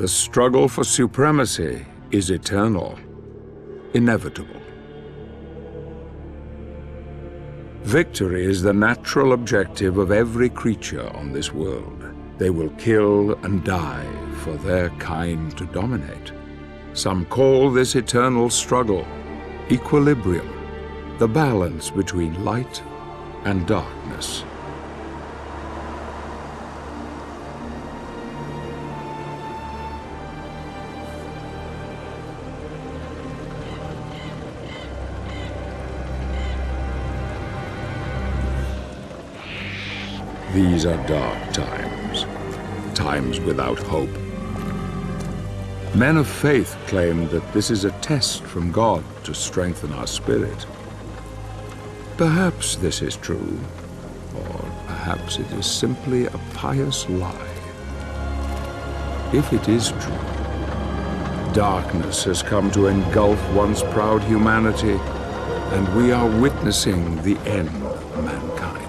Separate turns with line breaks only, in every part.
The struggle for supremacy is eternal, inevitable. Victory is the natural objective of every creature on this world. They will kill and die for their kind to dominate. Some call this eternal struggle equilibrium, the balance between light and darkness. These are dark times, times without hope. Men of faith claim that this is a test from God to strengthen our spirit. Perhaps this is true, or perhaps it is simply a pious lie. If it is true, darkness has come to engulf once proud humanity, and we are witnessing the end of mankind.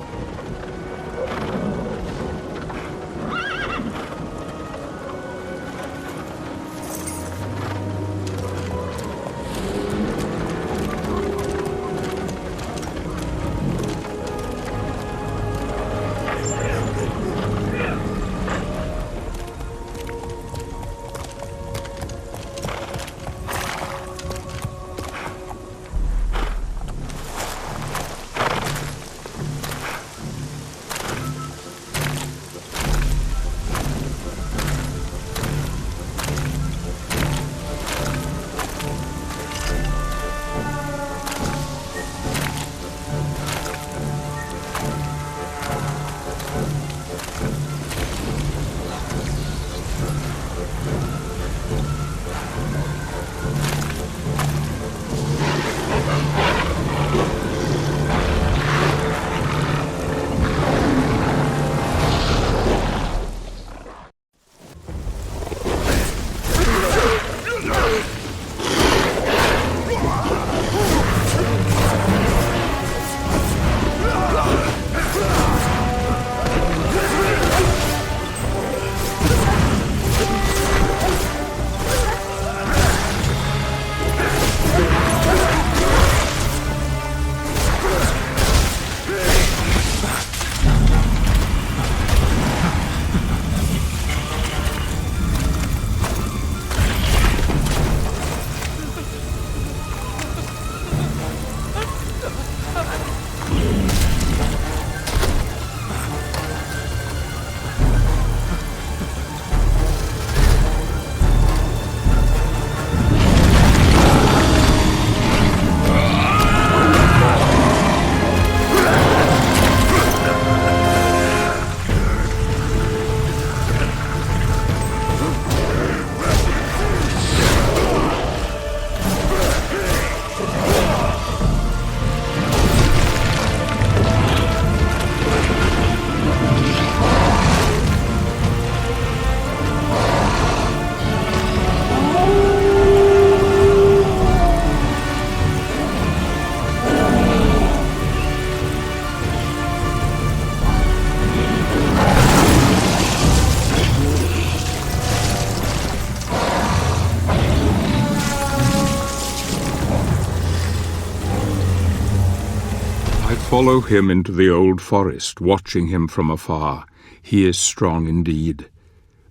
Follow him into the old forest, watching him from afar. He is strong indeed.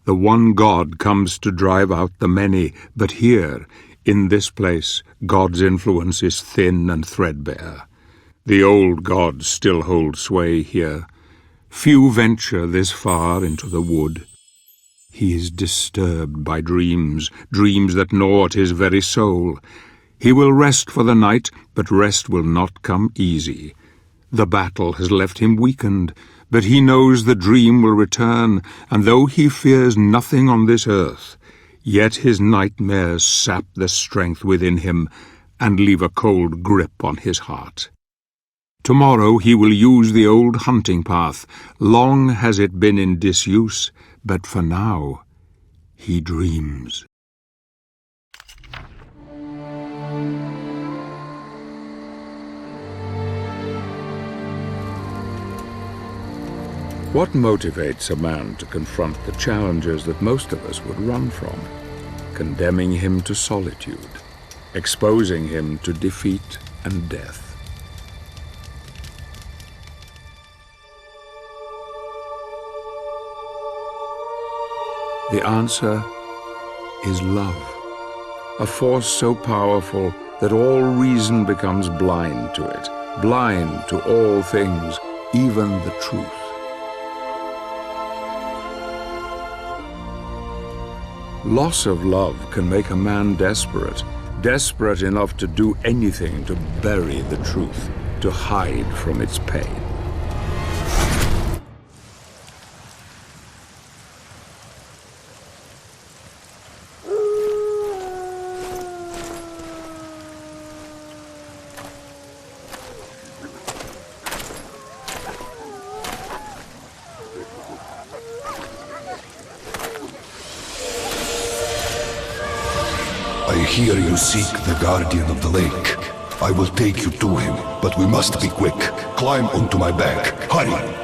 The one God comes to drive out the many, but here, in this place, God's influence is thin and threadbare. The old gods still hold sway here. Few venture this far into the wood. He is disturbed by dreams, dreams that gnaw at his very soul. He will rest for the night, but rest will not come easy. The battle has left him weakened, but he knows the dream will return, and though he fears nothing on this earth, yet his nightmares sap the strength within him and leave a cold grip on his heart. Tomorrow he will use the old hunting path. Long has it been in disuse, but for now he dreams.
What motivates a man to confront the challenges that most of us would run from? Condemning him to solitude, exposing him to defeat and death. The answer is love, a force so powerful that all reason becomes blind to it, blind to all things, even the truth. Loss of love can make a man desperate, desperate enough to do anything to bury the truth, to hide from its pain.
I hear you seek the guardian of the lake. I will take you to him, but we must be quick. Climb onto my back. Hurry!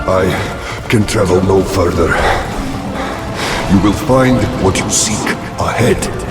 I can travel no further. You will find what you seek ahead.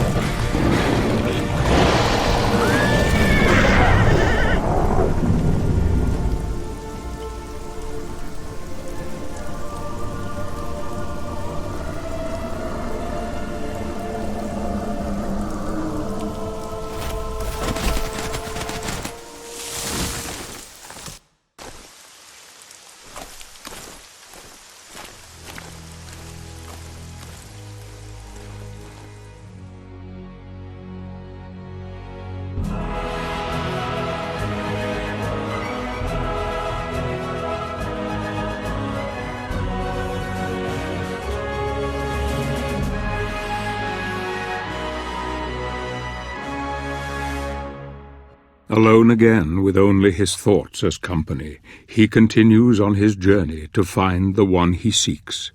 Alone again, with only his thoughts as company, he continues on his journey to find the one he seeks.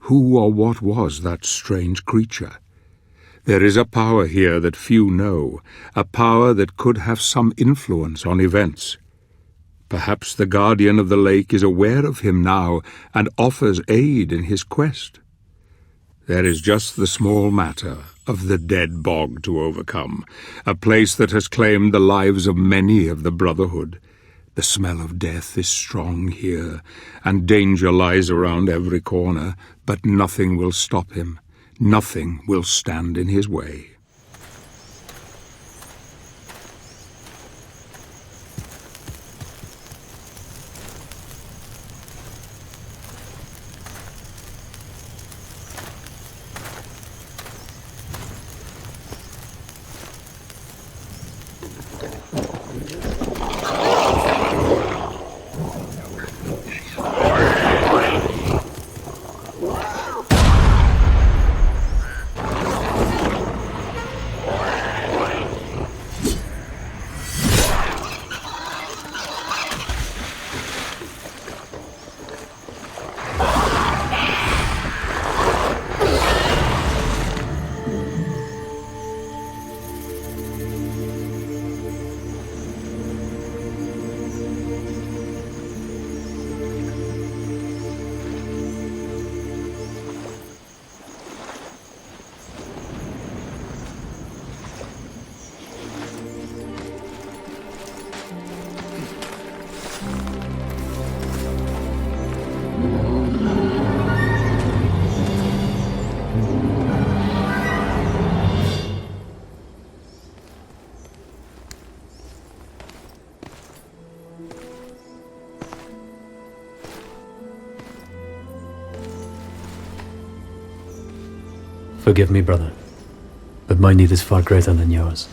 Who or what was that strange creature? There is a power here that few know, a power that could have some influence on events. Perhaps the guardian of the lake is aware of him now and offers aid in his quest. There is just the small matter of the dead bog to overcome, a place that has claimed the lives of many of the Brotherhood. The smell of death is strong here, and danger lies around every corner, but nothing will stop him. Nothing will stand in his way.
Forgive me, brother, but my need is far greater than yours.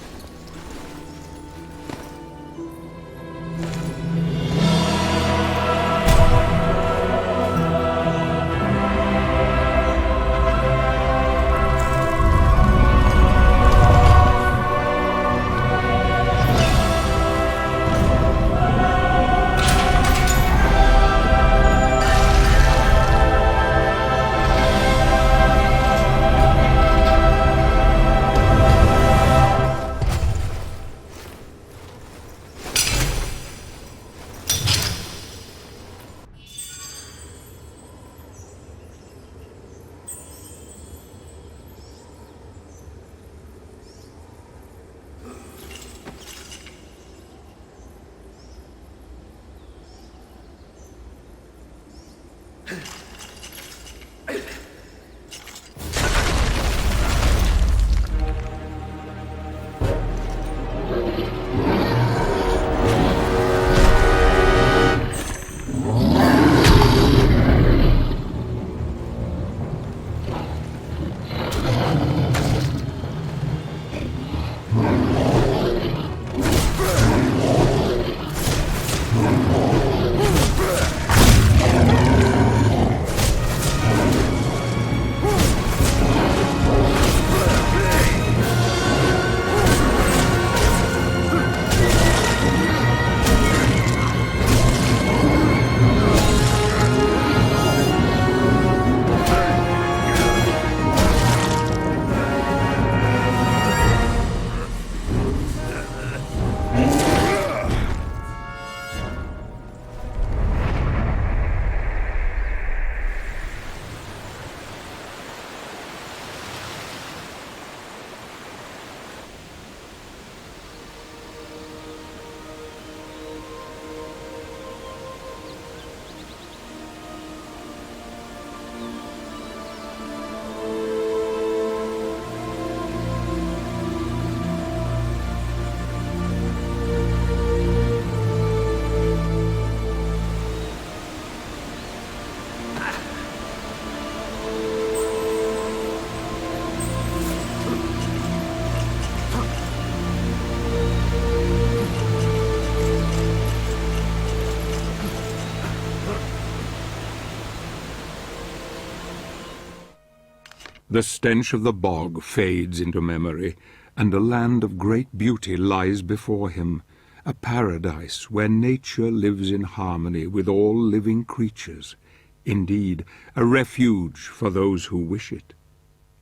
The stench of the bog fades into memory, and a land of great beauty lies before him, a paradise where nature lives in harmony with all living creatures, indeed, a refuge for those who wish it.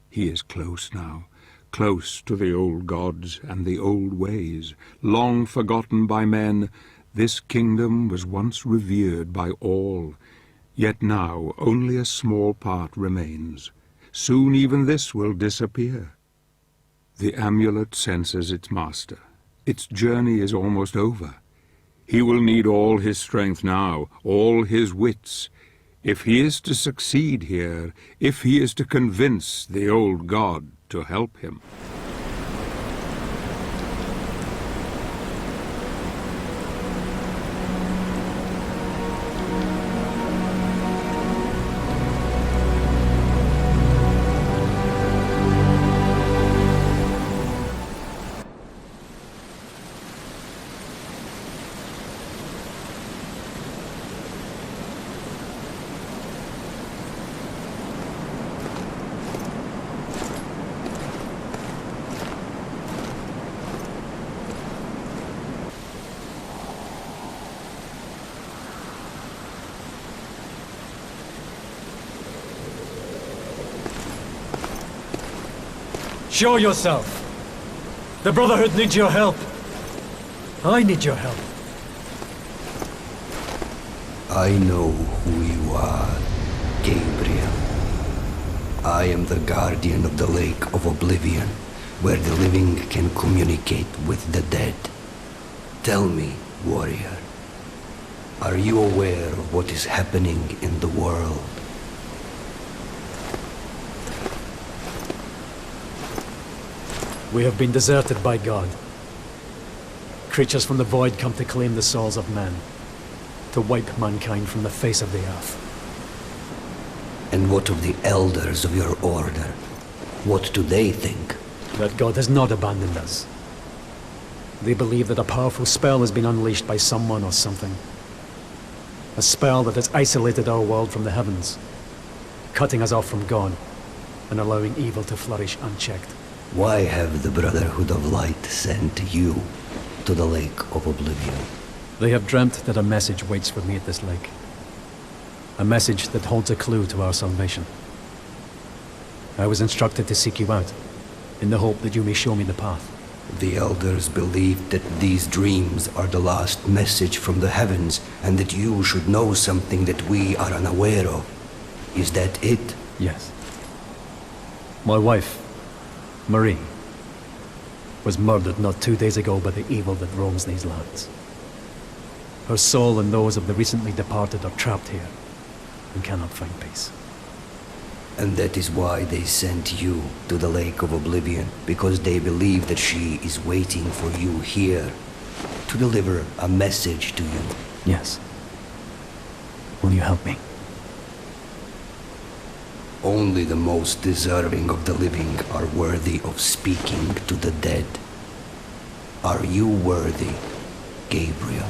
He is close now, close to the old gods and the old ways, long forgotten by men. This kingdom was once revered by all, yet now only a small part remains. Soon even this will disappear. The amulet senses its master. Its journey is almost over. He will need all his strength now, all his wits. If he is to succeed here, if he is to convince the old god to help him.
Show yourself! The Brotherhood needs your help. I need your help.
I know who you are, Gabriel. I am the guardian of the Lake of Oblivion, where the living can communicate with the dead. Tell me, warrior, are you aware of what is happening in the world?
We have been deserted by God. Creatures from the void come to claim the souls of men, to wipe mankind from the face of the earth.
And what of the elders of your order? What do they think?
That God has not abandoned us. They believe that a powerful spell has been unleashed by someone or something. A spell that has isolated our world from the heavens, cutting us off from God, and allowing evil to flourish unchecked.
Why have the Brotherhood of Light sent you to the Lake of Oblivion?
They have dreamt that a message waits for me at this lake. A message that holds a clue to our salvation. I was instructed to seek you out, in the hope that you may show me the path.
The elders believed that these dreams are the last message from the heavens, and that you should know something that we are unaware of. Is that it?
Yes. My wife, Marie, was murdered not 2 days ago by the evil that roams these lands. Her soul and those of the recently departed are trapped here and cannot find peace.
And that is why they sent you to the Lake of Oblivion, because they believe that she is waiting for you here to deliver a message to you.
Yes. Will you help me?
Only the most deserving of the living are worthy of speaking to the dead. Are you worthy, Gabriel?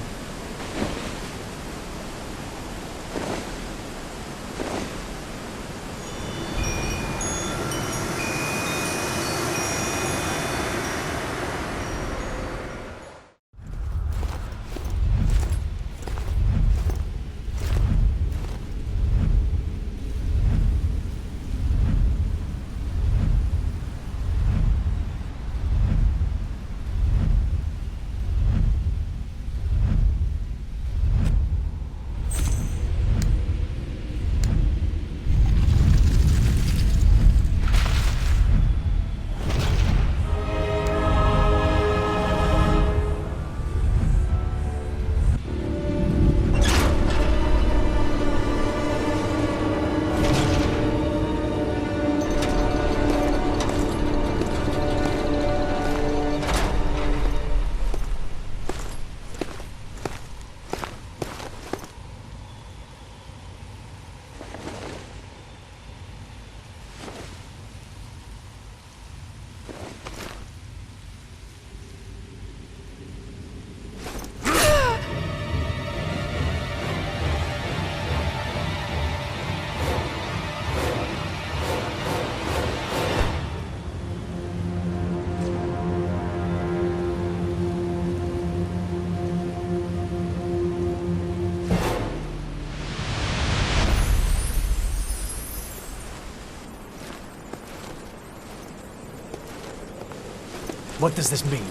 What does this mean?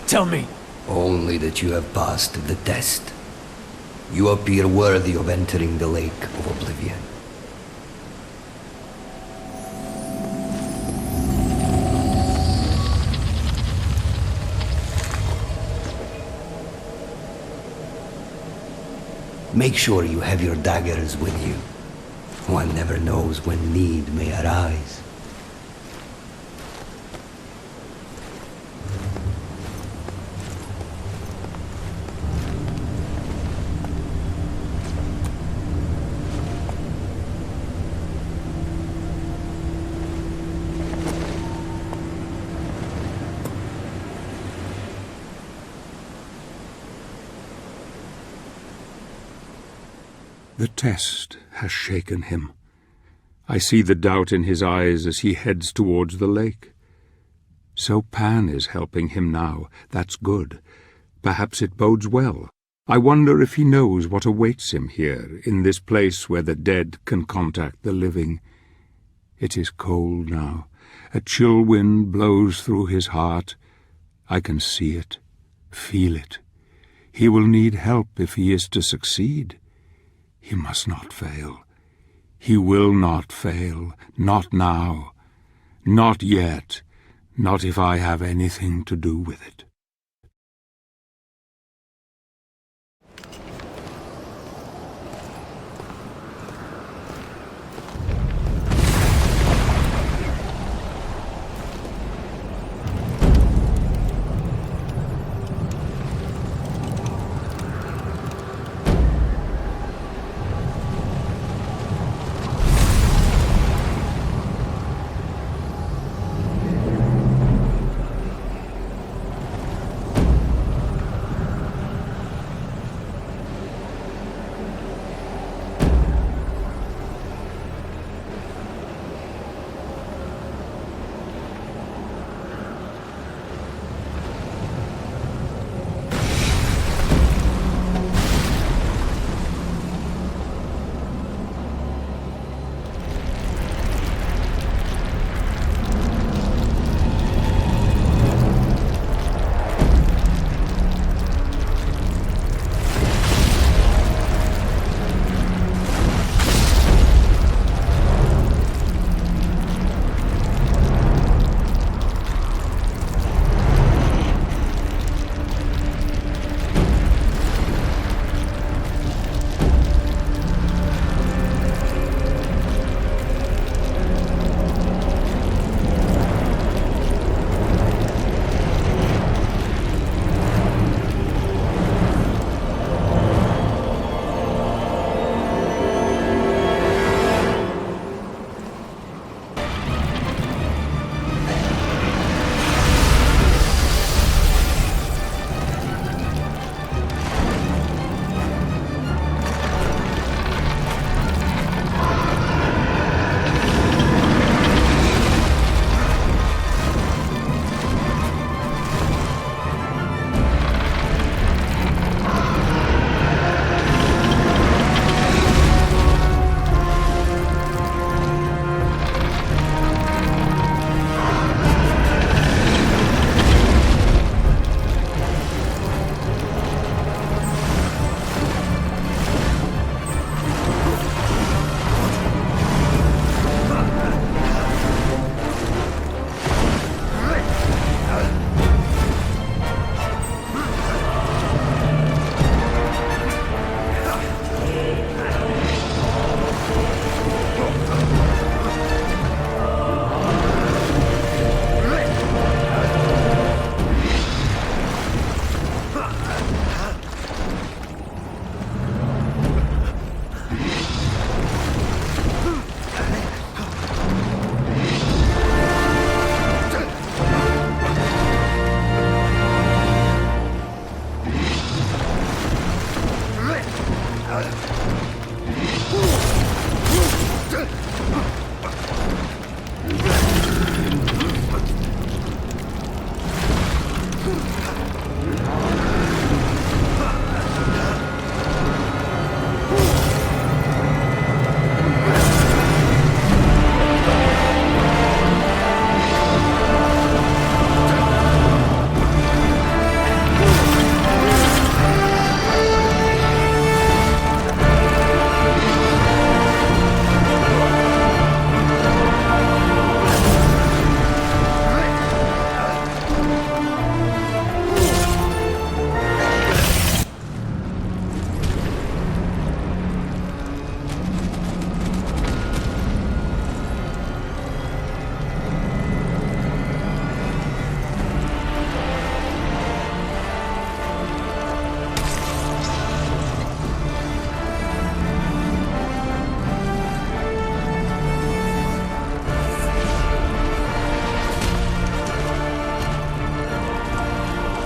Tell me!
Only that you have passed the test. You appear worthy of entering the Lake of Oblivion. Make sure you have your daggers with you. One never knows when need may arise.
The test has shaken him. I see the doubt in his eyes as he heads towards the lake. So Pan is helping him now. That's good. Perhaps it bodes well. I wonder if he knows what awaits him here, in this place where the dead can contact the living. It is cold now. A chill wind blows through his heart. I can see it, feel it. He will need help if he is to succeed. He must not fail. He will not fail. Not now. Not yet. Not if I have anything to do with it.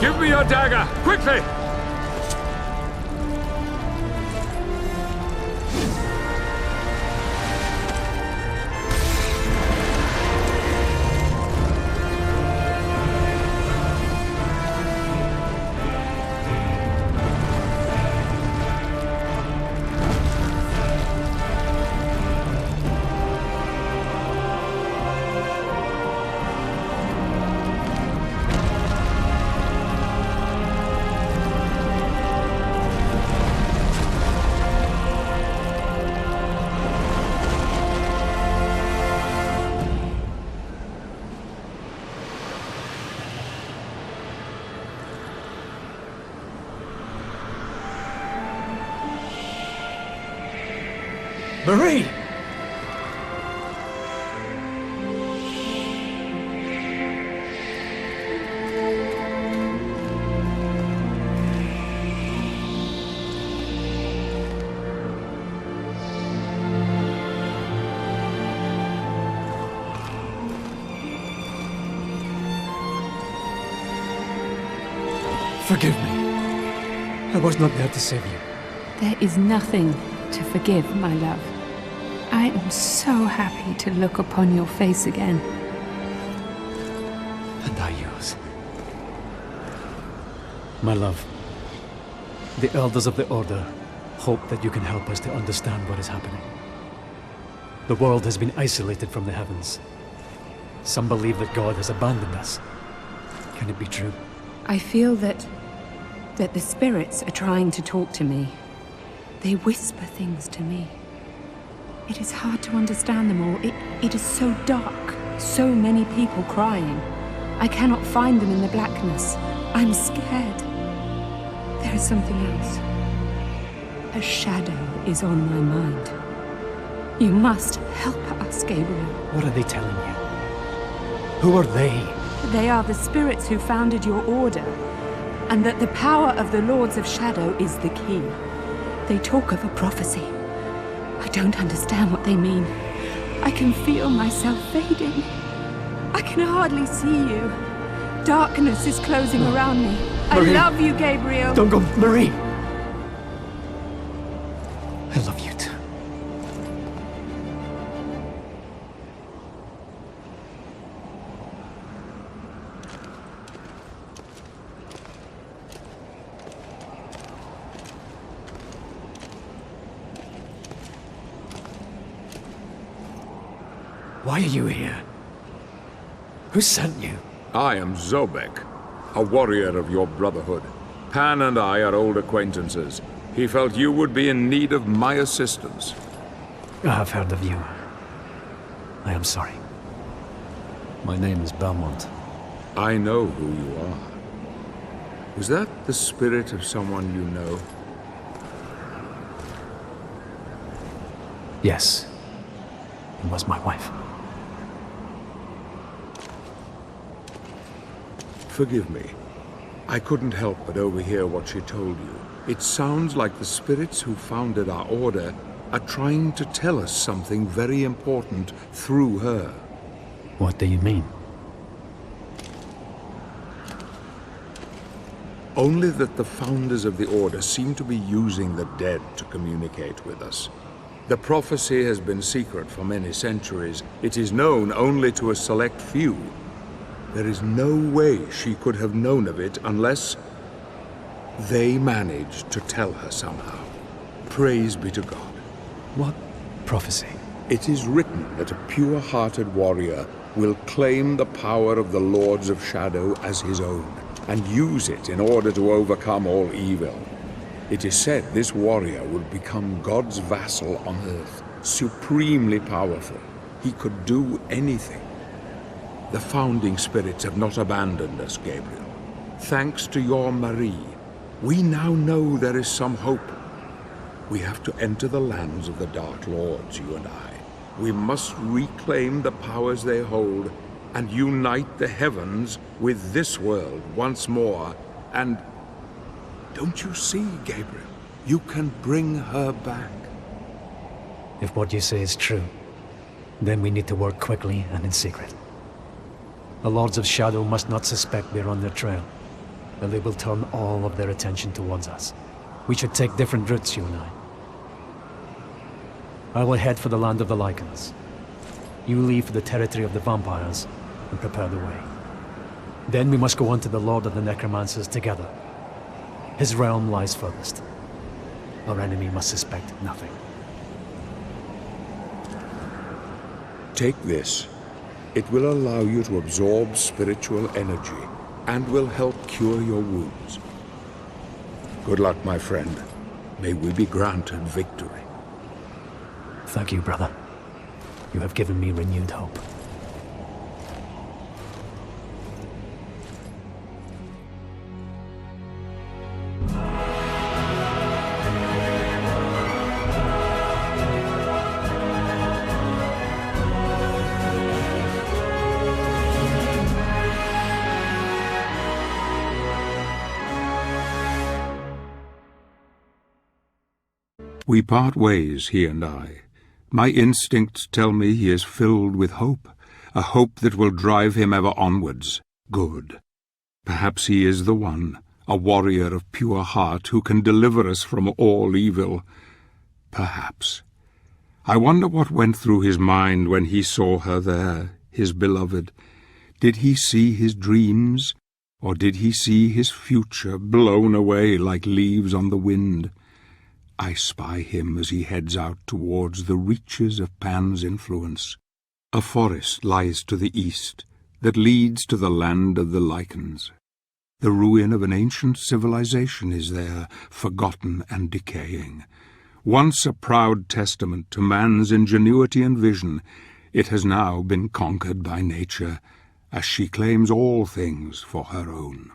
Give me your dagger, quickly!
Marie! Forgive me. I was not there to save you.
There is nothing to forgive, my love. I am so happy to look upon your face again.
And I yours. My love, the elders of the Order hope that you can help us to understand what is happening. The world has been isolated from the heavens. Some believe that God has abandoned us. Can it be true?
I feel that the spirits are trying to talk to me. They whisper things to me. It is hard to understand them all. It is so dark. So many people crying. I cannot find them in the blackness. I'm scared. There is something else. A shadow is on my mind. You must help us, Gabriel.
What are they telling you? Who are they?
They are the spirits who founded your order, and that the power of the Lords of Shadow is the key. They talk of a prophecy. I don't understand what they mean. I can feel myself fading. I can hardly see you. Darkness is closing around me.
Marie.
I love you, Gabriel.
Don't go, Marie! I love you too. Why are you here? Who sent you?
I am Zobek, a warrior of your brotherhood. Pan and I are old acquaintances. He felt you would be in need of my assistance.
I have heard of you. I am sorry. My name is Belmont.
I know who you are. Was that the spirit of someone you know?
Yes. It was my wife.
Forgive me. I couldn't help but overhear what she told you. It sounds like the spirits who founded our order are trying to tell us something very important through her.
What do you mean?
Only that the founders of the order seem to be using the dead to communicate with us. The prophecy has been secret for many centuries. It is known only to a select few. There is no way she could have known of it unless they managed to tell her somehow. Praise be to God.
What prophecy?
It is written that a pure-hearted warrior will claim the power of the Lords of Shadow as his own, and use it in order to overcome all evil. It is said this warrior would become God's vassal on earth, supremely powerful. He could do anything. The founding spirits have not abandoned us, Gabriel. Thanks to your Marie, we now know there is some hope. We have to enter the lands of the Dark Lords, you and I. We must reclaim the powers they hold and unite the heavens with this world once more. And don't you see, Gabriel? You can bring her back.
If what you say is true, then we need to work quickly and in secret. The Lords of Shadow must not suspect we're on their trail. then they will turn all of their attention towards us. We should take different routes, you and I. I will head for the land of the lycans. You leave for the territory of the vampires and prepare the way. Then we must go on to the Lord of the Necromancers together. His realm lies furthest. Our enemy must suspect nothing.
Take this. It will allow you to absorb spiritual energy and will help cure your wounds. Good luck, my friend. May we be granted victory.
Thank you, brother. You have given me renewed hope.
We part ways, he and I. My instincts tell me he is filled with hope, a hope that will drive him ever onwards. Good. Perhaps he is the one, a warrior of pure heart who can deliver us from all evil. Perhaps. I wonder what went through his mind when he saw her there, his beloved. Did he see his dreams, or did he see his future blown away like leaves on the wind? I spy him as he heads out towards the reaches of Pan's influence. A forest lies to the east that leads to the land of the lycans. The ruin of an ancient civilization is there, forgotten and decaying. Once a proud testament to man's ingenuity and vision, it has now been conquered by nature, as she claims all things for her own.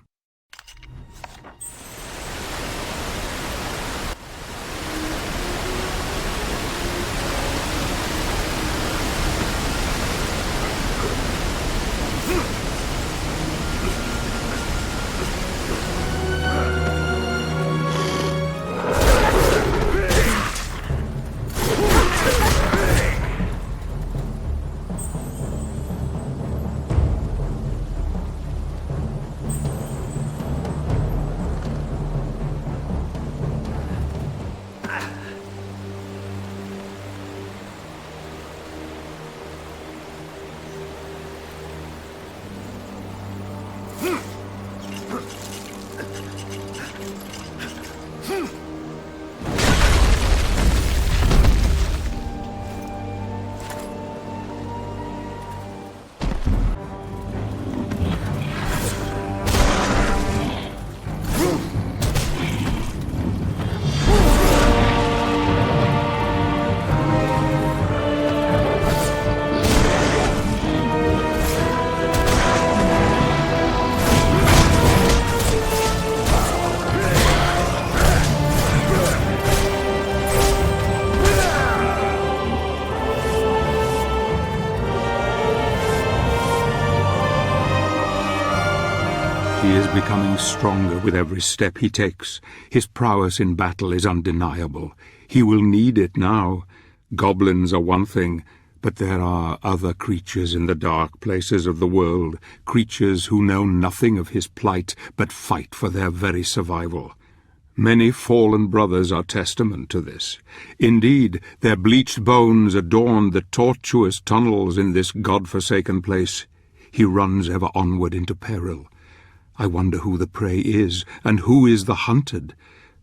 He is becoming stronger with every step he takes. His prowess in battle is undeniable. He will need it now. Goblins are one thing, but there are other creatures in the dark places of the world, creatures who know nothing of his plight, but fight for their very survival. Many fallen brothers are testament to this. Indeed, their bleached bones adorn the tortuous tunnels in this god-forsaken place. He runs ever onward into peril. I wonder who the prey is, and who is the hunted.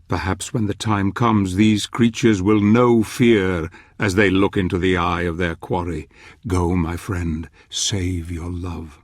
Perhaps when the time comes, these creatures will know fear as they look into the eye of their quarry. Go, my friend, save your love.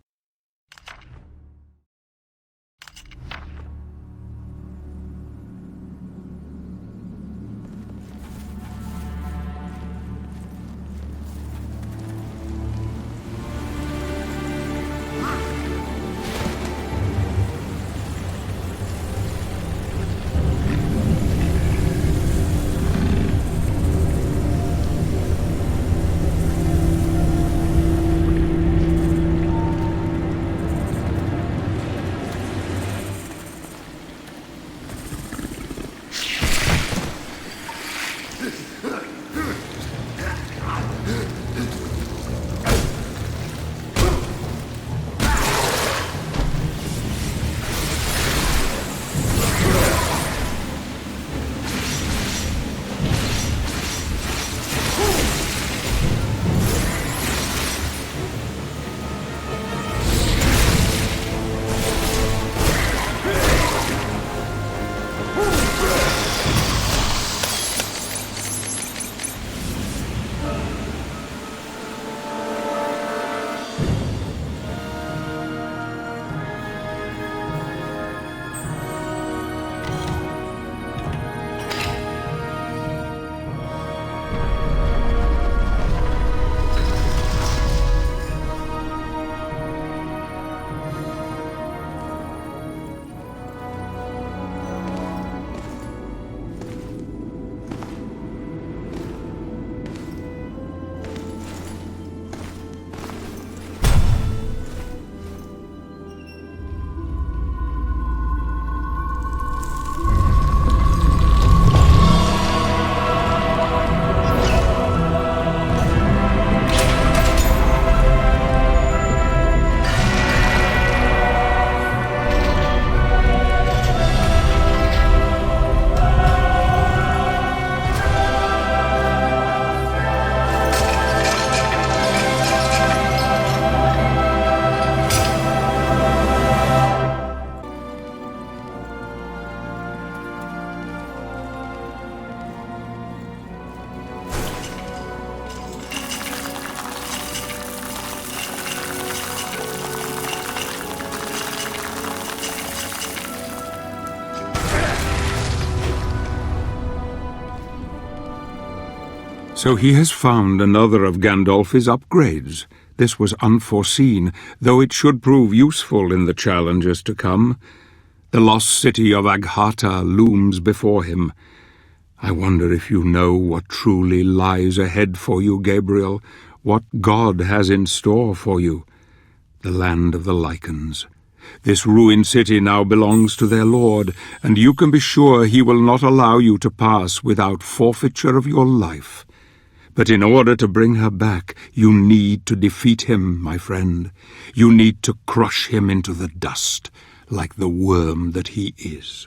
So he has found another of Gandolfi's upgrades. This was unforeseen, though it should prove useful in the challenges to come. The lost city of Aghata looms before him. I wonder if you know what truly lies ahead for you, Gabriel, what God has in store for you. The land of the lycans. This ruined city now belongs to their lord, and you can be sure he will not allow you to pass without forfeiture of your life. But in order to bring her back, you need to defeat him, my friend. You need to crush him into the dust, like the worm that he is.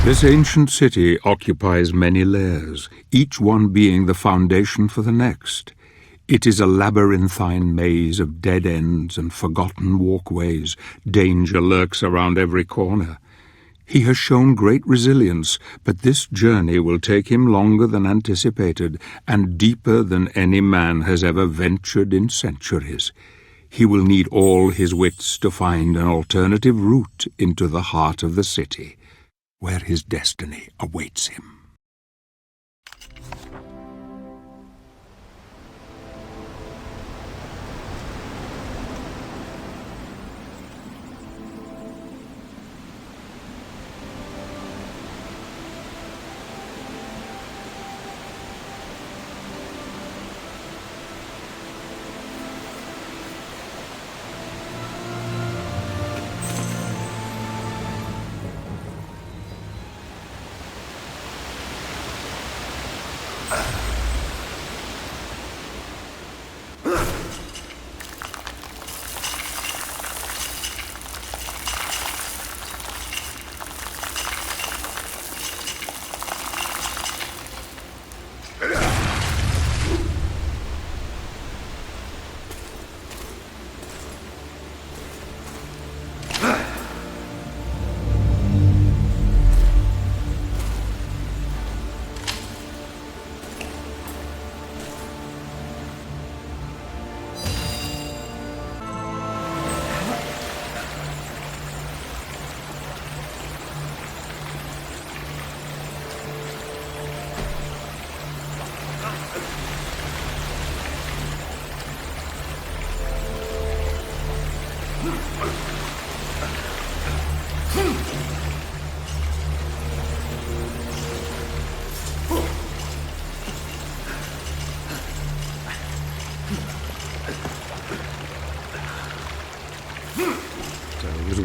This ancient city occupies many layers, each one being the foundation for the next. It is a labyrinthine maze of dead ends and forgotten walkways. Danger lurks around every corner. He has shown great resilience, but this journey will take him longer than anticipated and deeper than any man has ever ventured in centuries. He will need all his wits to find an alternative route into the heart of the city, where his destiny awaits him.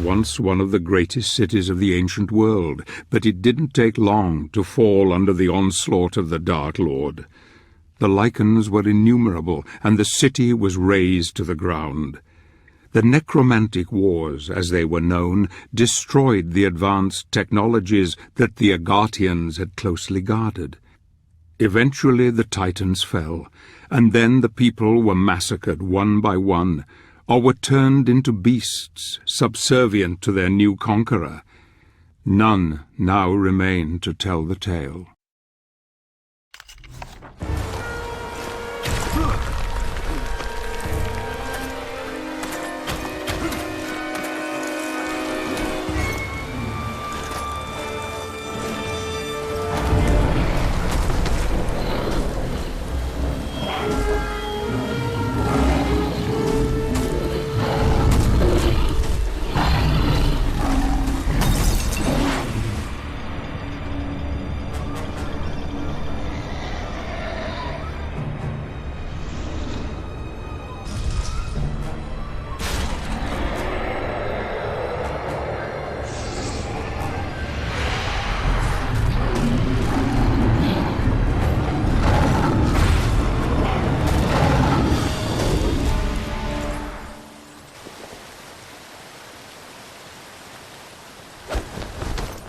Once one of the greatest cities of the ancient world, but it didn't take long to fall under the onslaught of the Dark Lord. The lycans were innumerable, and the city was razed to the ground. The necromantic wars, as they were known, destroyed the advanced technologies that the Agartians had closely guarded. Eventually the Titans fell, and then the people were massacred one by one, or were turned into beasts, subservient to their new conqueror. None now remain to tell the tale.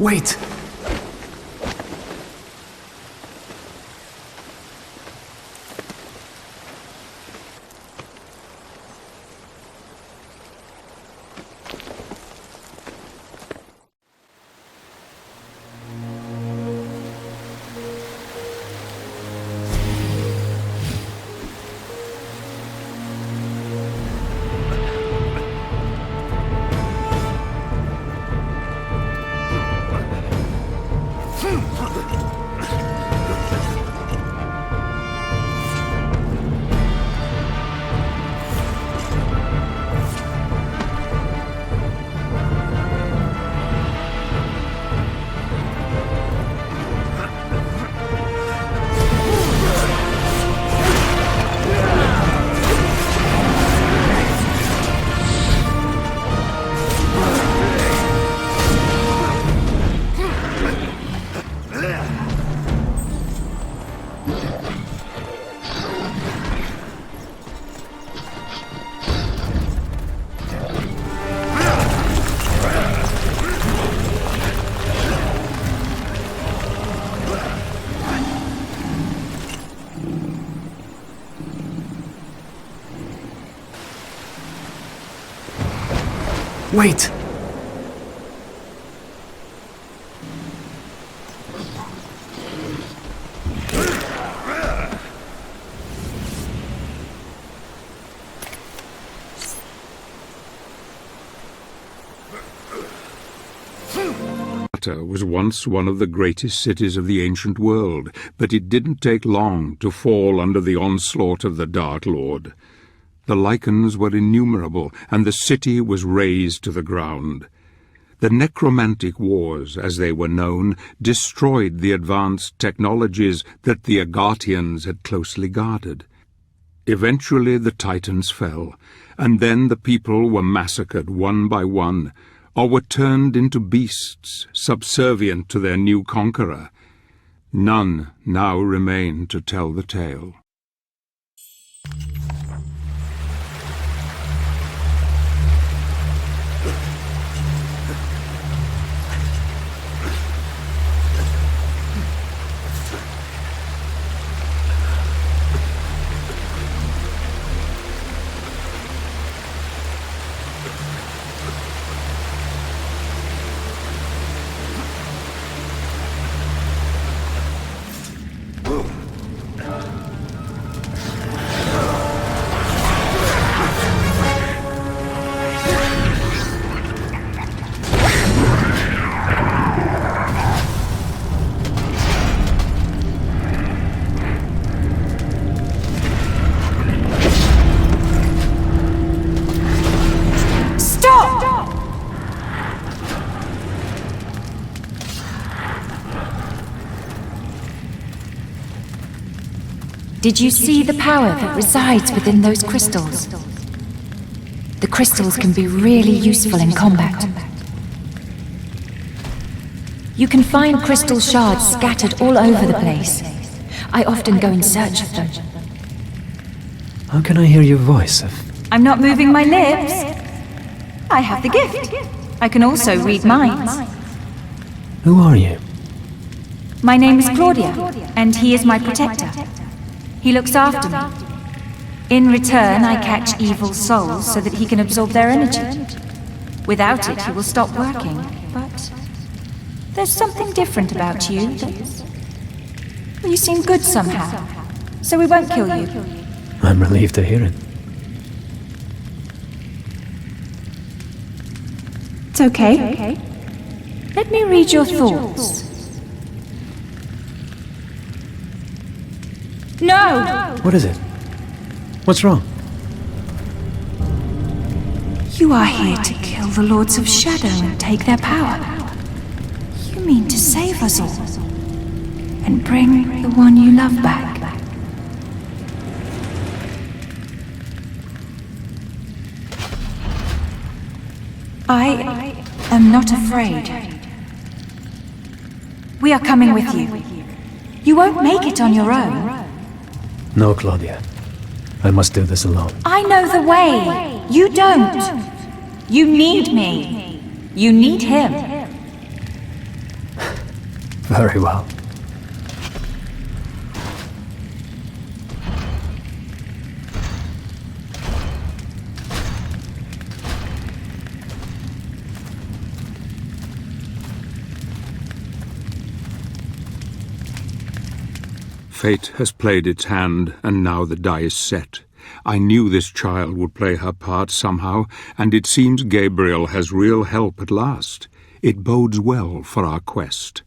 Wait! Wait!
Was once one of the greatest cities of the ancient world, but it didn't take long to fall under the onslaught of the Dark Lord. The lycans were innumerable, and the city was razed to the ground. The necromantic wars, as they were known, destroyed the advanced technologies that the Agartians had closely guarded. Eventually the Titans fell, and then the people were massacred one by one, or were turned into beasts, subservient to their new conqueror. None now remain to tell the tale.
Did you see the power that resides within those crystals? The crystals can be really useful in combat. You can find crystal shards scattered all over the place. I often go in search of them.
How can I hear your voice if...
I'm not moving my lips. I have the gift. I can also read minds.
Who are you?
My name is Claudia, and he is my protector. He looks after me. In return, I catch evil souls so that he can absorb their energy. Without it, he will stop working. But there's something different about you. You seem good somehow, so we won't kill you.
I'm relieved to hear it.
It's okay. Let me read your thoughts. No!
What is it? What's wrong?
You are here to kill the Lords of Shadow and take their power. You mean to save us all and bring the one you love back. I am not afraid. We are coming with you. You won't make it on your own.
No, Claudia. I must do this alone.
I know the way. You don't. You need me. You need him.
Very well.
Fate has played its hand, and now the die is set. I knew this child would play her part somehow, and it seems Gabriel has real help at last. It bodes well for our quest.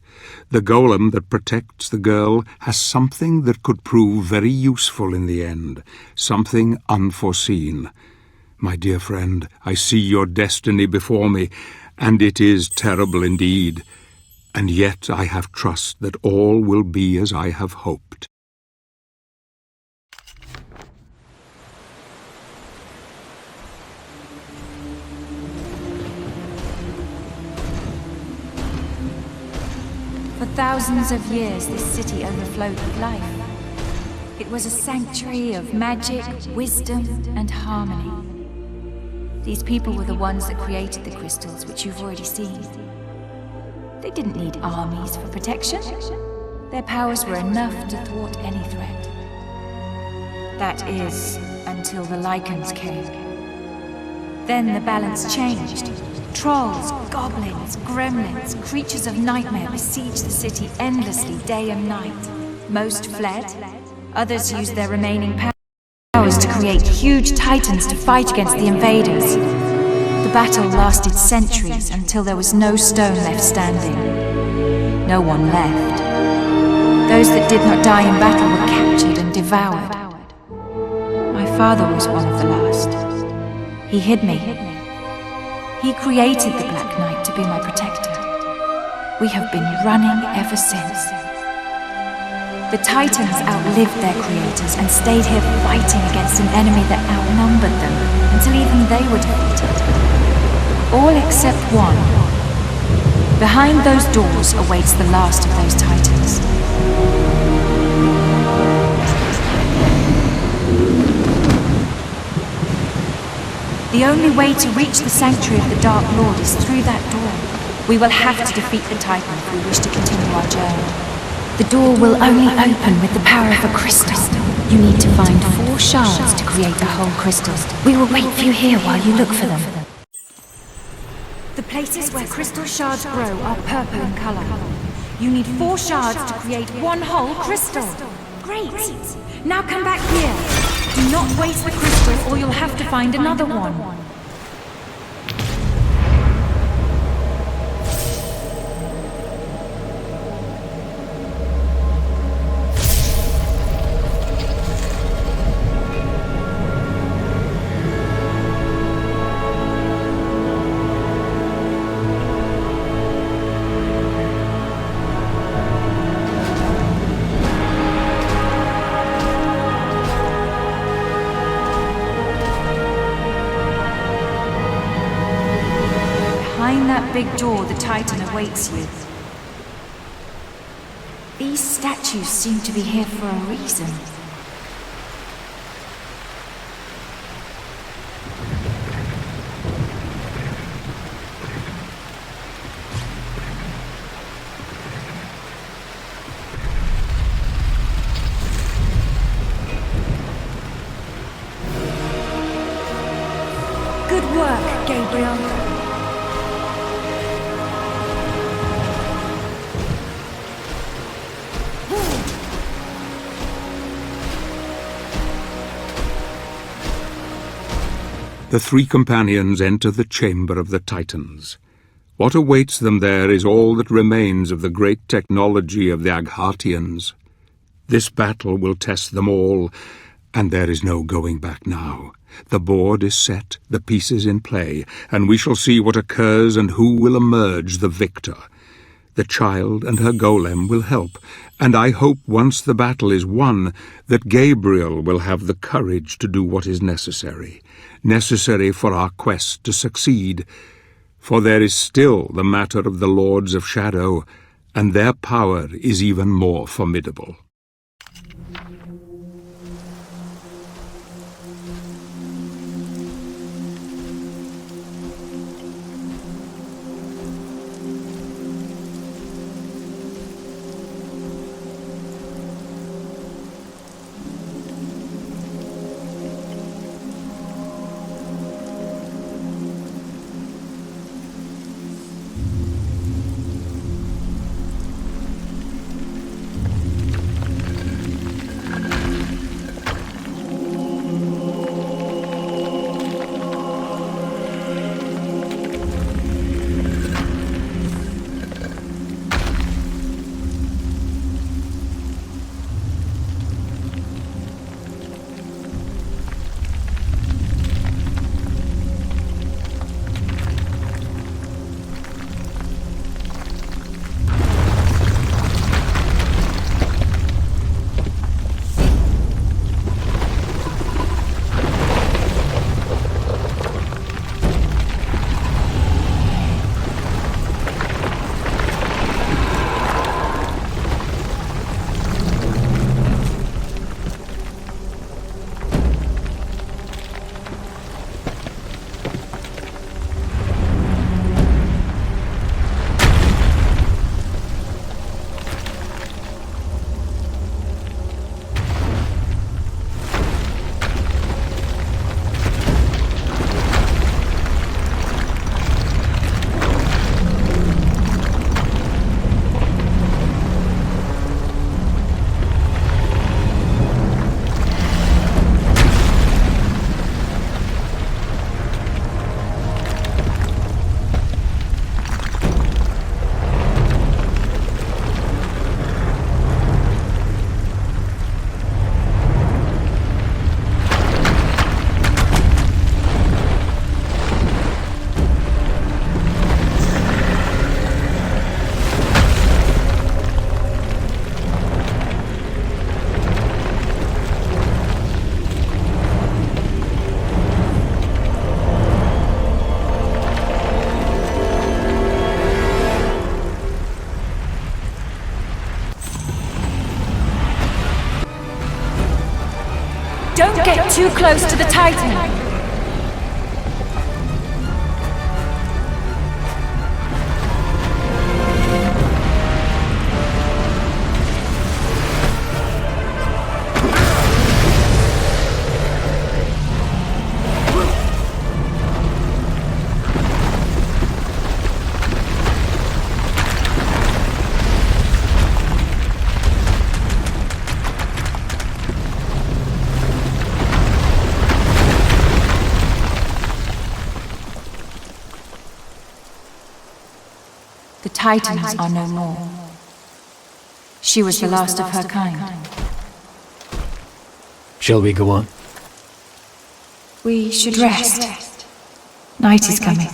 The golem that protects the girl has something that could prove very useful in the end, something unforeseen. My dear friend, I see your destiny before me, and it is terrible indeed. And yet I have trust that all will be as I have hoped.
For thousands of years, this city overflowed with life. It was a sanctuary of magic, wisdom, and harmony. These people were the ones that created the crystals, which you've already seen. They didn't need armies for protection. Their powers were enough to thwart any threat. That is, until the lycans came. Then the balance changed. Trolls, goblins, gremlins, creatures of nightmare besieged the city endlessly day and night. Most fled. Others used their remaining powers to create huge titans to fight against the invaders. The battle lasted centuries until there was no stone left standing. No one left. Those that did not die in battle were captured and devoured. My father was one of the last. He hid me. He created the Black Knight to be my protector. We have been running ever since. The Titans outlived their creators and stayed here fighting against an enemy that outnumbered them until even they were defeated. All except one. Behind those doors awaits the last of those Titans. The only way to reach the sanctuary of the Dark Lord is through that door. We will have to defeat the Titan if we wish to continue our journey. The door will only open with the power of a crystal. You need to find 4 shards to create the whole crystal. We will wait for you here while you look for them. The places where crystal shards grow are purple in color. You need 4 shards to create 1 whole crystal. Great! Now come back here. Do not waste the crystal or you'll have to find another one. Behind that big door, the Titan awaits you. These statues seem to be here for a reason.
The three companions enter the chamber of the Titans. What awaits them there is all that remains of the great technology of the Aghartians. This battle will test them all, and there is no going back now. The board is set, the pieces in play, and we shall see what occurs and who will emerge the victor. The child and her golem will help, and I hope once the battle is won that Gabriel will have the courage to do what is necessary for our quest to succeed. For there is still the matter of the Lords of Shadow, and their power is even more formidable.
Don't get too close to the Titan! The Titans are no more. She was the last of her kind.
Shall we go on?
We should rest. Night is coming.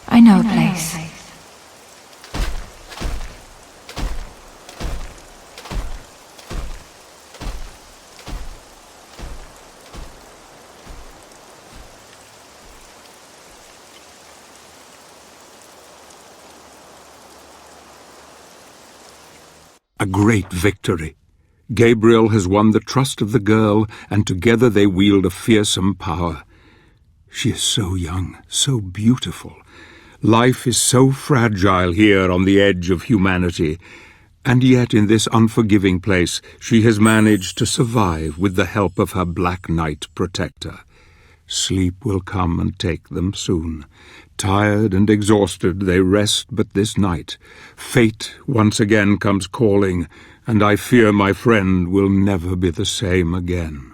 I know a place.
A great victory. Gabriel has won the trust of the girl, and together they wield a fearsome power. She is so young, so beautiful. Life is so fragile here on the edge of humanity, and yet in this unforgiving place she has managed to survive with the help of her Black Knight protector. Sleep will come and take them soon. Tired and exhausted, they rest but this night. Fate once again comes calling, and I fear my friend will never be the same again.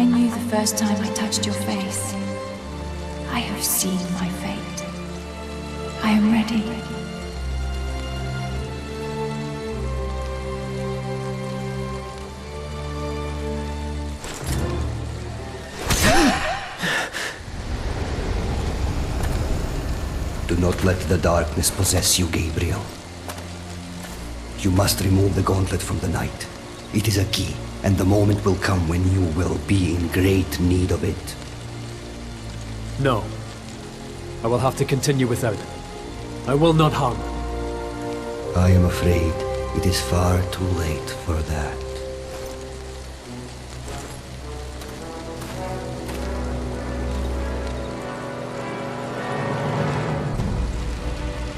knew the first time I touched your face. I have seen my fate. I am ready.
Do not let the darkness possess you, Gabriel. You must remove the gauntlet from the night. It is a key, and the moment will come when you will be in great need of it.
No. I will have to continue without it. I will not harm.
I am afraid it is far too late for that.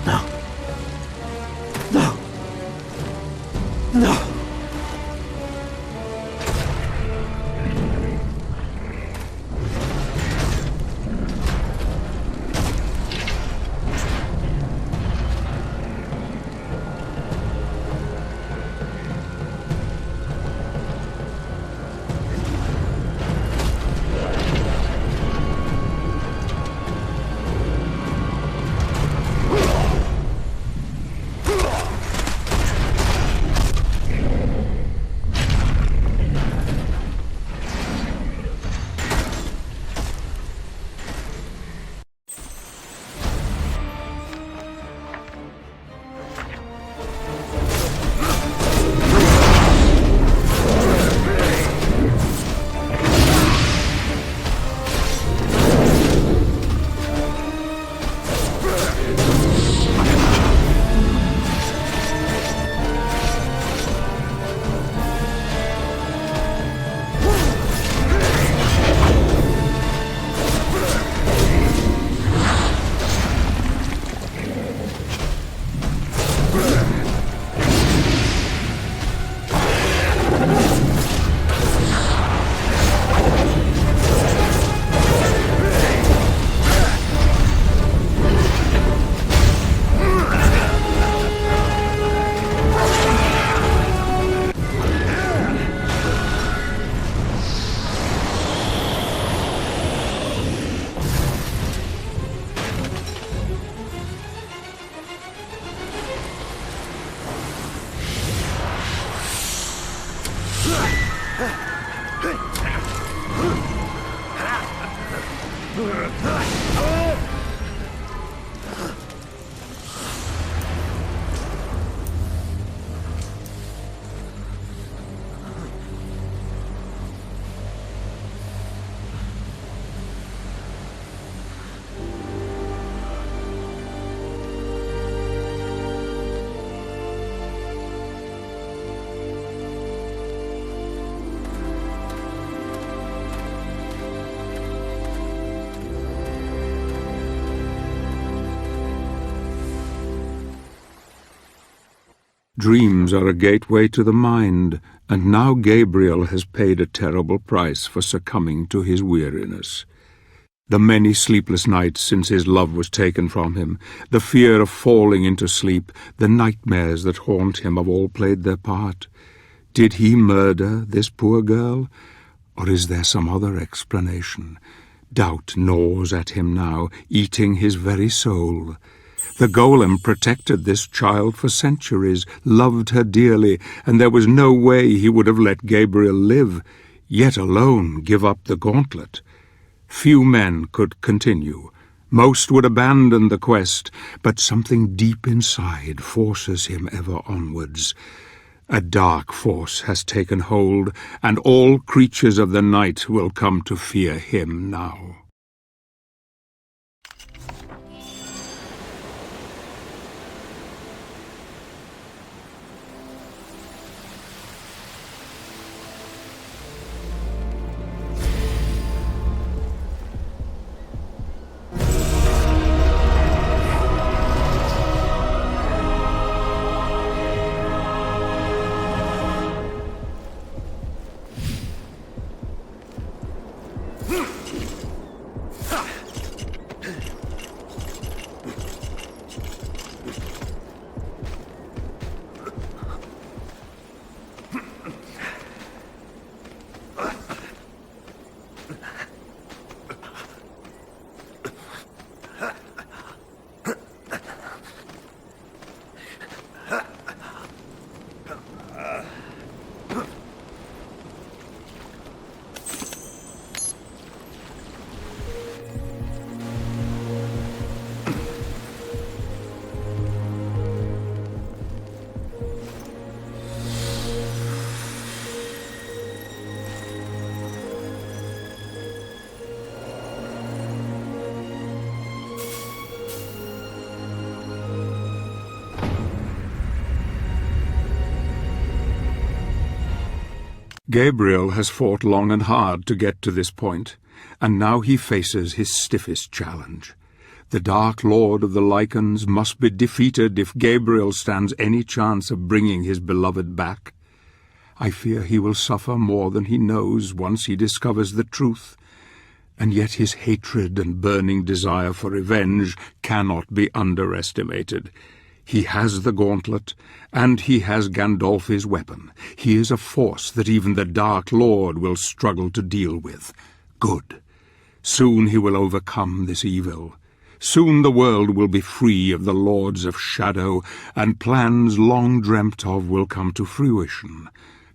No. No. No.
Dreams are a gateway to the mind, and now Gabriel has paid a terrible price for succumbing to his weariness. The many sleepless nights since his love was taken from him, the fear of falling into sleep, the nightmares that haunt him have all played their part. Did he murder this poor girl, or is there some other explanation? Doubt gnaws at him now, eating his very soul. The golem protected this child for centuries, loved her dearly, and there was no way he would have let Gabriel live, yet alone give up the gauntlet. Few men could continue. Most would abandon the quest, but something deep inside forces him ever onwards. A dark force has taken hold, and all creatures of the night will come to fear him now. Gabriel has fought long and hard to get to this point, and now he faces his stiffest challenge. The Dark Lord of the Lycans must be defeated if Gabriel stands any chance of bringing his beloved back. I fear he will suffer more than he knows once he discovers the truth, and yet his hatred and burning desire for revenge cannot be underestimated. He has the gauntlet, and he has Gandolfi's weapon. He is a force that even the Dark Lord will struggle to deal with. Good. Soon he will overcome this evil. Soon the world will be free of the Lords of Shadow, and plans long dreamt of will come to fruition.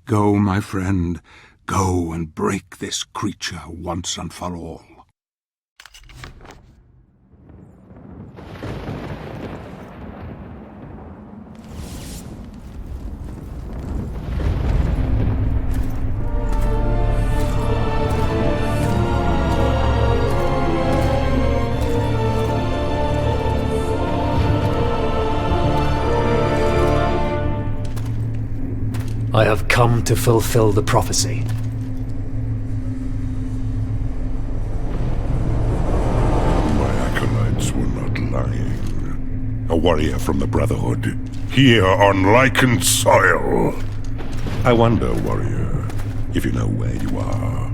Go, my friend, go and break this creature once and for all.
I have come to fulfill the prophecy.
My acolytes were not lying. A warrior from the Brotherhood, here on lycan soil. I wonder, warrior, if you know where you are,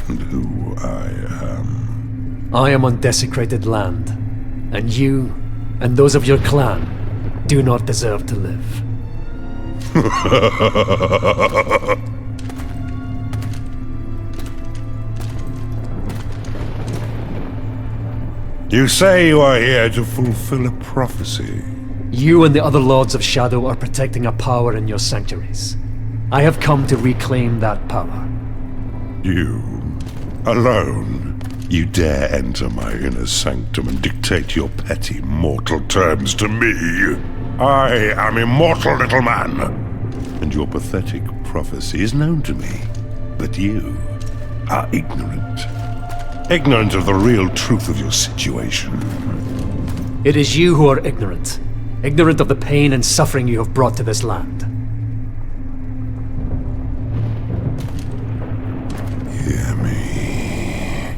and who I am.
I am on desecrated land, and you, and those of your clan, do not deserve to live.
You say you are here to fulfill a prophecy.
You and the other Lords of Shadow are protecting a power in your sanctuaries. I have come to reclaim that power.
You, alone, you dare enter my inner sanctum and dictate your petty mortal terms to me. I am immortal, little man, and your pathetic prophecy is known to me. But you are ignorant. Ignorant of the real truth of your situation.
It is you who are ignorant. Ignorant of the pain and suffering you have brought to this land.
Hear me.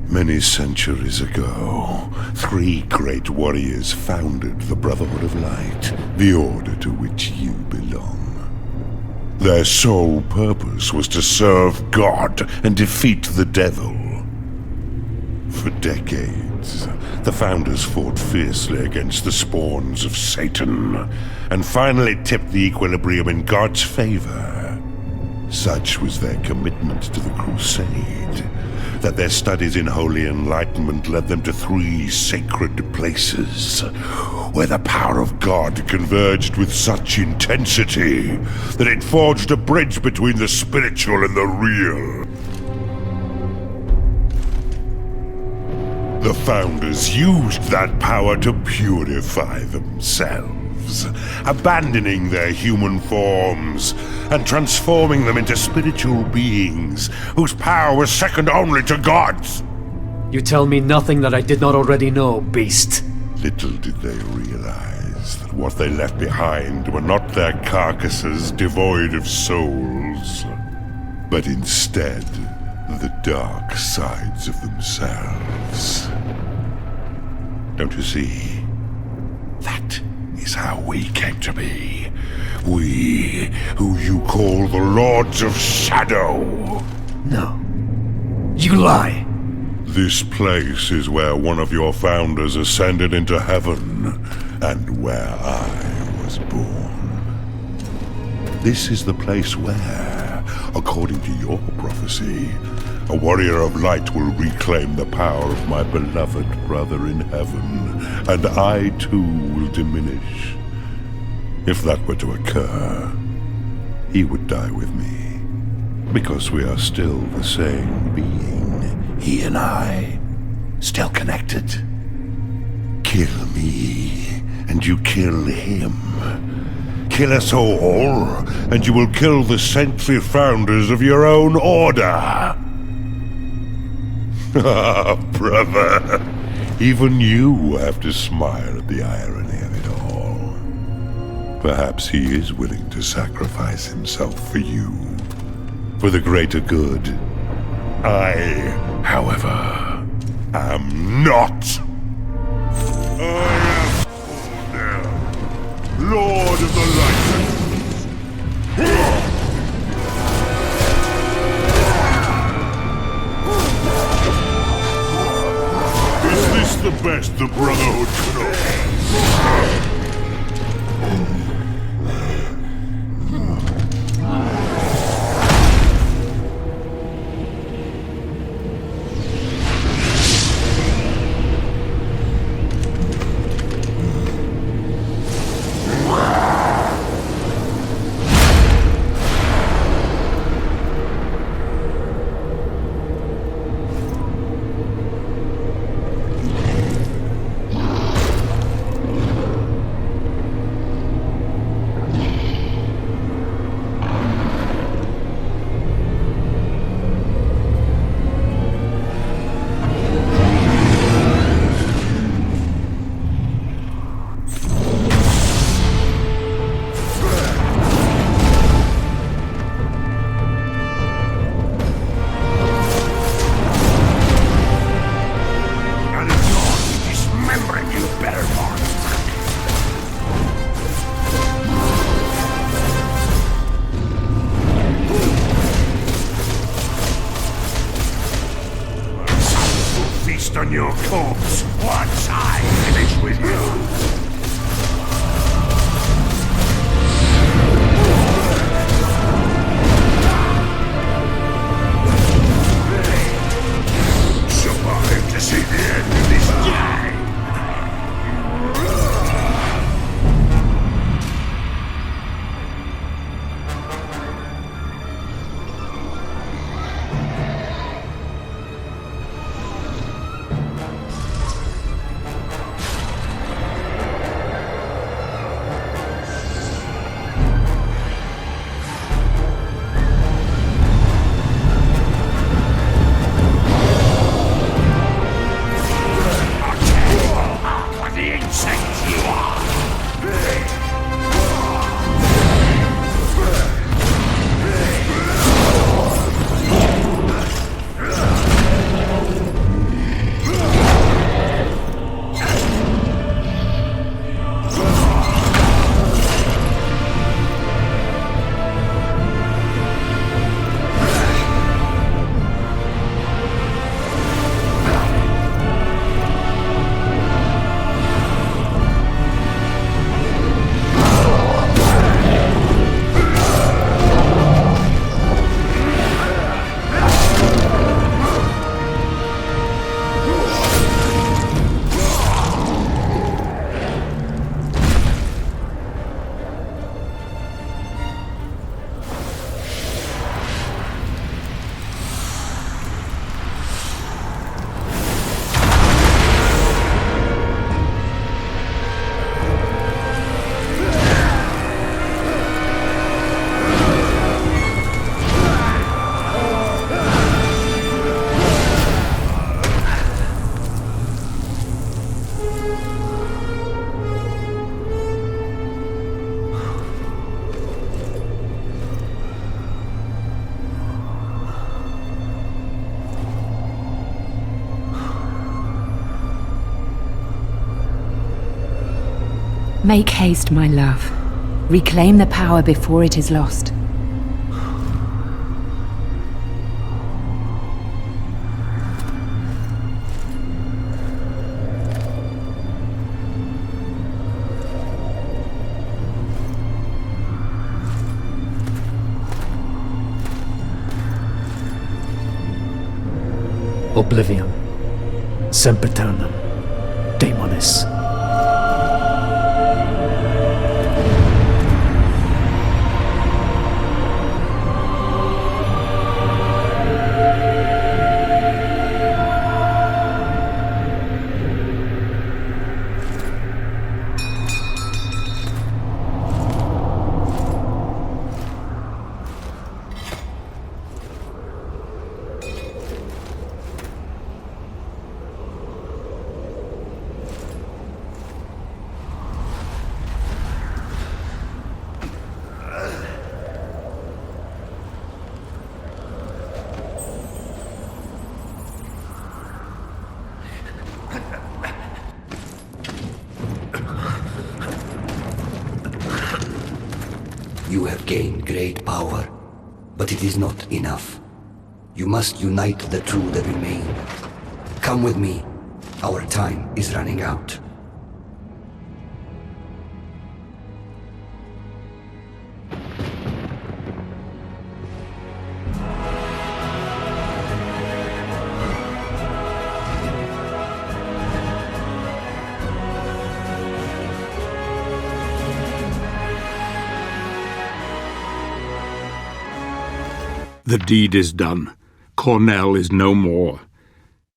Many centuries ago, 3 great warriors founded the Brotherhood of Light, the order to which you belong. Their sole purpose was to serve God and defeat the devil. For decades, the founders fought fiercely against the spawns of Satan, and finally tipped the equilibrium in God's favor. Such was their commitment to the crusade, that their studies in holy enlightenment led them to 3 sacred places, where the power of God converged with such intensity that it forged a bridge between the spiritual and the real. The founders used that power to purify themselves, abandoning their human forms and transforming them into spiritual beings whose power was second only to God's.
You tell me nothing that I did not already know, beast.
Little did they realize that what they left behind were not their carcasses devoid of souls, but instead the dark sides of themselves. Don't you see? That is how we came to be. We, who you call the Lords of Shadow.
No. You lie.
This place is where one of your founders ascended into heaven, and where I was born. This is the place where, according to your prophecy, a warrior of light will reclaim the power of my beloved brother in heaven, and I too will diminish. If that were to occur, he would die with me, because we are still the same being, he and I, still connected. Kill me, and you kill him. Kill us all, and you will kill the century founders of your own order. Ah, brother, even you have to smile at the irony of it all. Perhaps he is willing to sacrifice himself for you. for the greater good. I, however, am not. I am Odell, Lord of the Lycans. Is this the best the Brotherhood can offer? On your corpse once I finish with you. Survive to see the end of this day.
Make haste, my love. Reclaim the power before it is lost.
Oblivion. Sempiternam. Daemonis.
gained great power, but it is not enough. You must unite the two that remain. Come with me. Our time is running out.
The deed is done. Cornell is no more.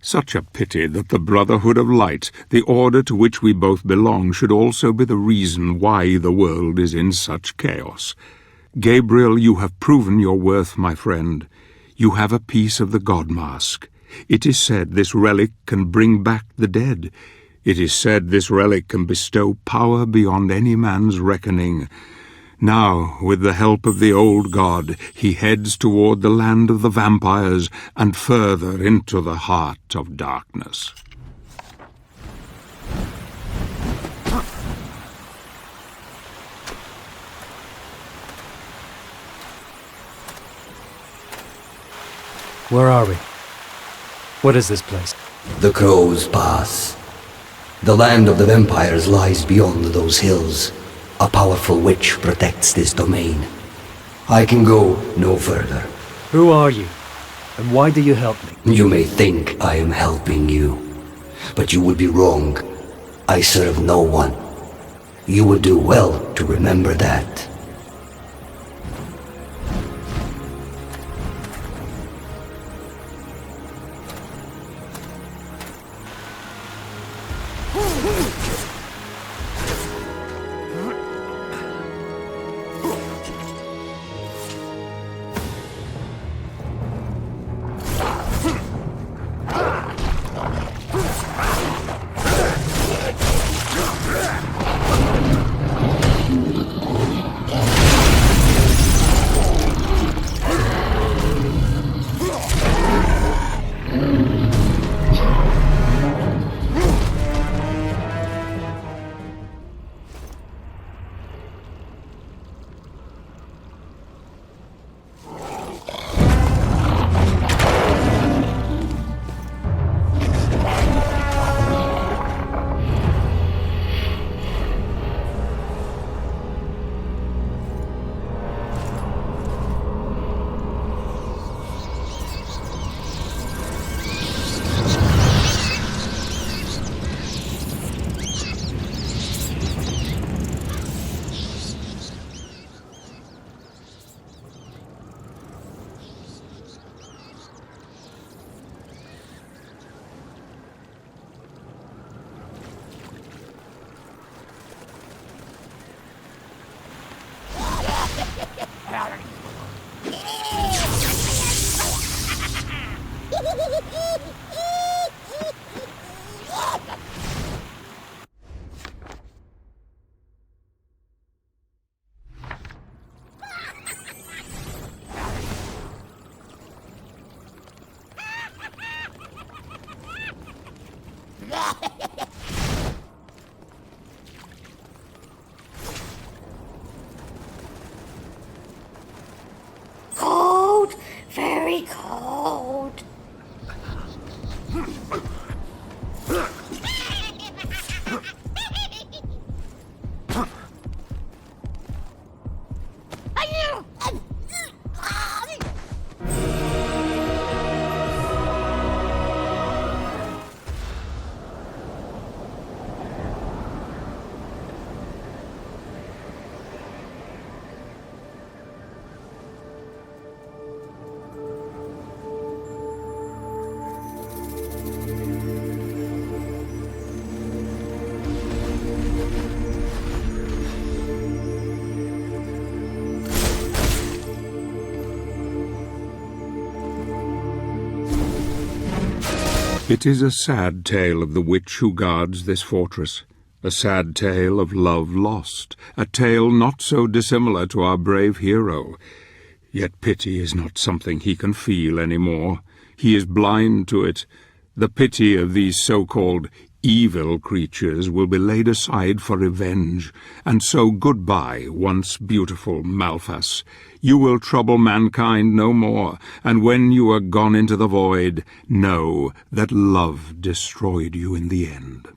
Such a pity that the Brotherhood of Light, the order to which we both belong, should also be the reason why the world is in such chaos. Gabriel, you have proven your worth, my friend. You have a piece of the God Mask. It is said this relic can bring back the dead. It is said this relic can bestow power beyond any man's reckoning. Now, with the help of the old god, he heads toward the land of the vampires and further into the heart of darkness.
Where are we? What is this place?
The Crow's Pass. The land of the vampires lies beyond those hills. A powerful witch protects this domain. I can go no further.
Who are you? And why do you help me?
You may think I am helping you, but you would be wrong. I serve no one. You would do well to remember that.
Cold, very cold.
It is a sad tale of the witch who guards this fortress, a sad tale of love lost, a tale not so dissimilar to our brave hero. Yet pity is not something he can feel any more. He is blind to it. The pity of these so-called Evil creatures will be laid aside for revenge, and so goodbye, once beautiful Malphas. You will trouble mankind no more, and when you are gone into the void, know that love destroyed you in the end.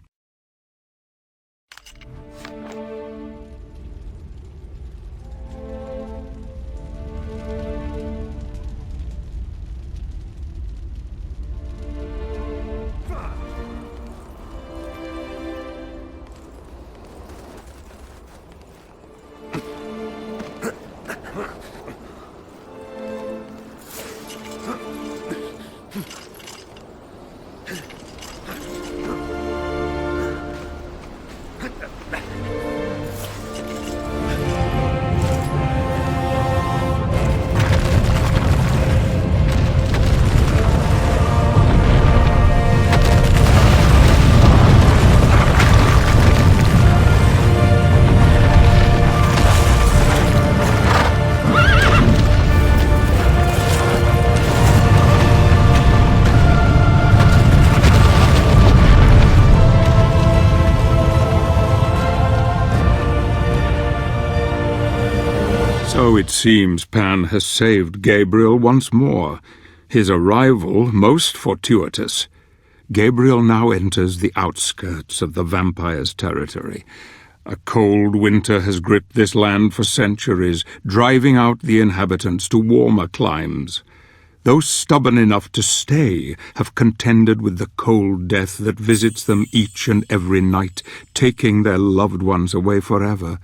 So it seems Pan has saved Gabriel once more. His arrival most fortuitous. Gabriel now enters the outskirts of the vampire's territory. A cold winter has gripped this land for centuries, driving out the inhabitants to warmer climes. Those stubborn enough to stay have contended with the cold death that visits them each and every night, taking their loved ones away forever.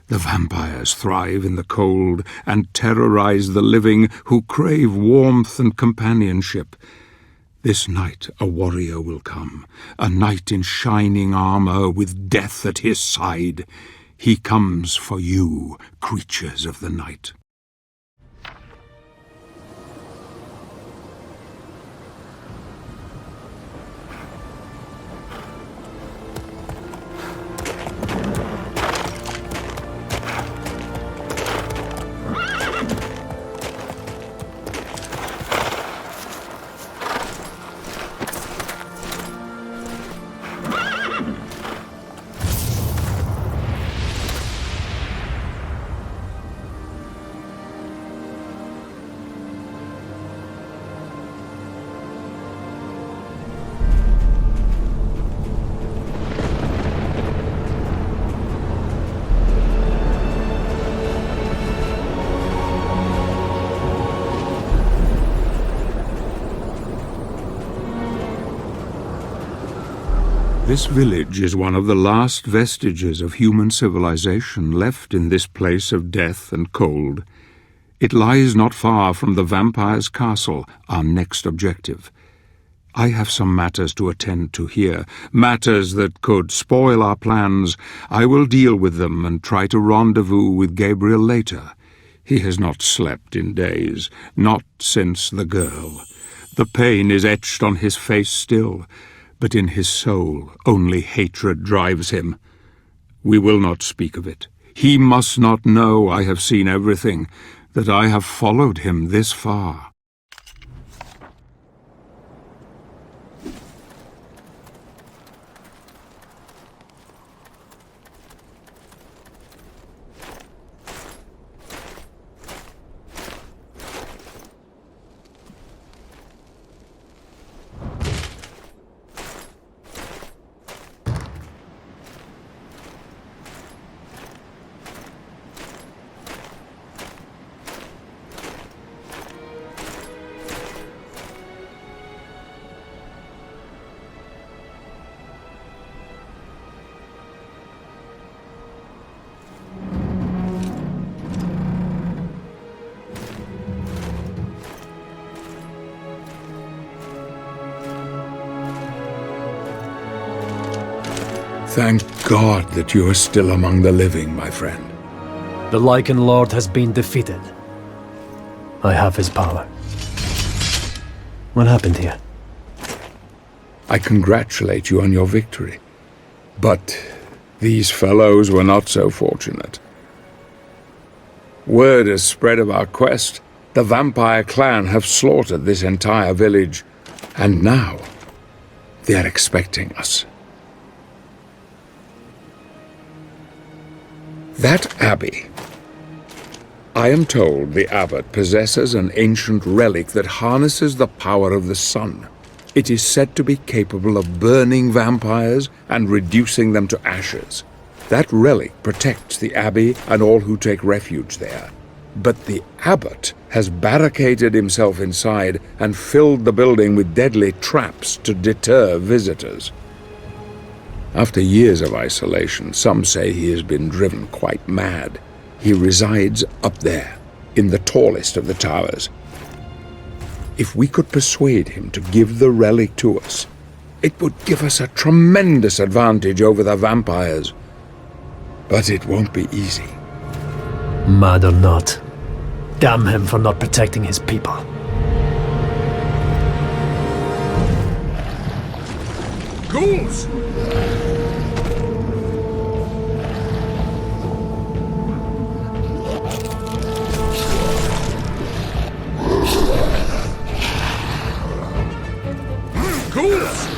The vampires thrive in the cold and terrorize the living who crave warmth and companionship. This night a warrior will come, a knight in shining armor with death at his side. He comes for you, creatures of the night. This village is one of the last vestiges of human civilization left in this place of death and cold. It lies not far from the vampire's castle, our next objective. I have some matters to attend to here, matters that could spoil our plans. I will deal with them and try to rendezvous with Gabriel later. He has not slept in days, not since the girl. The pain is etched on his face still, but in his soul only hatred drives him. We will not speak of it. He must not know I have seen everything, that I have followed him this far. Thank God that you are still among the living, my friend.
The Lycan Lord has been defeated. I have his power. What happened here?
I congratulate you on your victory. But these fellows were not so fortunate. Word has spread of our quest. The vampire clan have slaughtered this entire village, and now they are expecting us. That abbey. I am told the abbot possesses an ancient relic that harnesses the power of the sun. It is said to be capable of burning vampires and reducing them to ashes. That relic protects the abbey and all who take refuge there. But the abbot has barricaded himself inside and filled the building with deadly traps to deter visitors. After years of isolation, some say he has been driven quite mad. He resides up there, in the tallest of the towers. If we could persuade him to give the relic to us, it would give us a tremendous advantage over the vampires. But it won't be easy.
Mad or not, damn him for not protecting his people.
Ghouls! Ghouls!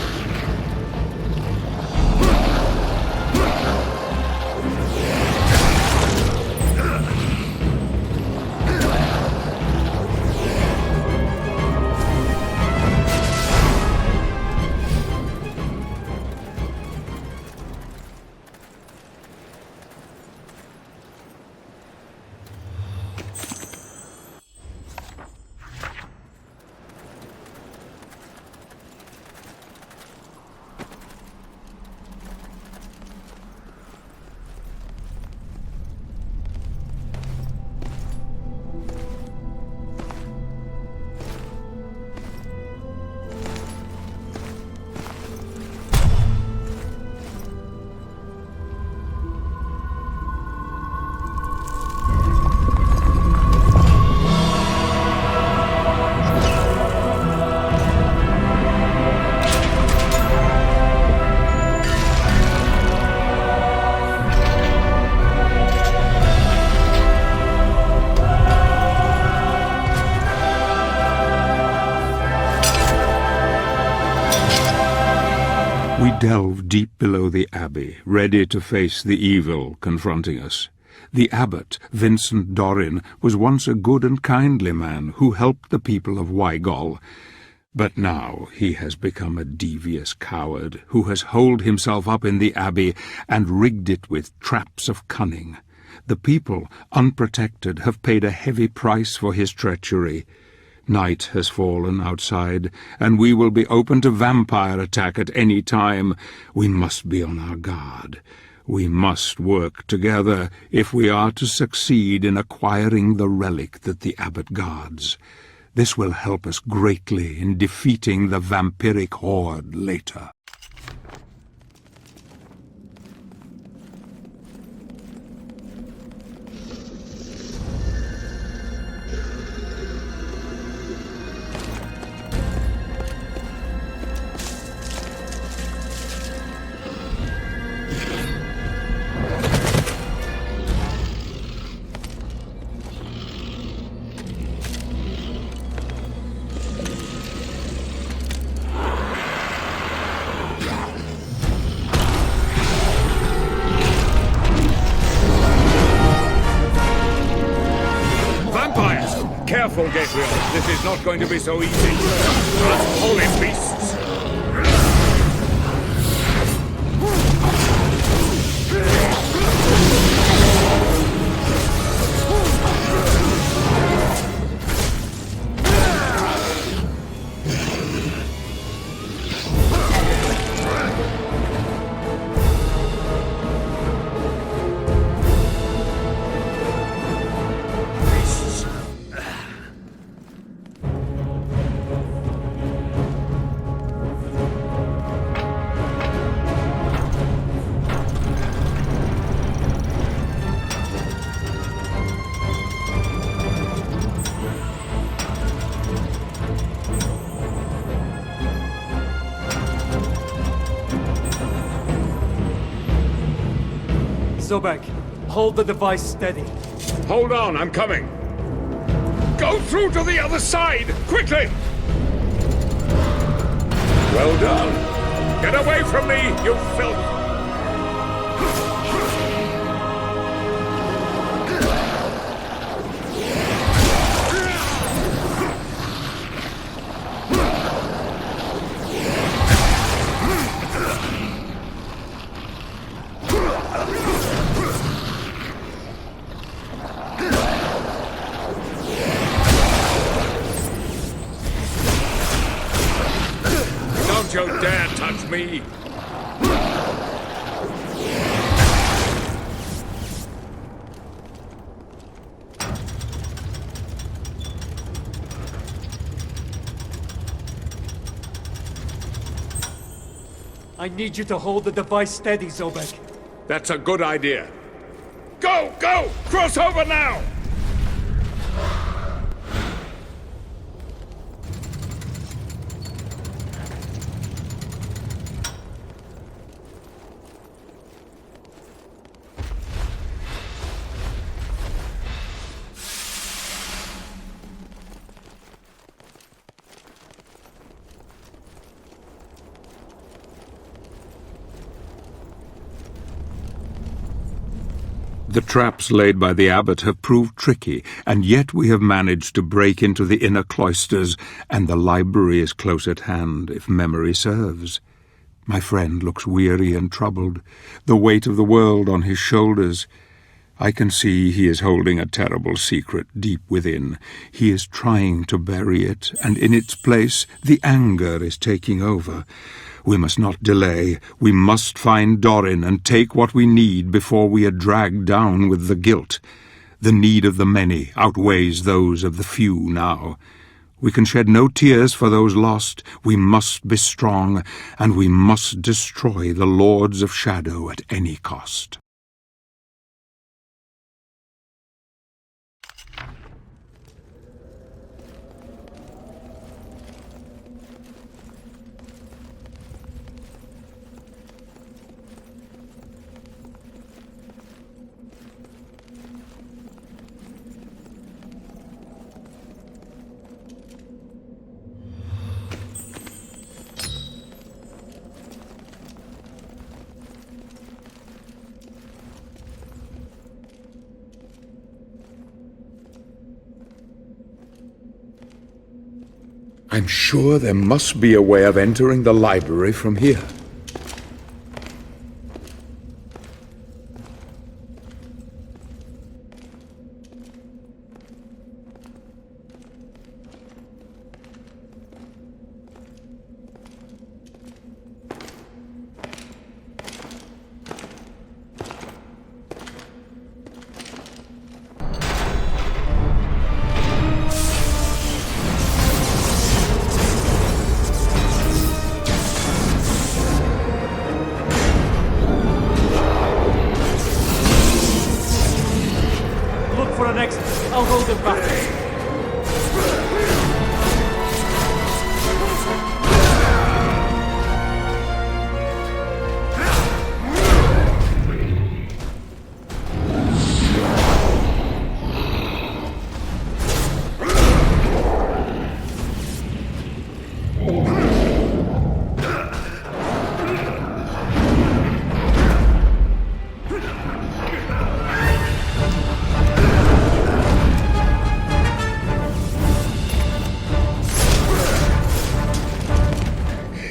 We delve deep below the abbey, ready to face the evil confronting us. The abbot, Vincent Dorin, was once a good and kindly man who helped the people of Wygol. But now he has become a devious coward who has holed himself up in the abbey and rigged it with traps of cunning. The people, unprotected, have paid a heavy price for his treachery. Night has fallen outside, and we will be open to vampire attack at any time. We must be on our guard. We must work together if we are to succeed in acquiring the relic that the abbot guards. This will help us greatly in defeating the vampiric horde later.
Careful, Gabriel. This is not going to be so easy. Unholy beasts!
Zobek, hold the device steady.
Hold on, I'm coming. Go through to the other side, quickly! Well done. Get away from me, you filth! you dare touch me!
I need you to hold the device steady, Zobek.
That's a good idea. Go! Go! Cross over now!
The traps laid by the abbot have proved tricky, and yet we have managed to break into the inner cloisters, and the library is close at hand, if memory serves. My friend looks weary and troubled, the weight of the world on his shoulders. I can see he is holding a terrible secret deep within. He is trying to bury it, and in its place the anger is taking over. We must not delay. We must find Dorin and take what we need before we are dragged down with the guilt. The need of the many outweighs those of the few now. We can shed no tears for those lost. We must be strong, and we must destroy the Lords of Shadow at any cost.
I'm sure there must be a way of entering the library from here.
I'll hold him back.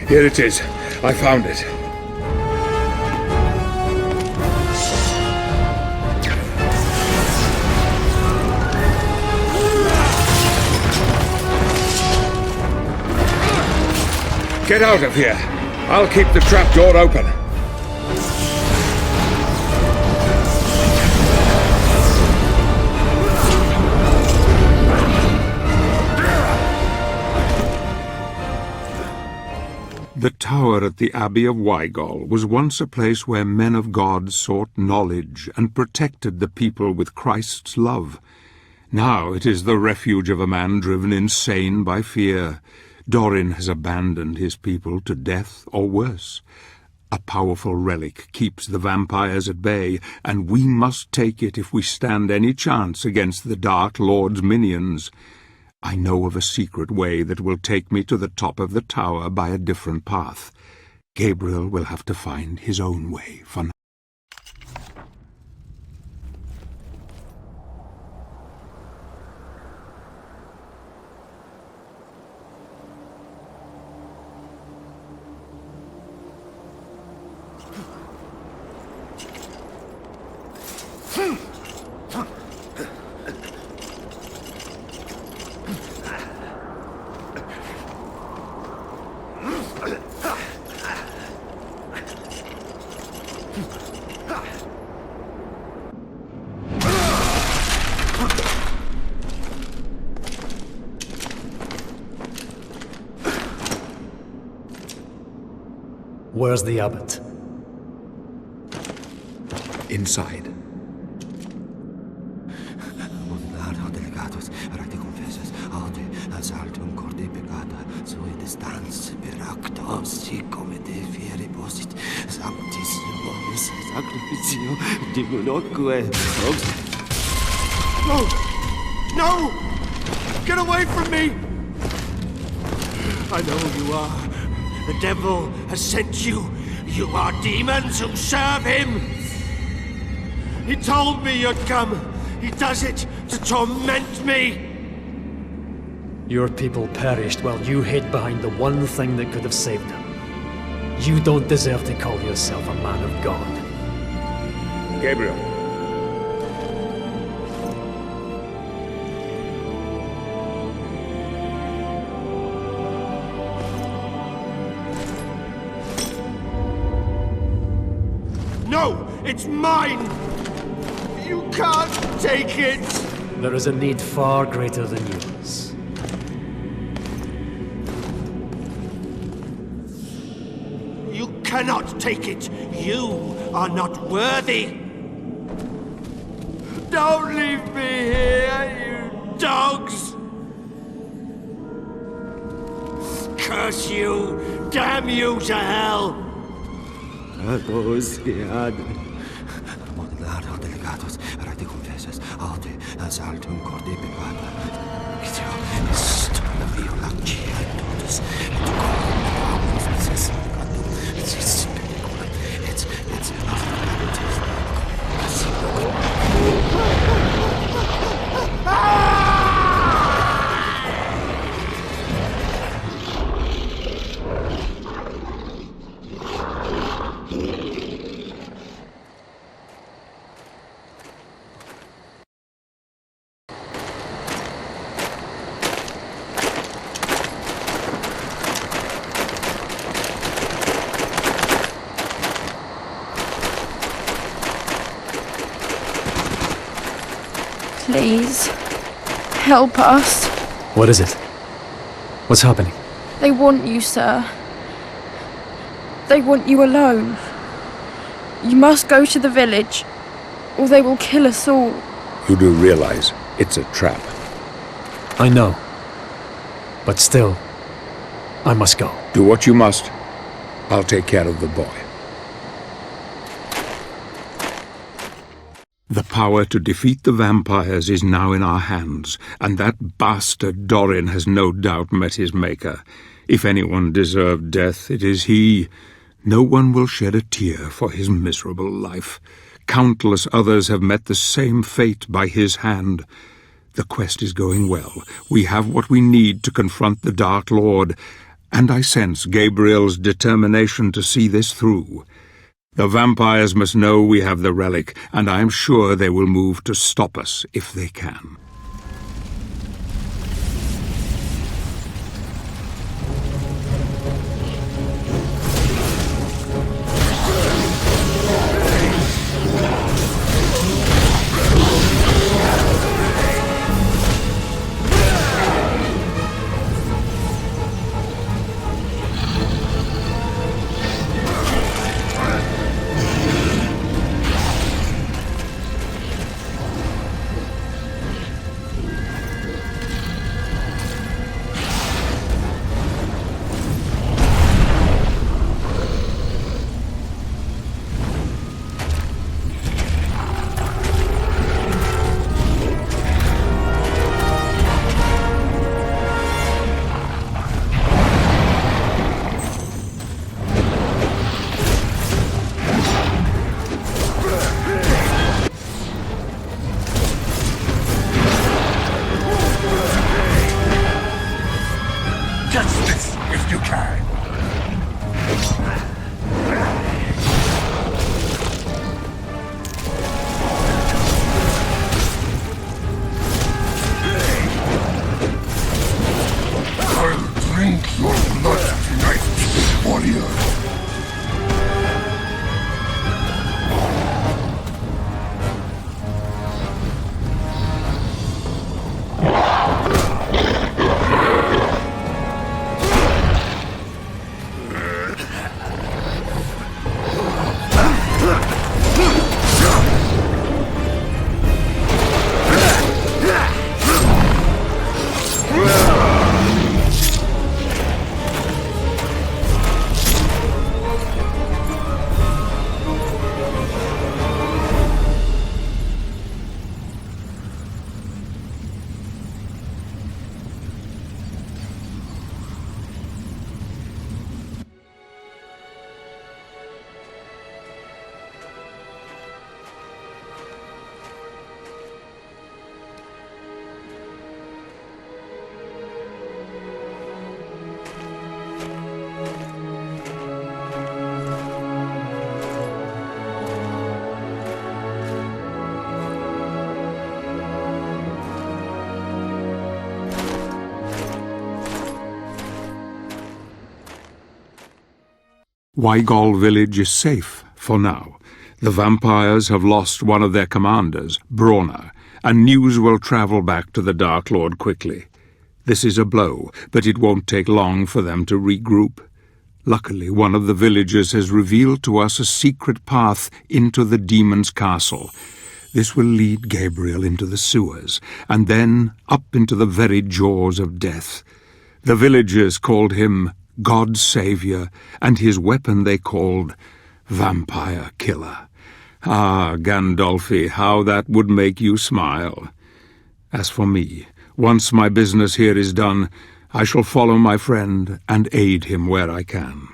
Here it is. I found it. Get out of here. I'll keep the trapdoor open.
The tower at the Abbey of Wygol was once a place where men of God sought knowledge and protected the people with Christ's love. Now it is the refuge of a man driven insane by fear. Dorin has abandoned his people to death or worse. A powerful relic keeps the vampires at bay, and we must take it if we stand any chance against the Dark Lord's minions. I know of a secret way that will take me to the top of the tower by a different path. Gabriel will have to find his own way for now.
Where's the abbot?
Inside.
No! No! Get away from me! I know who you are. The devil has sent you. You are demons who serve him. He told me you'd come. He does it to torment me.
Your people perished while you hid behind the one thing that could have saved them. You don't deserve to call yourself a man of God.
Gabriel.
No! It's mine! You can't take it!
There is a need far greater than yours.
You cannot take it! You are not worthy! Don't leave me here, you dogs! Curse you! Damn you to hell!
Please, help us.
What is it? What's happening?
They want you, sir. They want you alone. You must go to the village, or they will kill us all.
You do realize it's a trap.
I know. But still, I must go.
Do what you must. I'll take care of the boy.
The power to defeat the vampires is now in our hands, and that bastard Dorin has no doubt met his maker. If anyone deserved death, it is he. No one will shed a tear for his miserable life. Countless others have met the same fate by his hand. The quest is going well. We have what we need to confront the Dark Lord, and I sense Gabriel's determination to see this through. The vampires must know we have the relic, and I am sure they will move to stop us if they can. Wygol village is safe for now. The vampires have lost one of their commanders, Brawner, and news will travel back to the Dark Lord quickly. This is a blow, but it won't take long for them to regroup. Luckily, one of the villagers has revealed to us a secret path into the demon's castle. This will lead Gabriel into the sewers, and then up into the very jaws of death. The villagers called him God's Savior, and his weapon they called Vampire Killer. Ah, Gandolfi, how that would make you smile. As for me, once my business here is done, I shall follow my friend and aid him where I can.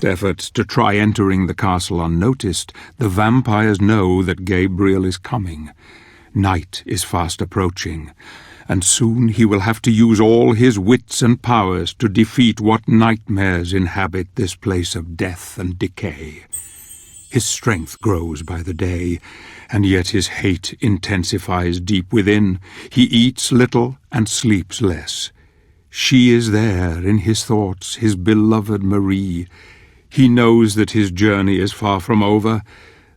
Efforts to try entering the castle unnoticed, the vampires know that Gabriel is coming. Night is fast approaching, and soon he will have to use all his wits and powers to defeat what nightmares inhabit this place of death and decay. His strength grows by the day, and yet his hate intensifies deep within. He eats little and sleeps less. She is there in his thoughts, his beloved Marie. He knows that his journey is far from over.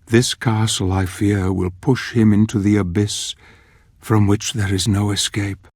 This castle, I fear, will push him into the abyss from which there is no escape.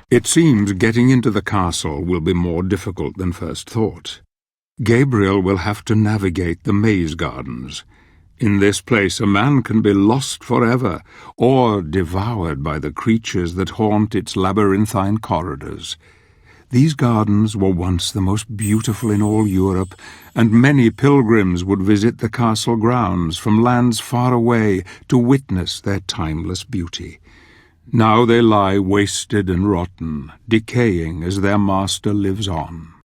It seems getting into the castle will be more difficult than first thought. Gabriel will have to navigate the maze gardens. In this place a man can be lost forever, or devoured by the creatures that haunt its labyrinthine corridors. These gardens were once the most beautiful in all Europe, and many pilgrims would visit the castle grounds from lands far away to witness their timeless beauty. Now they lie wasted and rotten, decaying as their master lives on.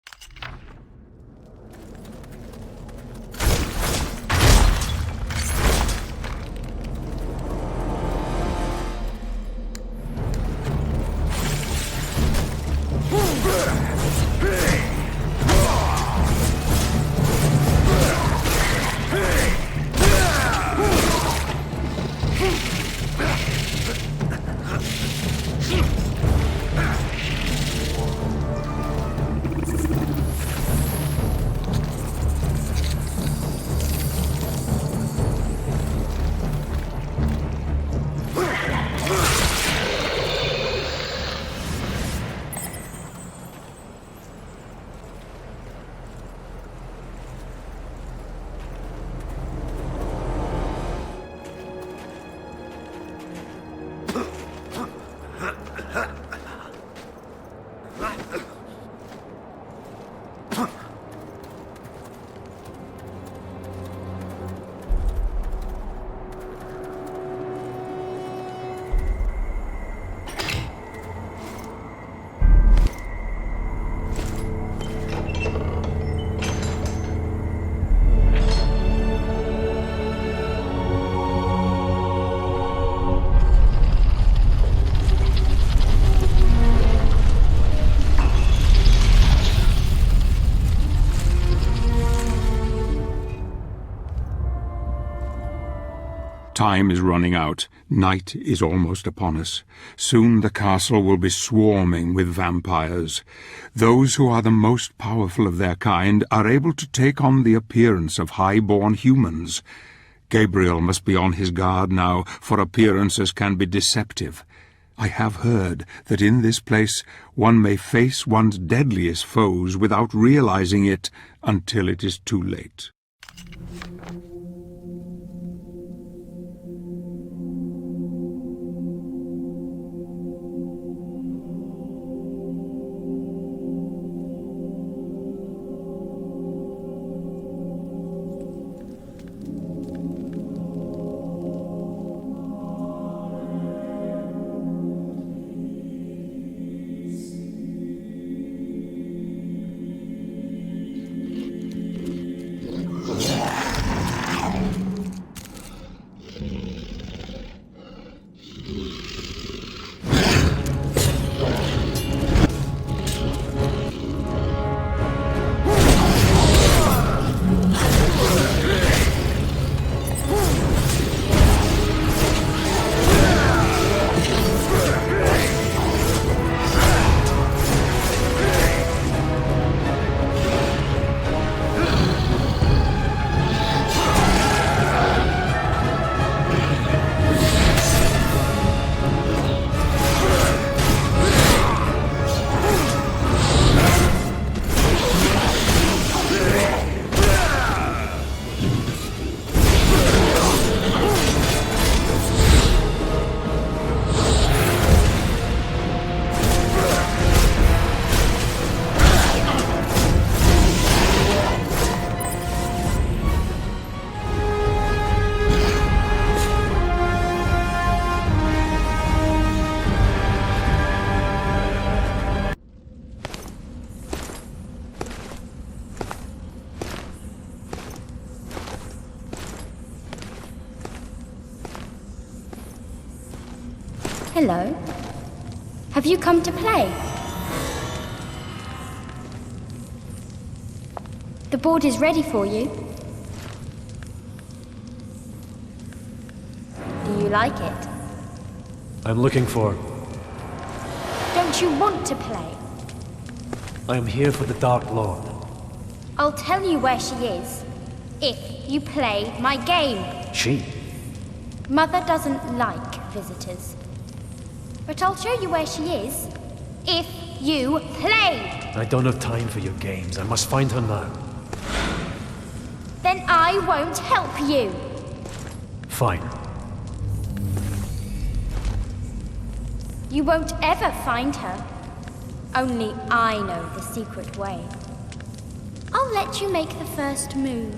Time is running out. Night is almost upon us. Soon the castle will be swarming with vampires. Those who are the most powerful of their kind are able to take on the appearance of high-born humans. Gabriel must be on his guard now, for appearances can be deceptive. I have heard that in this place one may face one's deadliest foes without realizing it until it is too late.
Hello. Have you come to play? The board is ready for you. Do you like it?
I'm looking for...
Don't you want to play?
I am here for the Dark Lord.
I'll tell you where she is, if you play my game.
She?
Mother doesn't like visitors. But I'll show you where she is, if you play!
I don't have time for your games. I must find her now.
Then I won't help you!
Fine.
You won't ever find her. Only I know the secret way. I'll let you make the first move.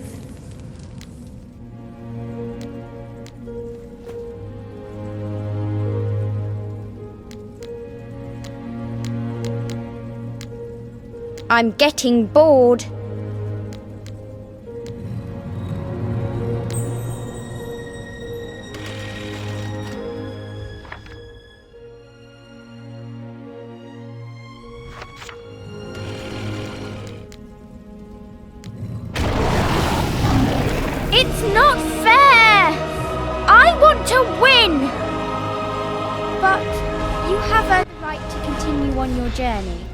I'm getting bored. It's not fair! I want to win! But you have a right to continue on your journey.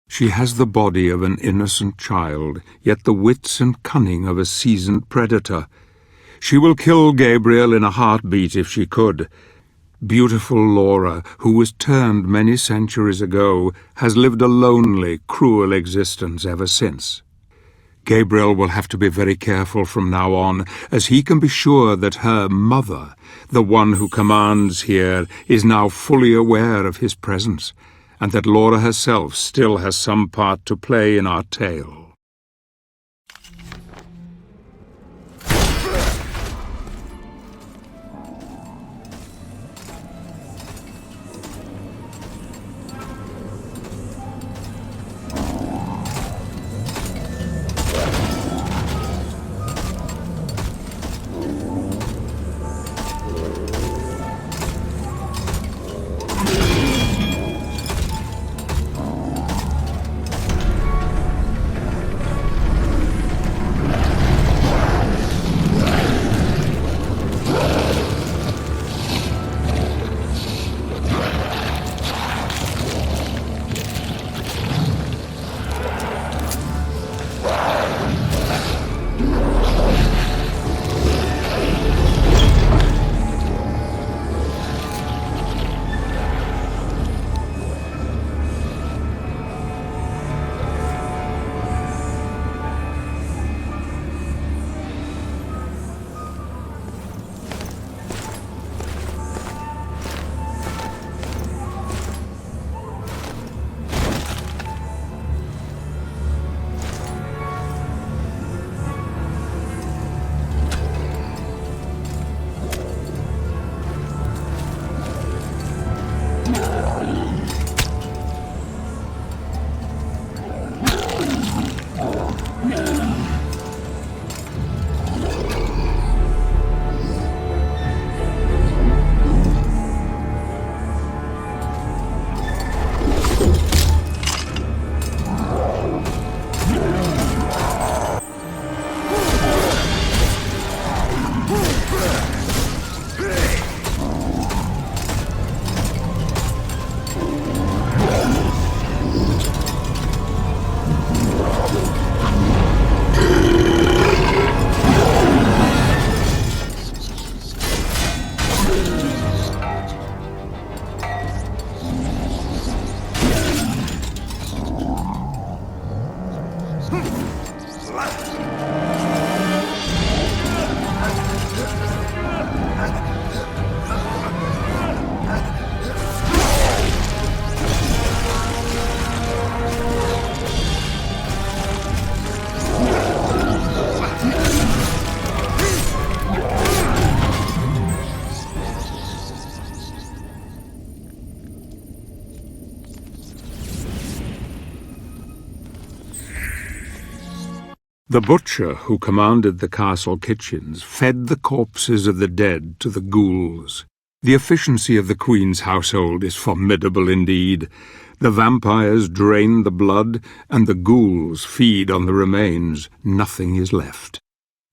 She has the body of an innocent child, yet the wits and cunning of a seasoned predator. She will kill Gabriel in a heartbeat if she could. Beautiful Laura, who was turned many centuries ago, has lived a lonely, cruel existence ever since. Gabriel will have to be very careful from now on, as he can be sure that her mother, the one who commands here, is now fully aware of his presence, and that Laura herself still has some part to play in our tale. The butcher who commanded the castle kitchens fed the corpses of the dead to the ghouls. The efficiency of the Queen's household is formidable indeed. The vampires drain the blood, and the ghouls feed on the remains. Nothing is left.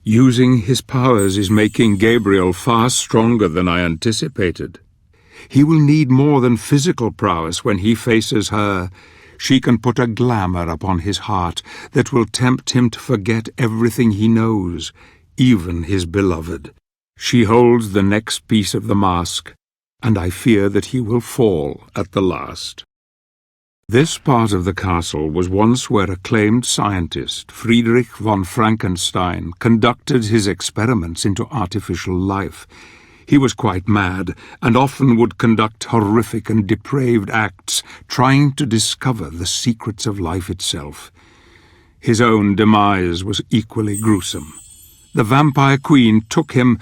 Using his powers is making Gabriel far stronger than I anticipated. He will need more than physical prowess when he faces her. She can put a glamour upon his heart that will tempt him to forget everything he knows, even his beloved. She holds the next piece of the mask, and I fear that he will fall at the last. This part of the castle was once where acclaimed scientist Friedrich von Frankenstein conducted his experiments into artificial life. He was quite mad, and often would conduct horrific and depraved acts, trying to discover the secrets of life itself. His own demise was equally gruesome. The vampire queen took him,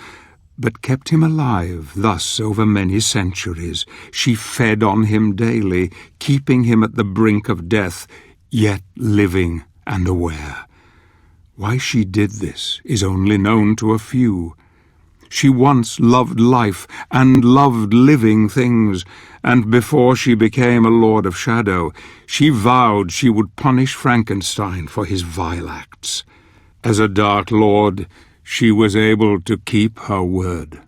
but kept him alive, thus over many centuries. She fed on him daily, keeping him at the brink of death, yet living and aware. Why she did this is only known to a few. She once loved life and loved living things, and before she became a Lord of Shadow, she vowed she would punish Frankenstein for his vile acts. As a Dark Lord, she was able to keep her word.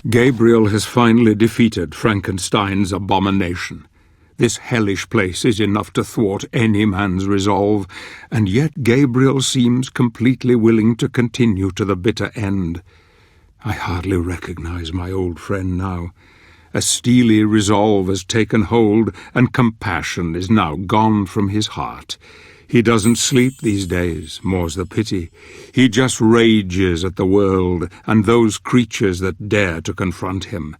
Gabriel has finally defeated Frankenstein's abomination. This hellish place is enough to thwart any man's resolve, and yet Gabriel seems completely willing to continue to the bitter end. I hardly recognize my old friend now. A steely resolve has taken hold, and compassion is now gone from his heart. He doesn't sleep these days, more's the pity. He just rages at the world and those creatures that dare to confront him.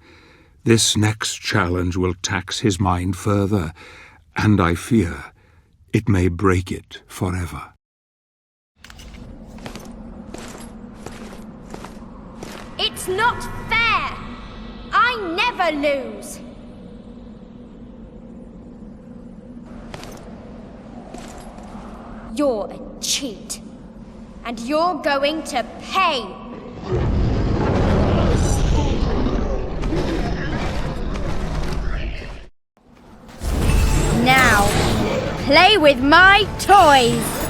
This next challenge will tax his mind further, and I fear it may break it forever.
It's not fair! I never lose! You're a cheat, and you're going to pay! Now, play with my toys!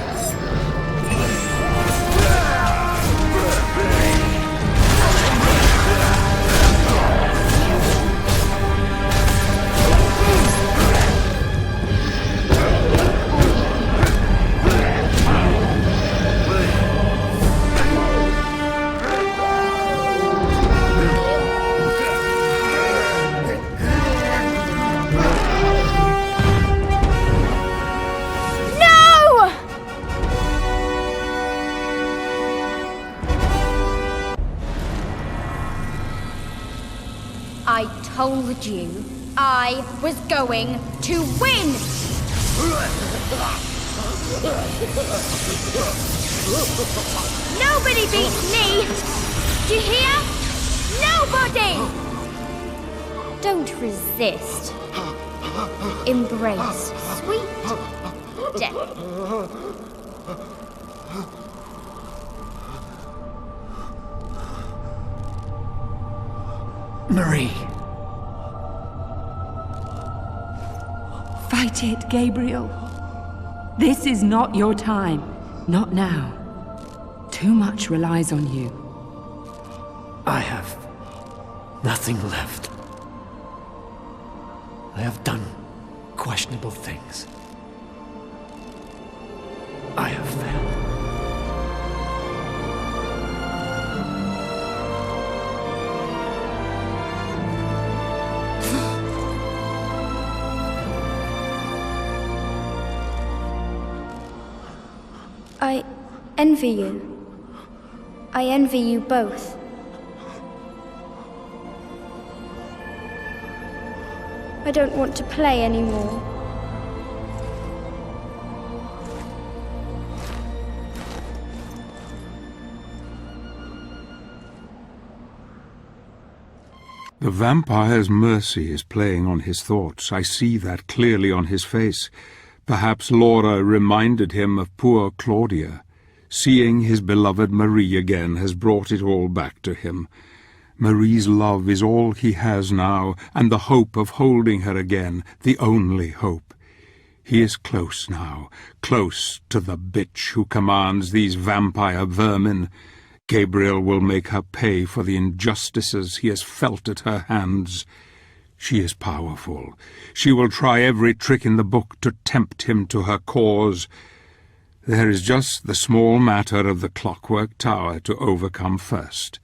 I told you I was going to win! Nobody beats me! Do you hear? Nobody! Don't resist. Embrace sweet death.
Marie.
Fight it, Gabriel. This is not your time. Not now. Too much relies on you.
I have nothing left. I have done questionable things. I have failed.
I envy you. I envy you both. I don't want to play anymore.
The vampire's mercy is playing on his thoughts. I see that clearly on his face. Perhaps Laura reminded him of poor Claudia. Seeing his beloved Marie again has brought it all back to him. Marie's love is all he has now, and the hope of holding her again, the only hope. He is close now, close to the bitch who commands these vampire vermin. Gabriel will make her pay for the injustices he has felt at her hands. She is powerful. She will try every trick in the book to tempt him to her cause. There is just the small matter of the clockwork tower to overcome first.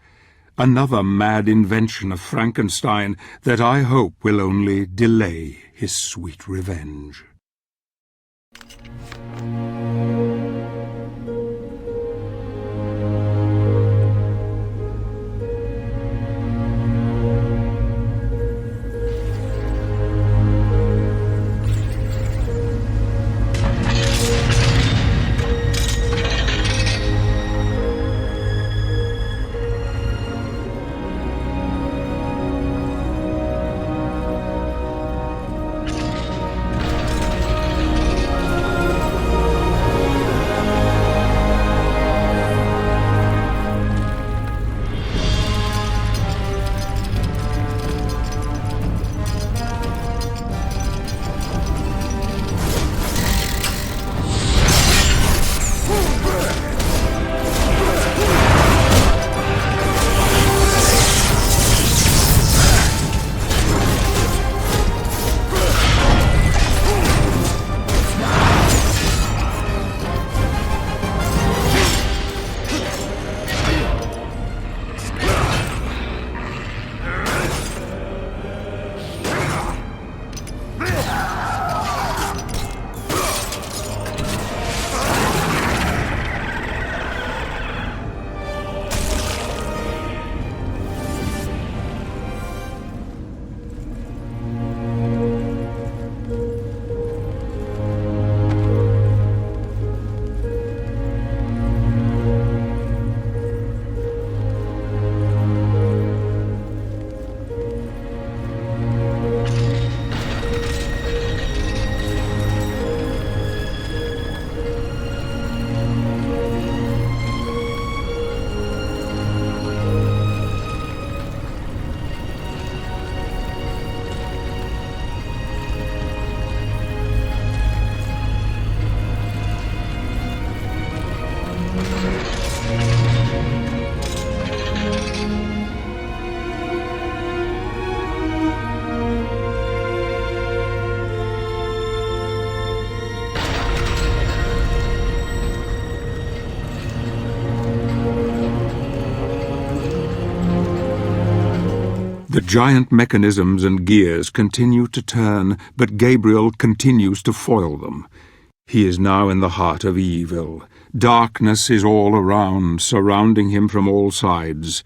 Another mad invention of Frankenstein that I hope will only delay his sweet revenge. The giant mechanisms and gears continue to turn, but Gabriel continues to foil them. He is now in the heart of evil. Darkness is all around, surrounding him from all sides.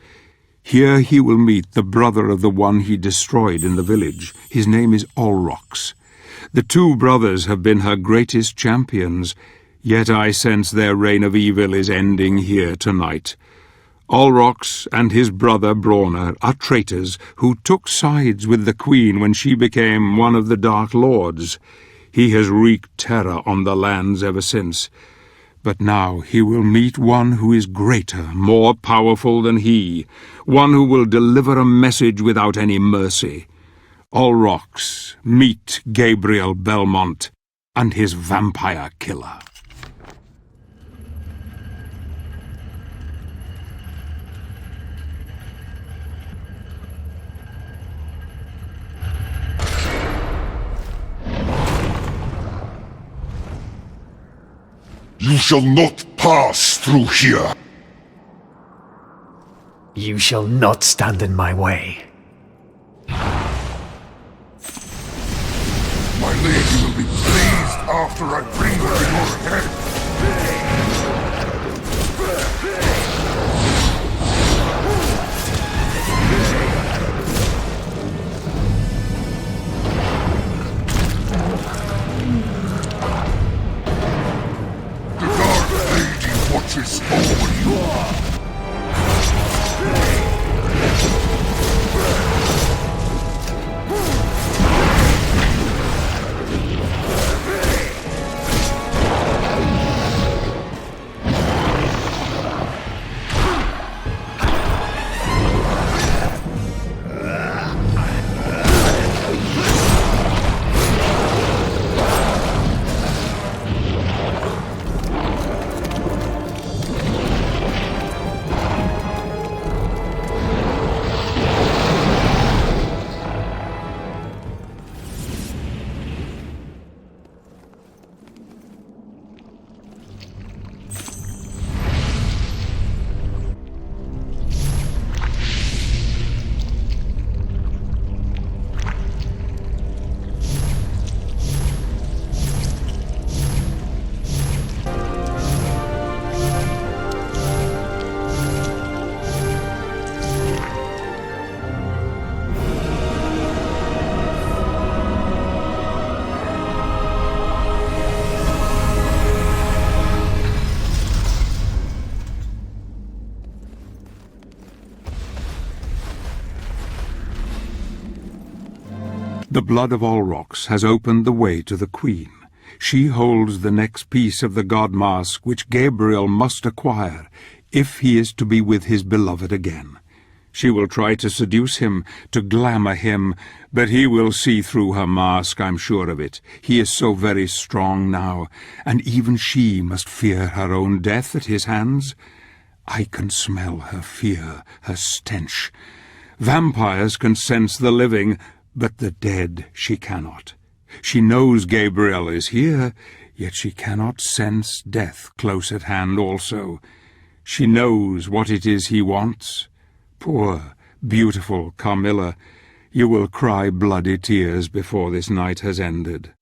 Here he will meet the brother of the one he destroyed in the village. His name is Olrox. The two brothers have been her greatest champions, yet I sense their reign of evil is ending here tonight. Olrox and his brother Brawner are traitors who took sides with the Queen when she became one of the Dark Lords. He has wreaked terror on the lands ever since. But now he will meet one who is greater, more powerful than he, one who will deliver a message without any mercy. Olrox, meet Gabriel Belmont and his vampire killer.
You shall not pass through here!
You shall not stand in my way.
My lady will be pleased after I bring her to your head! Watches over you.
The blood of Olrox has opened the way to the Queen. She holds the next piece of the god mask which Gabriel must acquire if he is to be with his beloved again. She will try to seduce him, to glamour him, but he will see through her mask, I'm sure of it. He is so very strong now, and even she must fear her own death at his hands. I can smell her fear, her stench. Vampires can sense the living, but the dead she cannot. She knows Gabriel is here, yet she cannot sense death close at hand also. She knows what it is he wants. Poor, beautiful Carmilla, you will cry bloody tears before this night has ended.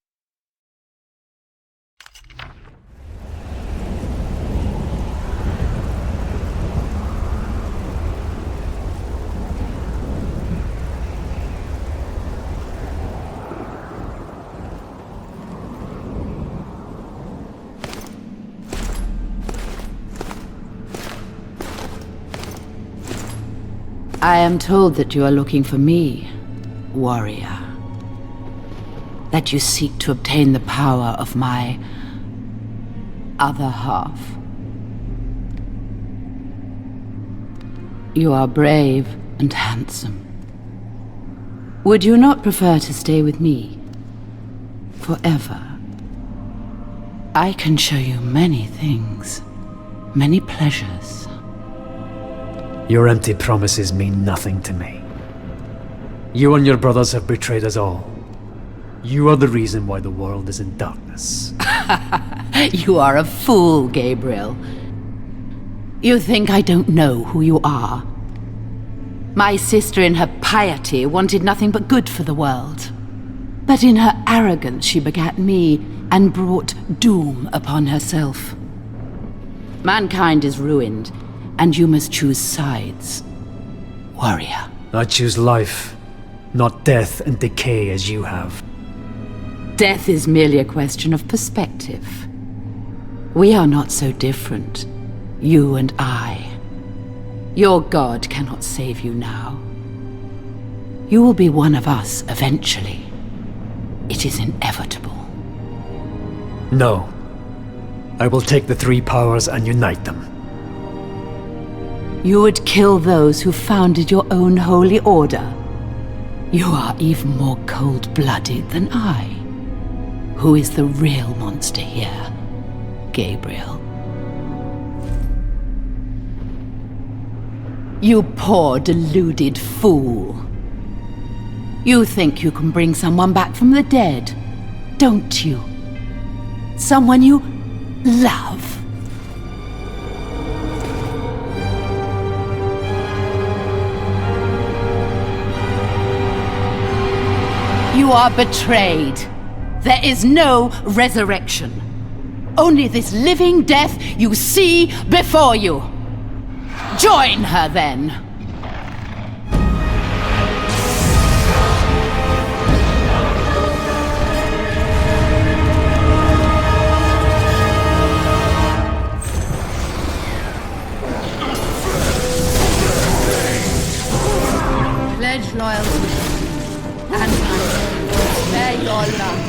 I am told that you are looking for me, warrior. That you seek to obtain the power of my other half. You are brave and handsome. Would you not prefer to stay with me forever? I can show you many things, many pleasures.
Your empty promises mean nothing to me. You and your brothers have betrayed us all. You are the reason why the world is in darkness.
You are a fool, Gabriel. You think I don't know who you are? My sister in her piety wanted nothing but good for the world. But in her arrogance she begat me and brought doom upon herself. Mankind is ruined, and you must choose sides. Warrior.
I choose life, not death and decay as you have.
Death is merely a question of perspective. We are not so different, you and I. Your god cannot save you now. You will be one of us eventually. It is inevitable.
No. I will take the three powers and unite them.
You would kill those who founded your own holy order. You are even more cold-blooded than I. Who is the real monster here, Gabriel? You poor, deluded fool. You think you can bring someone back from the dead, don't you? Someone you love. You are betrayed. There is no resurrection. Only this living death you see before you. Join her then. Pledge loyalty and spare your love.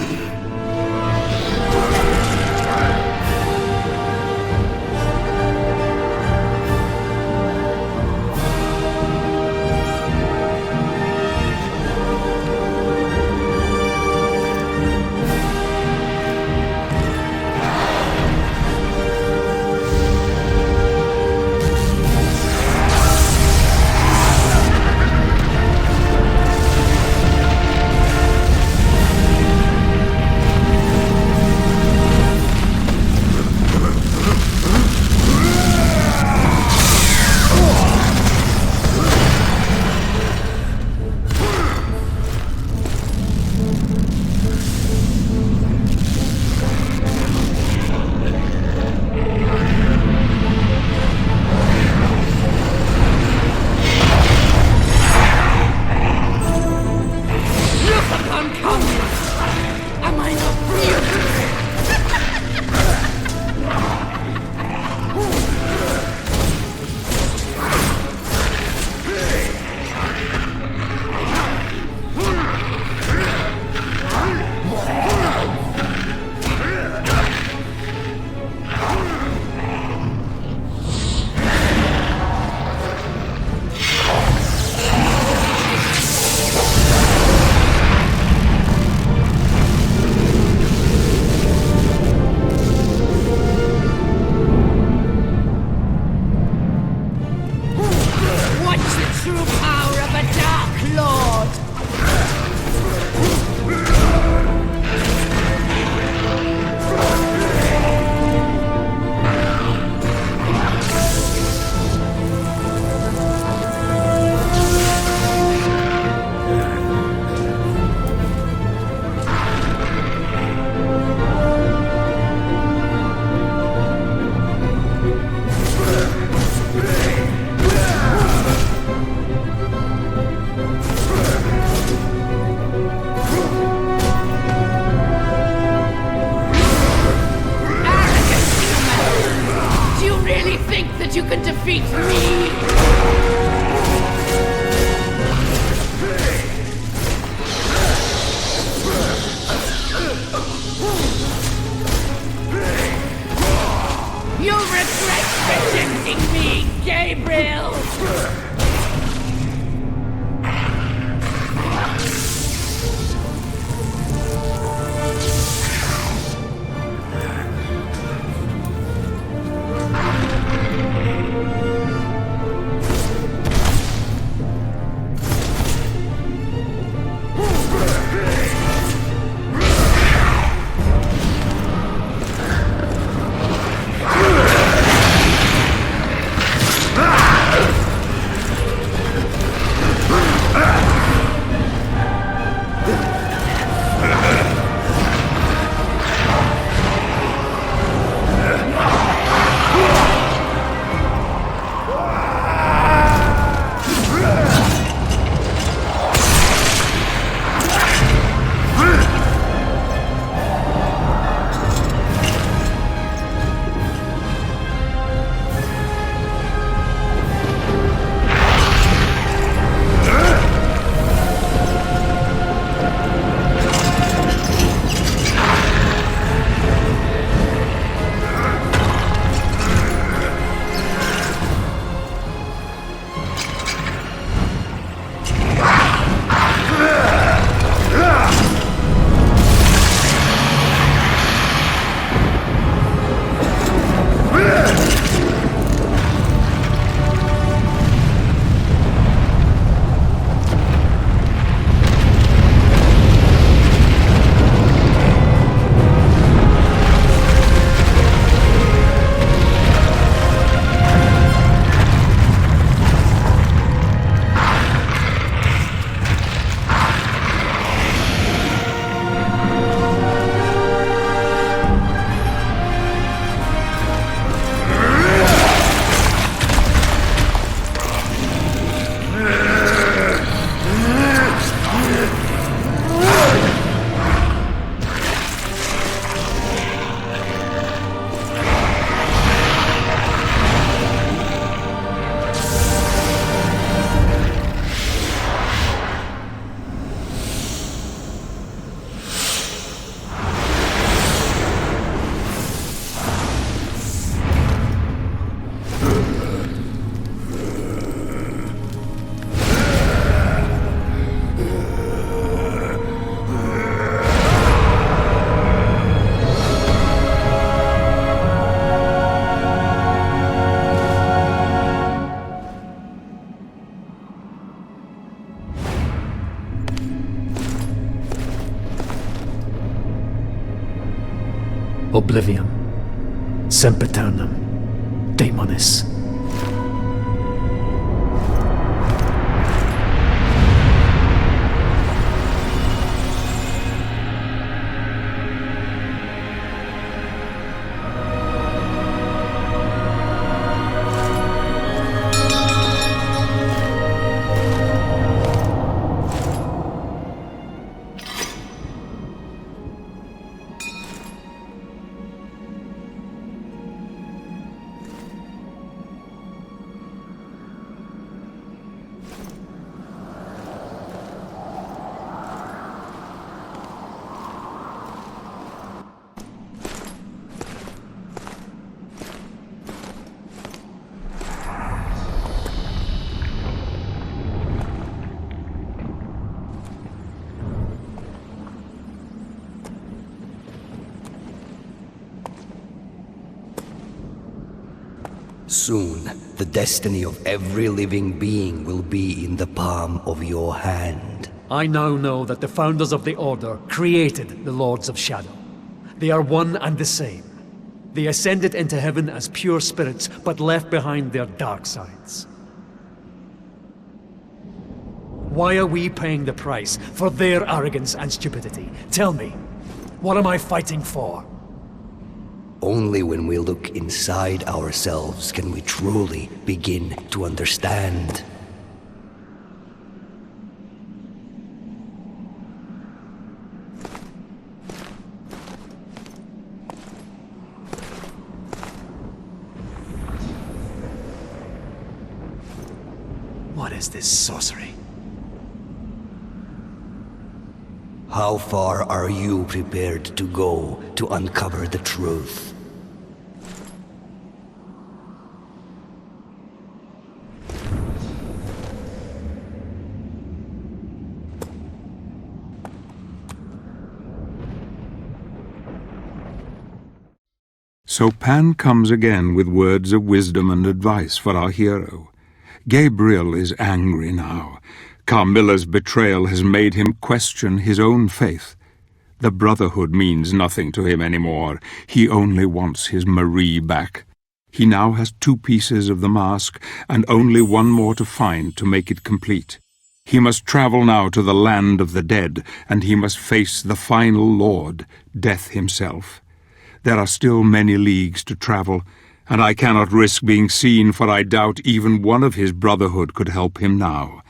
Oblivion. Sempiternum. Daemonis.
Soon, the destiny of every living being will be in the palm of your hand.
I now know that the founders of the Order created the Lords of Shadow. They are one and the same. They ascended into heaven as pure spirits, but left behind their dark sides. Why are we paying the price for their arrogance and stupidity? Tell me, what am I fighting for?
Only when we look inside ourselves can we truly begin to understand.
What is this sorcery?
How far are you prepared to go to uncover the truth?
So Pan comes again with words of wisdom and advice for our hero. Gabriel is angry now. Carmilla's betrayal has made him question his own faith. The Brotherhood means nothing to him anymore. He only wants his Marie back. He now has 2 pieces of the mask, and only one more to find to make it complete. He must travel now to the land of the dead, and he must face the final Lord, Death himself. There are still many leagues to travel, and I cannot risk being seen, for I doubt even one of his Brotherhood could help him now.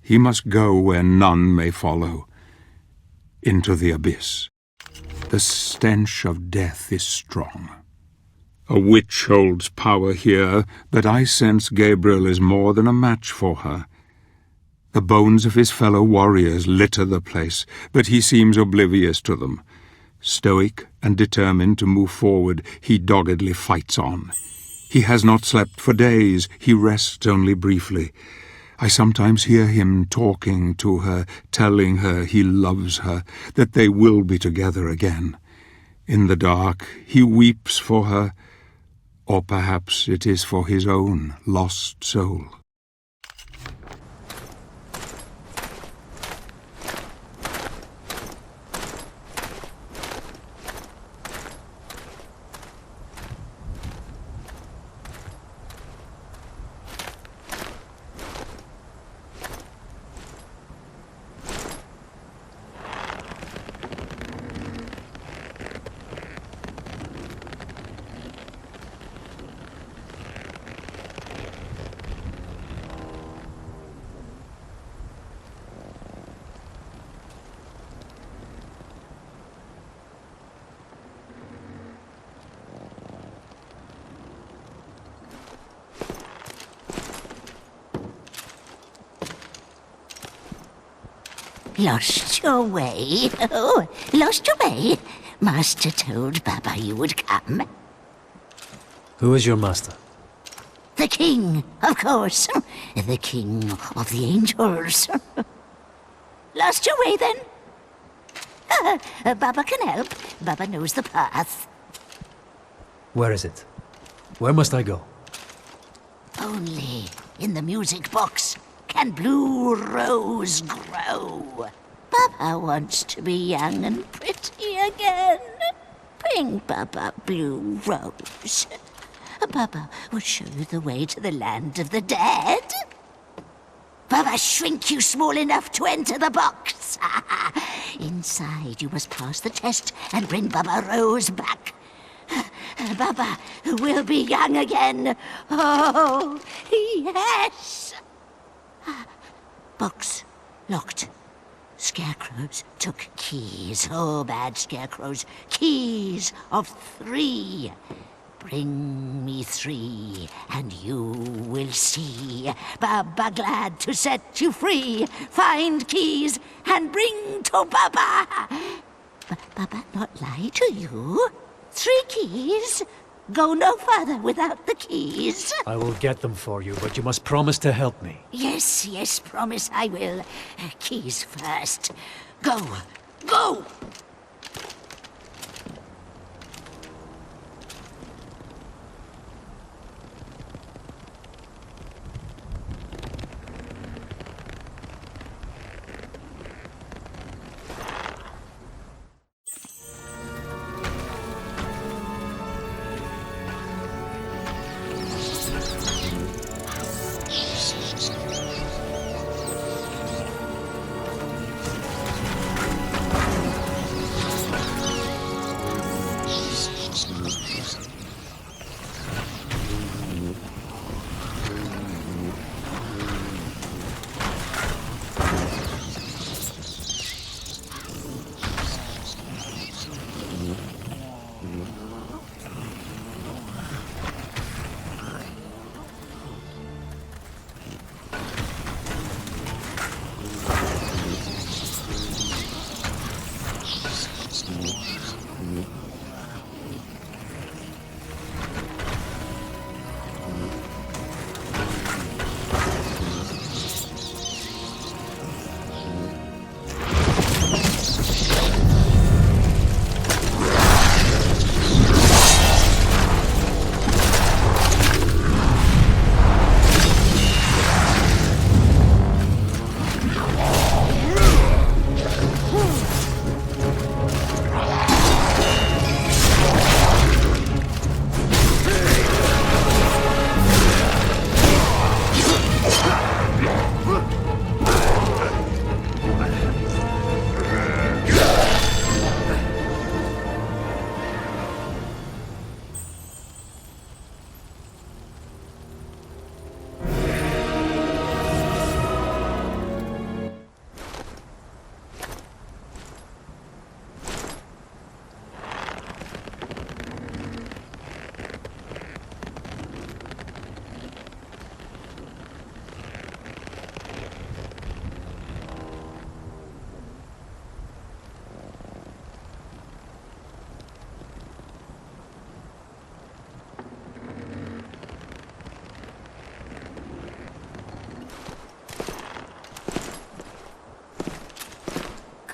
He must go where none may follow, into the abyss. The stench of death is strong. A witch holds power here, but I sense Gabriel is more than a match for her. The bones of his fellow warriors litter the place, but he seems oblivious to them. Stoic and determined to move forward, he doggedly fights on. He has not slept for days, he rests only briefly. I sometimes hear him talking to her, telling her he loves her, that they will be together again. In the dark, he weeps for her, or perhaps it is for his own lost soul.
Lost your way? Oh, lost your way? Master told Baba you would come.
Who is your master?
The king, of course. The king of the angels. Lost your way, then? Baba can help. Baba knows the path.
Where is it? Where must I go?
Only in the music box can blue rose grow. Baba wants to be young and pretty again. bring Baba Blue Rose. Baba will show you the way to the land of the dead. Baba shrink you small enough to enter the box. Inside you must pass the test and bring Baba Rose back. Baba will be young again. Oh, yes. Box locked. Scarecrows took keys. Oh, bad scarecrows. Keys of 3. Bring me 3, and you will see. Baba glad to set you free. Find keys and bring to Baba. Baba not lie to you. 3 keys. Go no further without the keys.
I will get them for you, but you must promise to help me.
Yes, yes, promise I will. Keys first. Go, go!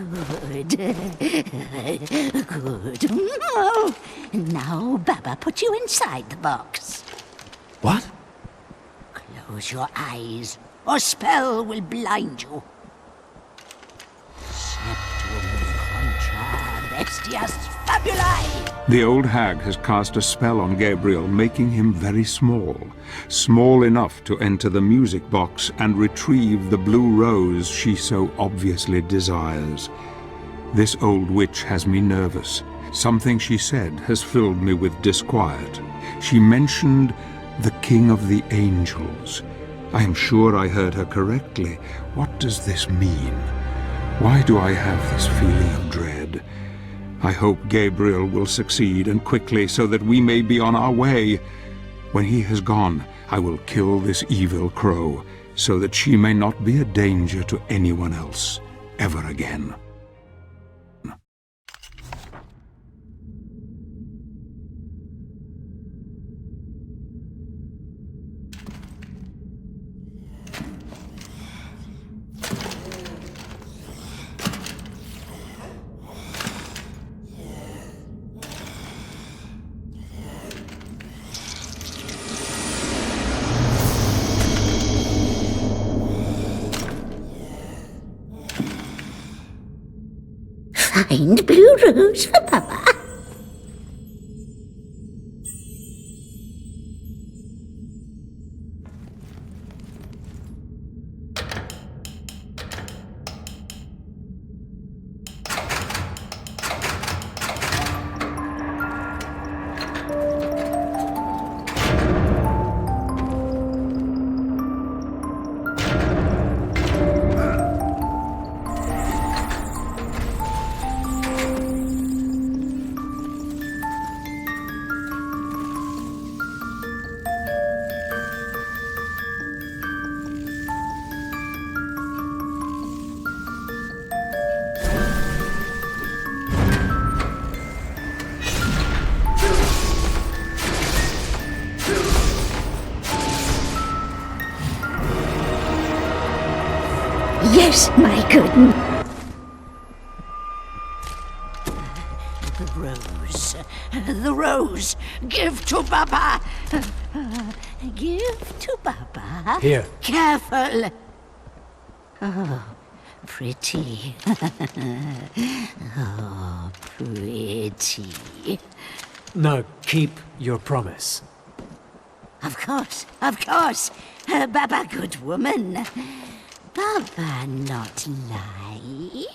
Good. Good. Oh, now, Baba, put you inside the box.
What?
Close your eyes, or spell will blind you. Septum contra bestias fabuli.
The old hag has cast a spell on Gabriel, making him very small. Small enough to enter the music box and retrieve the blue rose she so obviously desires. This old witch has me nervous. Something she said has filled me with disquiet. She mentioned the King of the Angels. I am sure I heard her correctly. What does this mean? Why do I have this feeling of dread? I hope Gabriel will succeed, and quickly, so that we may be on our way. When he has gone, I will kill this evil crow, so that she may not be a danger to anyone else ever again.
Find blue rose for Papa. Yes, my good. The rose. Give to Baba. Give to Baba.
Here.
Careful. Oh, pretty. Oh, pretty.
Now, keep your promise.
Of course, of course. Baba, good woman. Baba, not lie.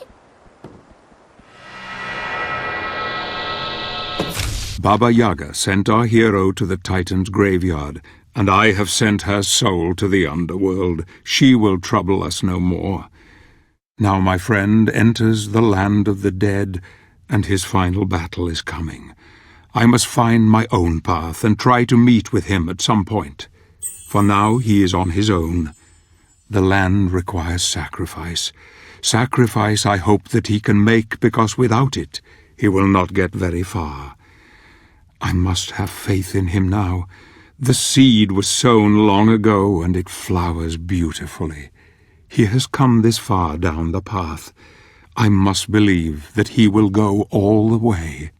Baba Yaga sent our hero to the Titan's graveyard, and I have sent her soul to the underworld. She will trouble us no more. Now my friend enters the land of the dead, and his final battle is coming. I must find my own path and try to meet with him at some point. For now he is on his own. The land requires sacrifice. Sacrifice I hope that he can make, because without it he will not get very far. I must have faith in him now. The seed was sown long ago, and it flowers beautifully. He has come this far down the path. I must believe that he will go all the way.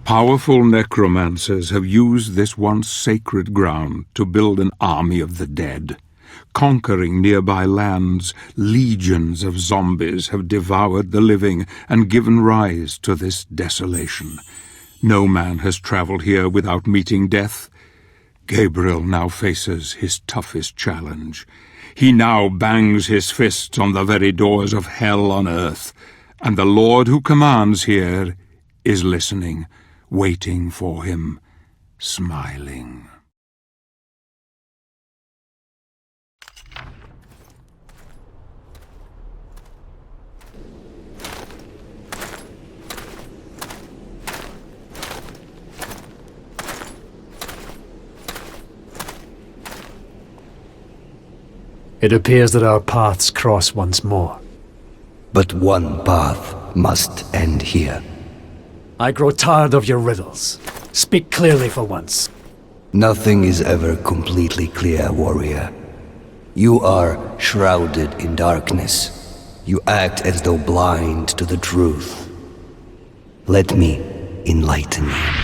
Powerful necromancers have used this once sacred ground to build an army of the dead. Conquering nearby lands, legions of zombies have devoured the living and given rise to this desolation. No man has traveled here without meeting death. Gabriel now faces his toughest challenge. He now bangs his fists on the very doors of hell on earth, and the Lord who commands here is listening, waiting for him, smiling.
It appears that our paths cross once more.
But one path must end here.
I grow tired of your riddles. Speak clearly for once.
Nothing is ever completely clear, warrior. You are shrouded in darkness. You act as though blind to the truth. Let me enlighten you.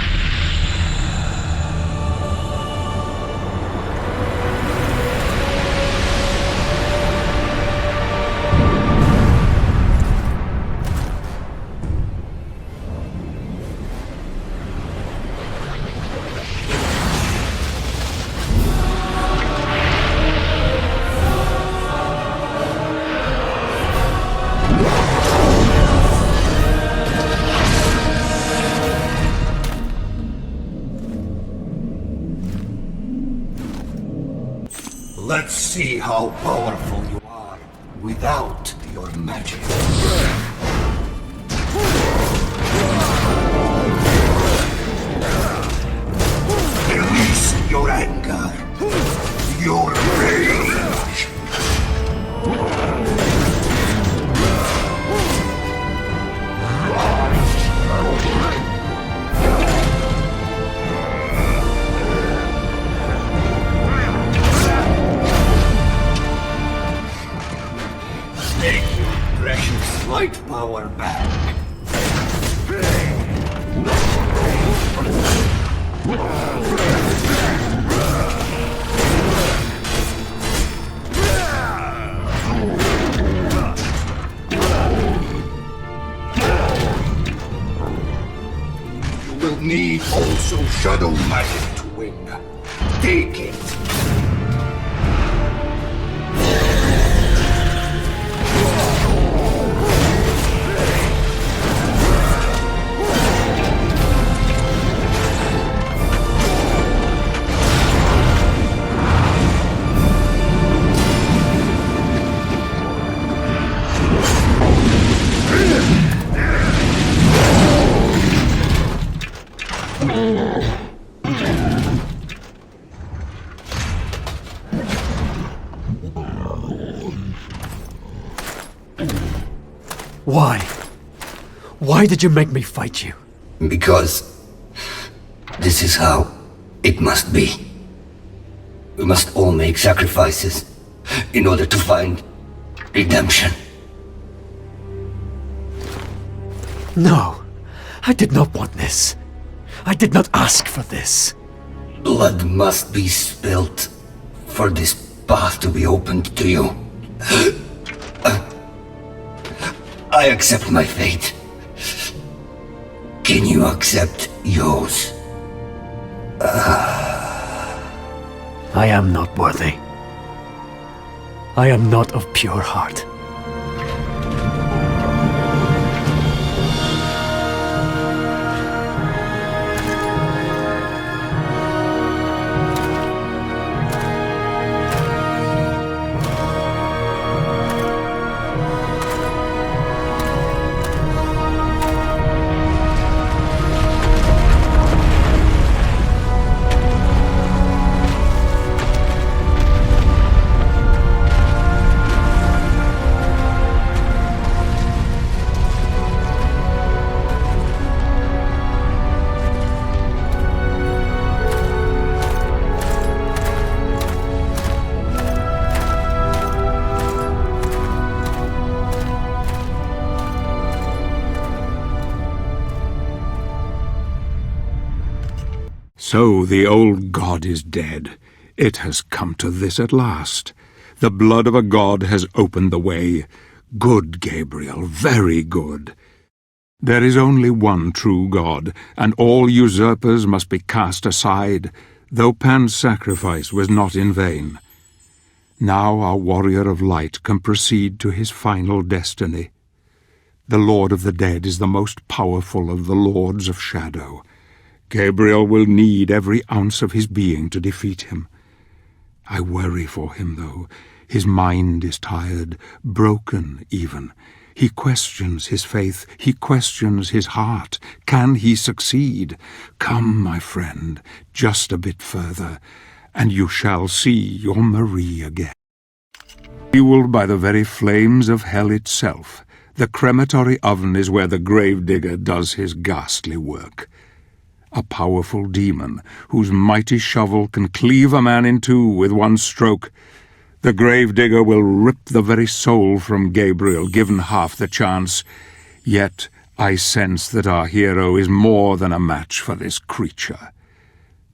Let's see how powerful you are without your magic. Release your anger, your rage. Light power back. You will need also shadow magic to win. Take it.
Why? Why did you make me fight you?
Because this is how it must be. We must all make sacrifices in order to find redemption.
No, I did not want this. I did not ask for this.
Blood must be spilt for this path to be opened to you. I accept my fate. Can you accept yours?
I am not worthy. I am not of pure heart.
So the old god is dead. It has come to this at last. The blood of a god has opened the way. Good, Gabriel, very good. There is only one true God, and all usurpers must be cast aside, though Pan's sacrifice was not in vain. Now our warrior of light can proceed to his final destiny. The Lord of the Dead is the most powerful of the Lords of Shadow. Gabriel will need every ounce of his being to defeat him. I worry for him, though. His mind is tired, broken even. He questions his faith. He questions his heart. Can he succeed? Come, my friend, just a bit further, and you shall see your Marie again. Fueled by the very flames of hell itself, the crematory oven is where the gravedigger does his ghastly work. A powerful demon, whose mighty shovel can cleave a man in two with one stroke. The gravedigger will rip the very soul from Gabriel, given half the chance. Yet I sense that our hero is more than a match for this creature.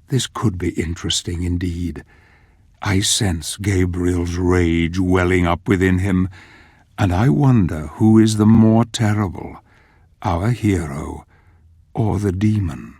This could be interesting indeed. I sense Gabriel's rage welling up within him, and I wonder who is the more terrible, our hero or the demon.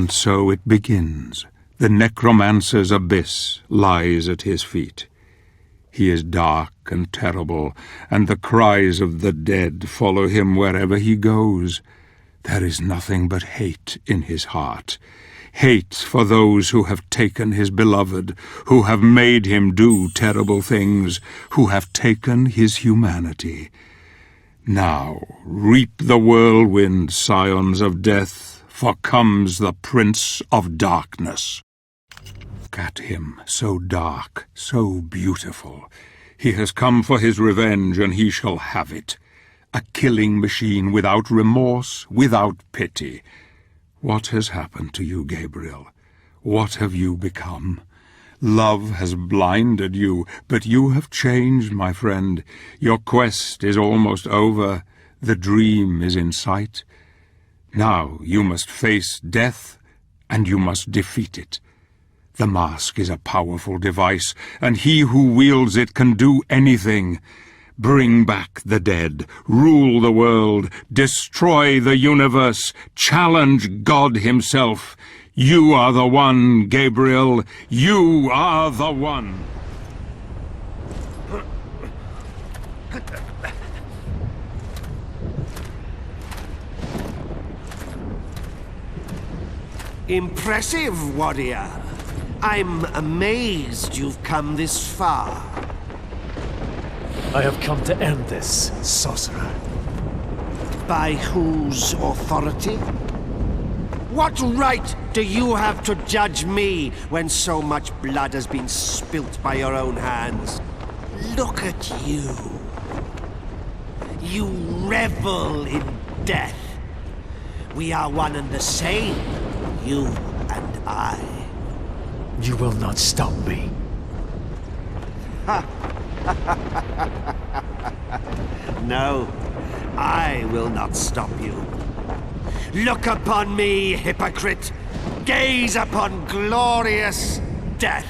And so it begins. The necromancer's abyss lies at his feet. He is dark and terrible, and the cries of the dead follow him wherever he goes. There is nothing but hate in his heart. Hate for those who have taken his beloved, who have made him do terrible things, who have taken his humanity. Now reap the whirlwind, scions of death, for comes the Prince of Darkness. Look at him, so dark, so beautiful. He has come for his revenge, and he shall have it. A killing machine without remorse, without pity. What has happened to you, Gabriel? What have you become? Love has blinded you, but you have changed, my friend. Your quest is almost over. The dream is in sight. Now you must face death, and you must defeat it. The mask is a powerful device, and he who wields it can do anything. Bring back the dead, rule the world, destroy the universe, challenge God himself. You are the one, Gabriel. You are the one.
Impressive, warrior. I'm amazed you've come this far.
I have come to end this, sorcerer.
By whose authority? What right do you have to judge me when so much blood has been spilt by your own hands? Look at you. You revel in death. We are one and the same, you and I.
You will not stop me.
No, I will not stop you. Look upon me, hypocrite! Gaze upon glorious death!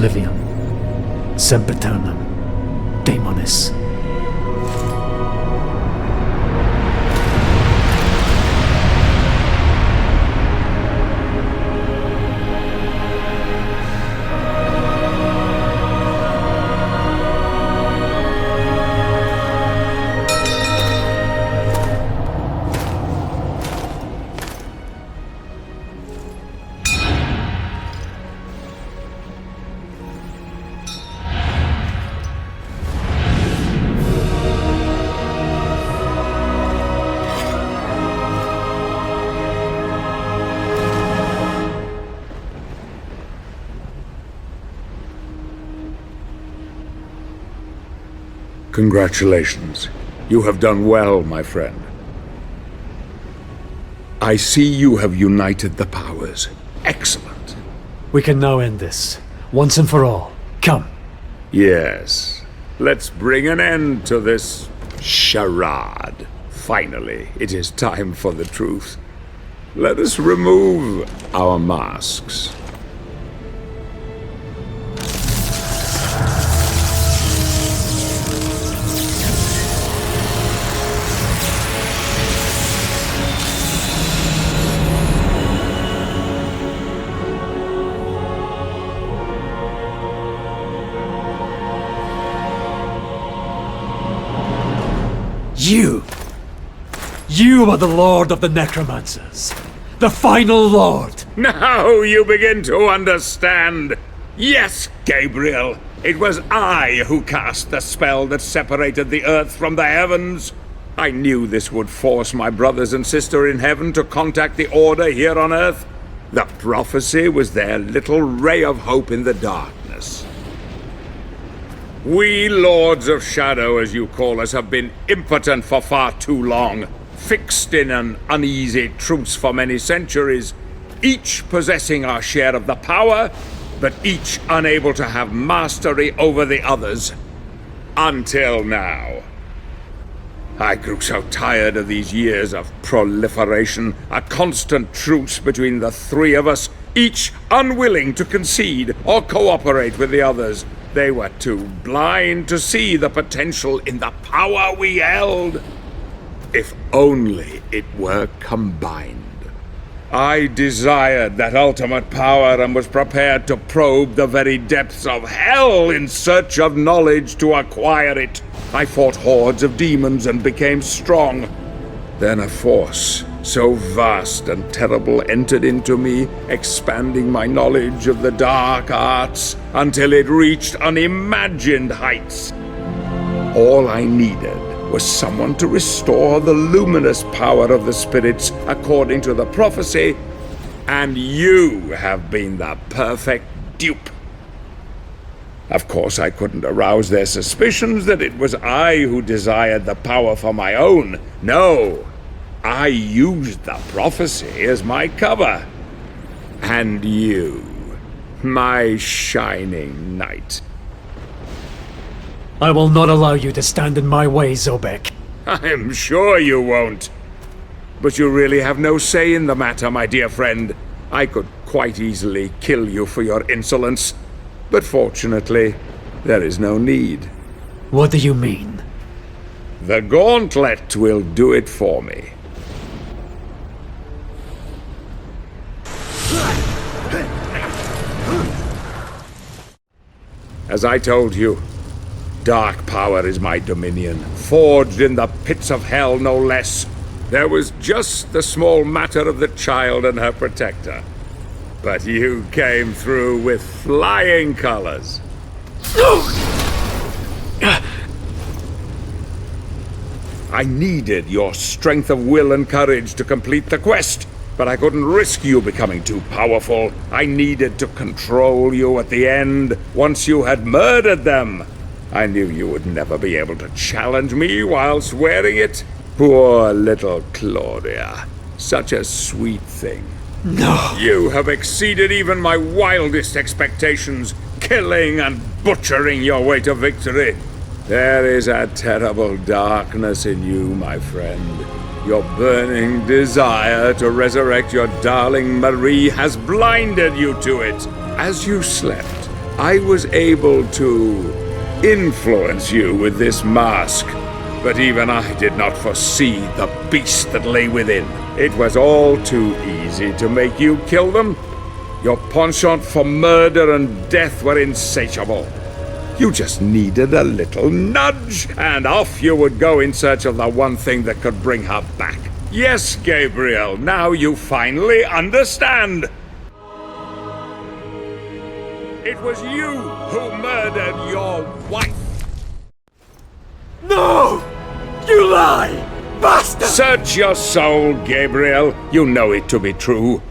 oblivion. Sempiternam. Daemonis.
Congratulations. You have done well, my friend. I see you have united the powers. Excellent.
We can now end this, once and for all. Come.
Yes. Let's bring an end to this charade. Finally, it is time for the truth. Let us remove our masks.
You are the Lord of the Necromancers. The final Lord.
Now you begin to understand. Yes, Gabriel. It was I who cast the spell that separated the earth from the heavens. I knew this would force my brothers and sister in heaven to contact the Order here on earth. The prophecy was their little ray of hope in the darkness. We Lords of Shadow, as you call us, have been impotent for far too long, fixed in an uneasy truce for many centuries, each possessing our share of the power, but each unable to have mastery over the others. Until now. I grew so tired of these years of proliferation, a constant truce between the three of us, each unwilling to concede or cooperate with the others. They were too blind to see the potential in the power we held. If only it were combined. I desired that ultimate power and was prepared to probe the very depths of hell in search of knowledge to acquire it. I fought hordes of demons and became strong. Then a force so vast and terrible entered into me, expanding my knowledge of the dark arts until it reached unimagined heights. All I needed was someone to restore the luminous power of the spirits according to the prophecy, and you have been the perfect dupe. Of course, I couldn't arouse their suspicions that it was I who desired the power for my own. No, I used the prophecy as my cover. And you, my shining knight.
I will not allow you to stand in my way, Zobek.
I'm sure you won't. But you really have no say in the matter, my dear friend. I could quite easily kill you for your insolence. But fortunately, there is no need.
What do you mean?
The gauntlet will do it for me. As I told you, dark power is my dominion, forged in the pits of hell no less. There was just the small matter of the child and her protector. But you came through with flying colors. I needed your strength of will and courage to complete the quest, but I couldn't risk you becoming too powerful. I needed to control you at the end, once you had murdered them. I knew you would never be able to challenge me whilst wearing it. Poor little Claudia. Such a sweet thing.
No.
You have exceeded even my wildest expectations, killing and butchering your way to victory. There is a terrible darkness in you, my friend. Your burning desire to resurrect your darling Marie has blinded you to it. As you slept, I was able to influence you with this mask, but even I did not foresee the beast that lay within. It was all too easy to make you kill them. Your penchant for murder and death were insatiable. You just needed a little nudge, and off you would go in search of the one thing that could bring her back. Yes, Gabriel, now you finally understand. It was you who murdered your wife.
No! You lie! Bastard!
Search your soul, Gabriel. You know it to be true.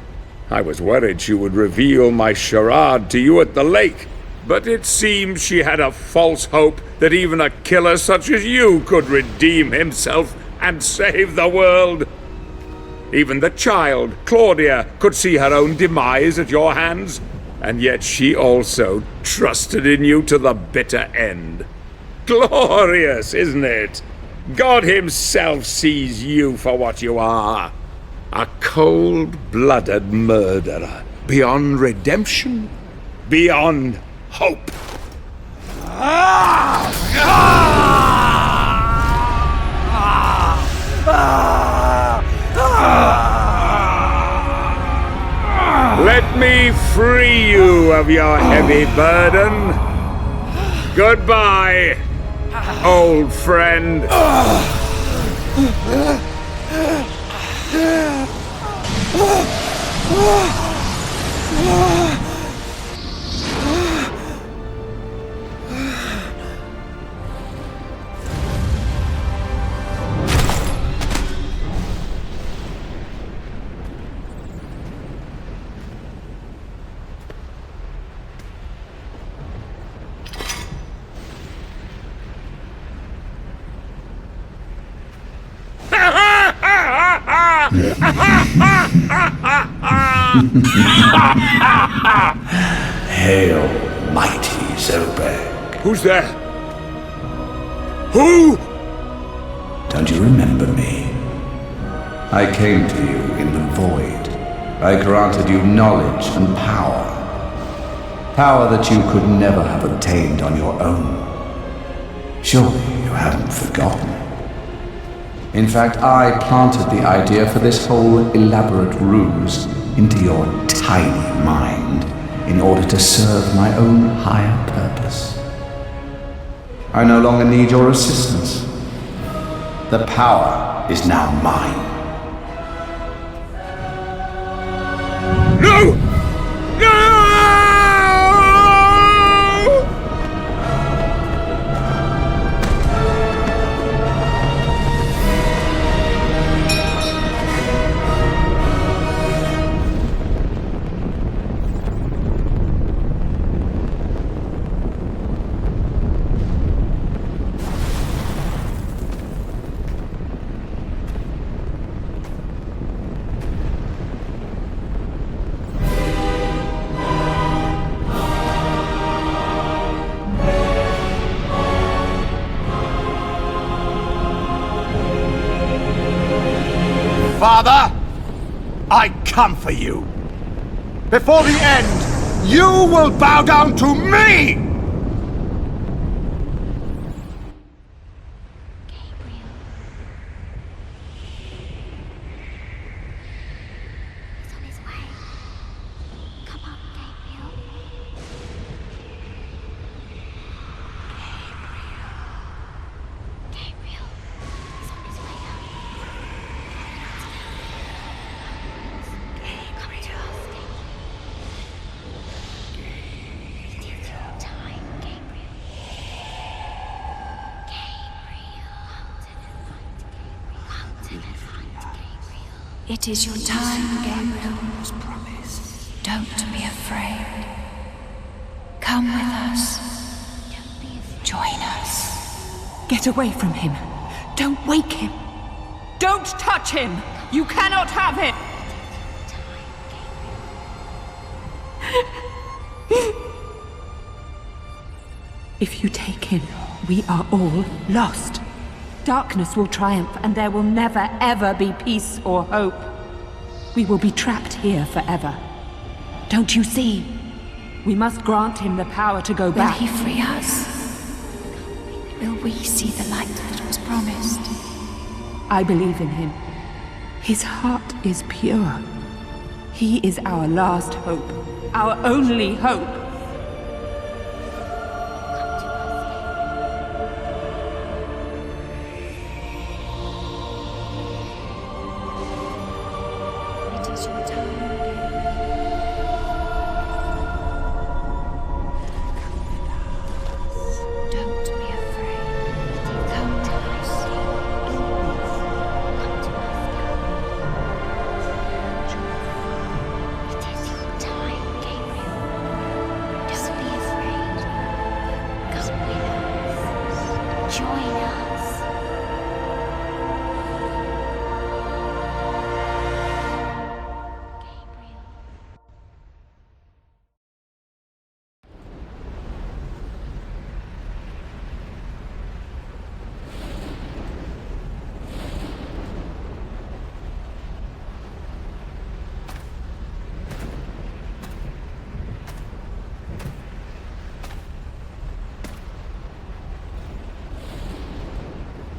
I was worried she would reveal my charade to you at the lake. But it seems she had a false hope that even a killer such as you could redeem himself and save the world. Even the child, Claudia, could see her own demise at your hands, and yet she also trusted in you to the bitter end. Glorious, isn't it? God himself sees you for what you are. A cold-blooded murderer, beyond redemption, beyond hope. Let me free you of your heavy burden. Goodbye, old friend.
Hail, mighty Zobek.
Who's there? Who?
Don't you remember me? I came to you in the void. I granted you knowledge and power. Power that you could never have obtained on your own. Surely you haven't forgotten. In fact, I planted the idea for this whole elaborate ruse into your tiny mind in order to serve my own higher purpose. I no longer need your assistance. The power is now mine.
No! No!
Father, I come for you. Before the end, you will bow down to me!
It is your time, Gabriel. Don't be afraid. Come with us. Join us.
Get away from him. Don't wake him. Don't touch him. You cannot have him. If you take him, we are all lost. Darkness will triumph, and there will never, ever be peace or hope. We will be trapped here forever. Don't you see? We must grant him the power to go back.
Will he free us? Will we see the light that was promised?
I believe in him. His heart is pure. He is our last hope. Our only hope.
It is your time. Don't be afraid. Come to us. It is your time, Gabriel. Don't be afraid. Come with us. Join us.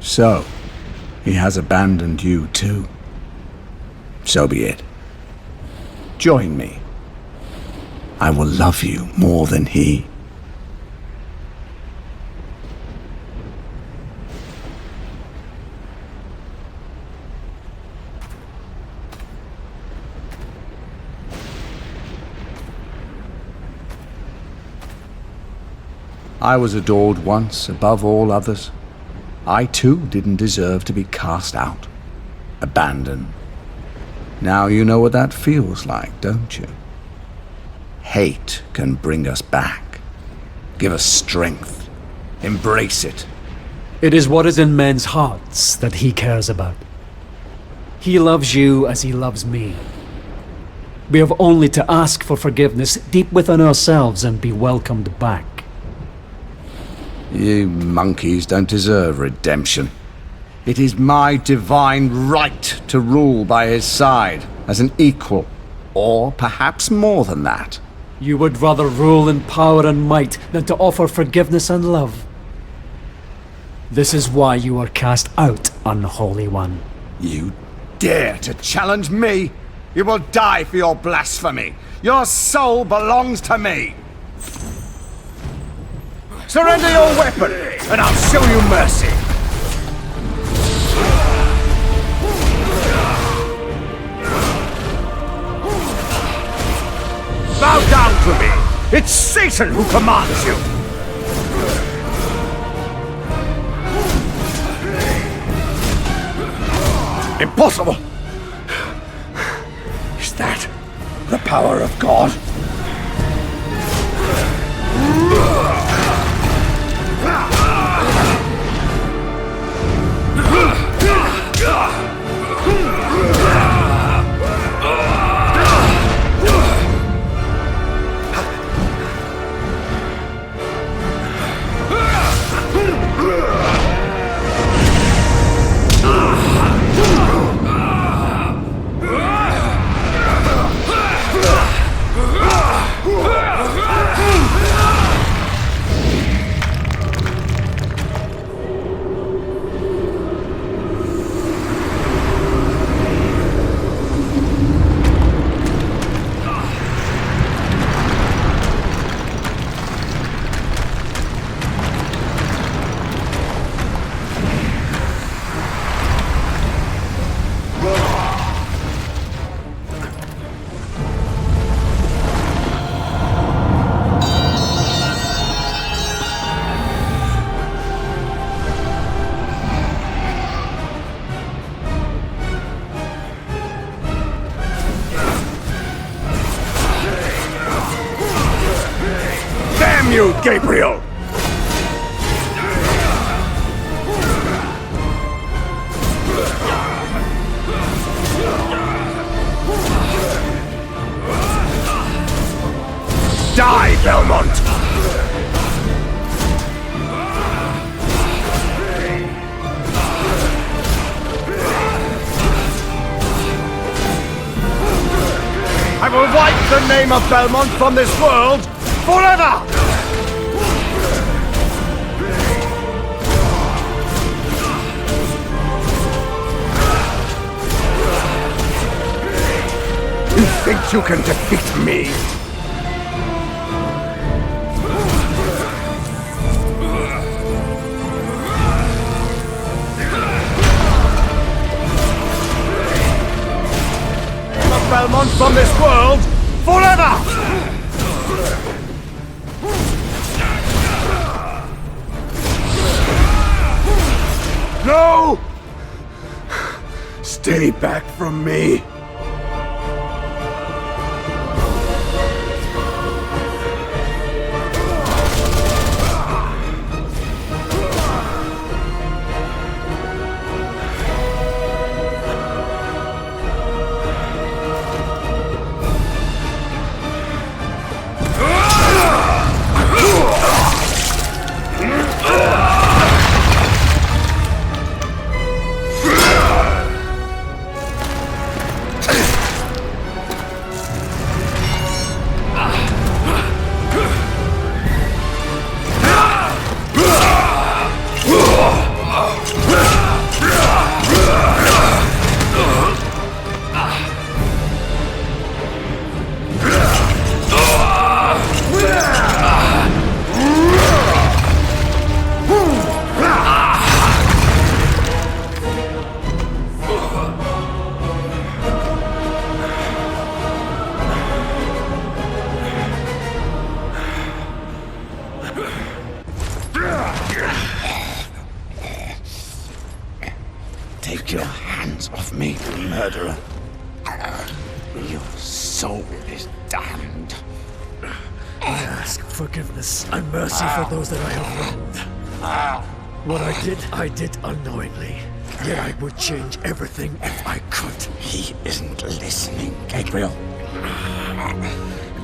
So, he has abandoned you too. So be it. Join me. I will love you more than he. I was adored once above all others. I too didn't deserve to be cast out, abandoned. Now you know what that feels like, don't you? Hate can bring us back, give us strength, embrace it.
It is what is in men's hearts that he cares about. He loves you as he loves me. We have only to ask for forgiveness deep within ourselves and be welcomed back.
You monkeys don't deserve redemption. It is my divine right to rule by his side as an equal, or perhaps more than that.
You would rather rule in power and might than to offer forgiveness and love. This is why you are cast out, unholy one.
You dare to challenge me? You will die for your blasphemy. Your soul belongs to me. Surrender your weapon, and I'll show you mercy. Bow down to me. It's Satan who commands you. Impossible. Is that the power of God? You, Gabriel! Die, Belmont! I will wipe the name of Belmont from this world
Forever!
You think you can defeat me?
Belmont from this world forever!
No! Stay back from me!
Take your hands off me, murderer. Your soul is damned.
I ask forgiveness and mercy for those that I have wronged. What I did unknowingly. Yet I would change everything if I could.
He isn't listening, Gabriel.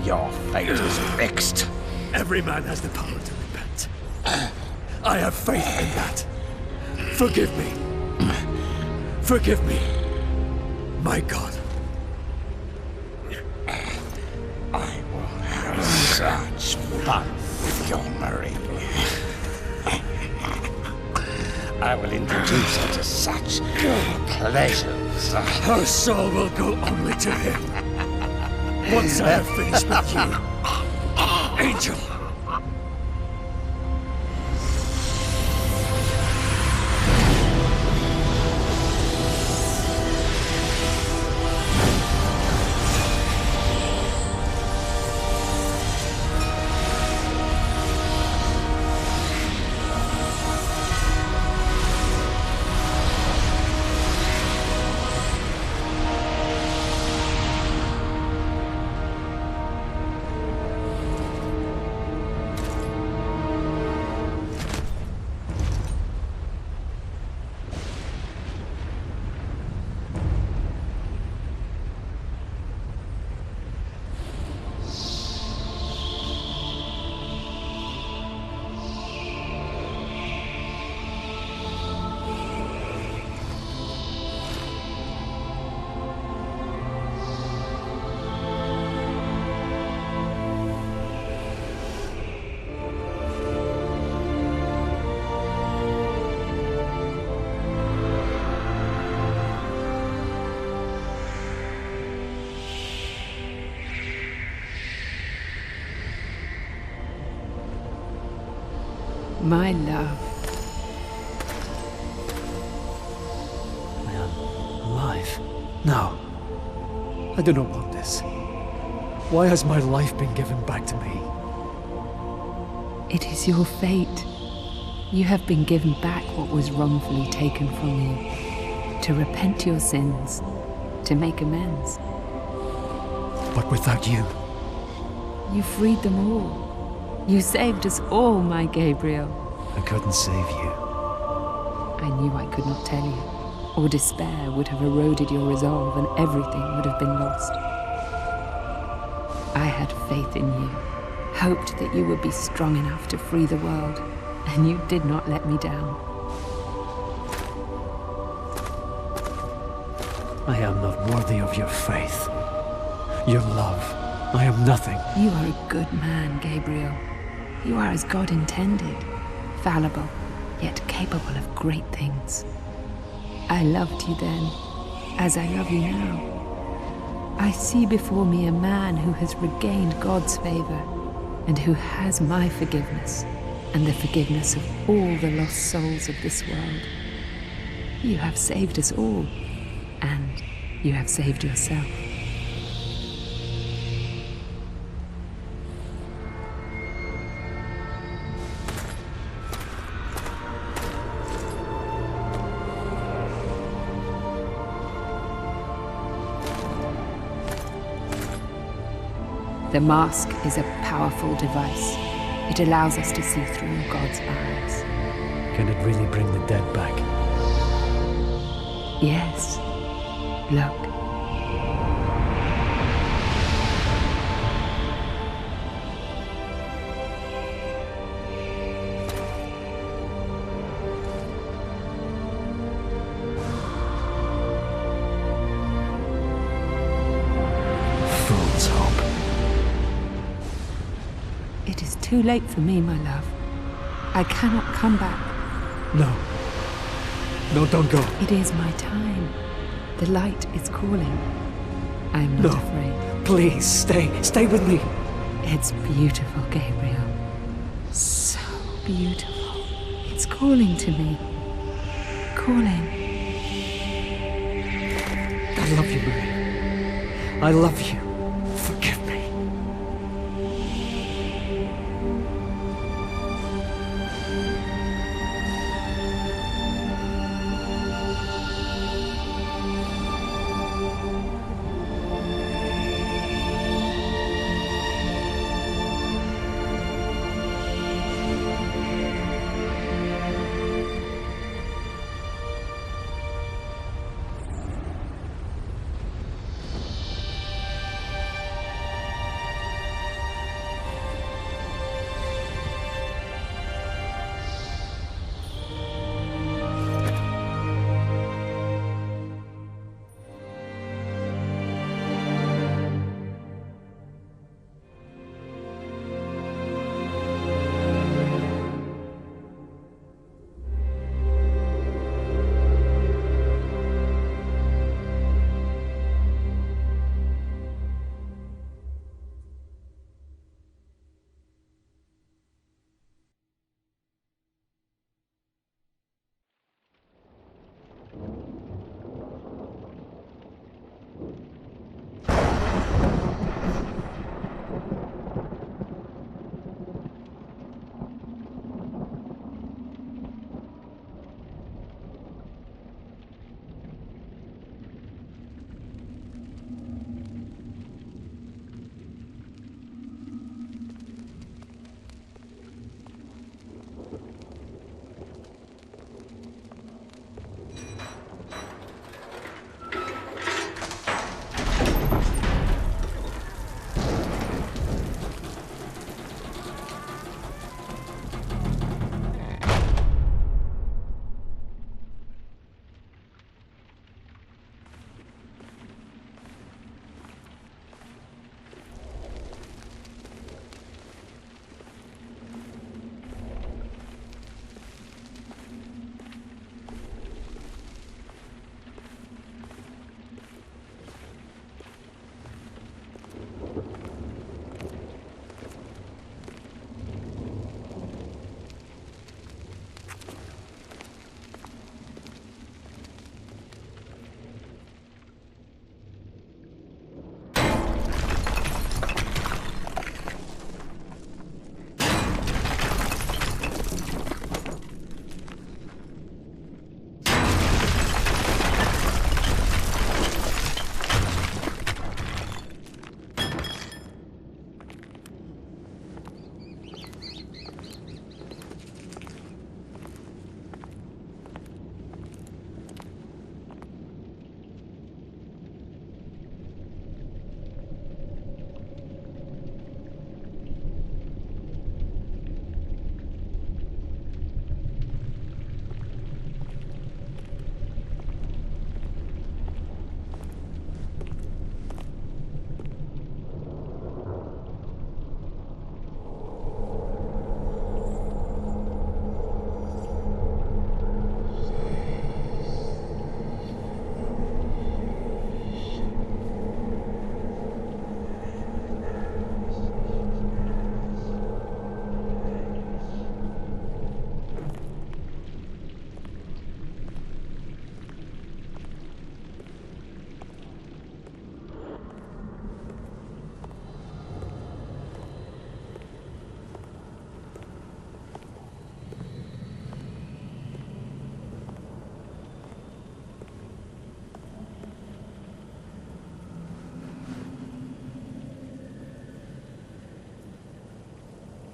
Your fate is fixed.
Every man has the power to repent. I have faith in that. Forgive me. Forgive me, my God.
I will have such fun with your Marie. I will introduce her to such pleasures.
Her soul will go only to him. Once I have finished with you, Angel.
My love.
I am alive. No. I do not want this. Why has my life been given back to me?
It is your fate. You have been given back what was wrongfully taken from you. To repent your sins. To make amends.
But without you.
You freed them all. You saved us all, my Gabriel.
I couldn't save you.
I knew I could not tell you, or despair would have eroded your resolve and everything would have been lost. I had faith in you, hoped that you would be strong enough to free the world, and you did not let me down.
I am not worthy of your faith, your love, I am nothing.
You are a good man, Gabriel. You are as God intended, fallible, yet capable of great things. I loved you then, as I love you now. I see before me a man who has regained God's favor, and who has my forgiveness, and the forgiveness of all the lost souls of this world. You have saved us all, and you have saved yourself. The mask is a powerful device. It allows us to see through God's eyes.
Can it really bring the dead back?
Yes. Look.
Fool's hope.
It is too late for me, my love. I cannot come back.
No. No, don't go.
It is my time. The light is calling. I am not afraid.
Please, stay. Stay with me.
It's beautiful, Gabriel. So beautiful. It's calling to me. Calling.
I love you, Marie. I love you. Forgive me.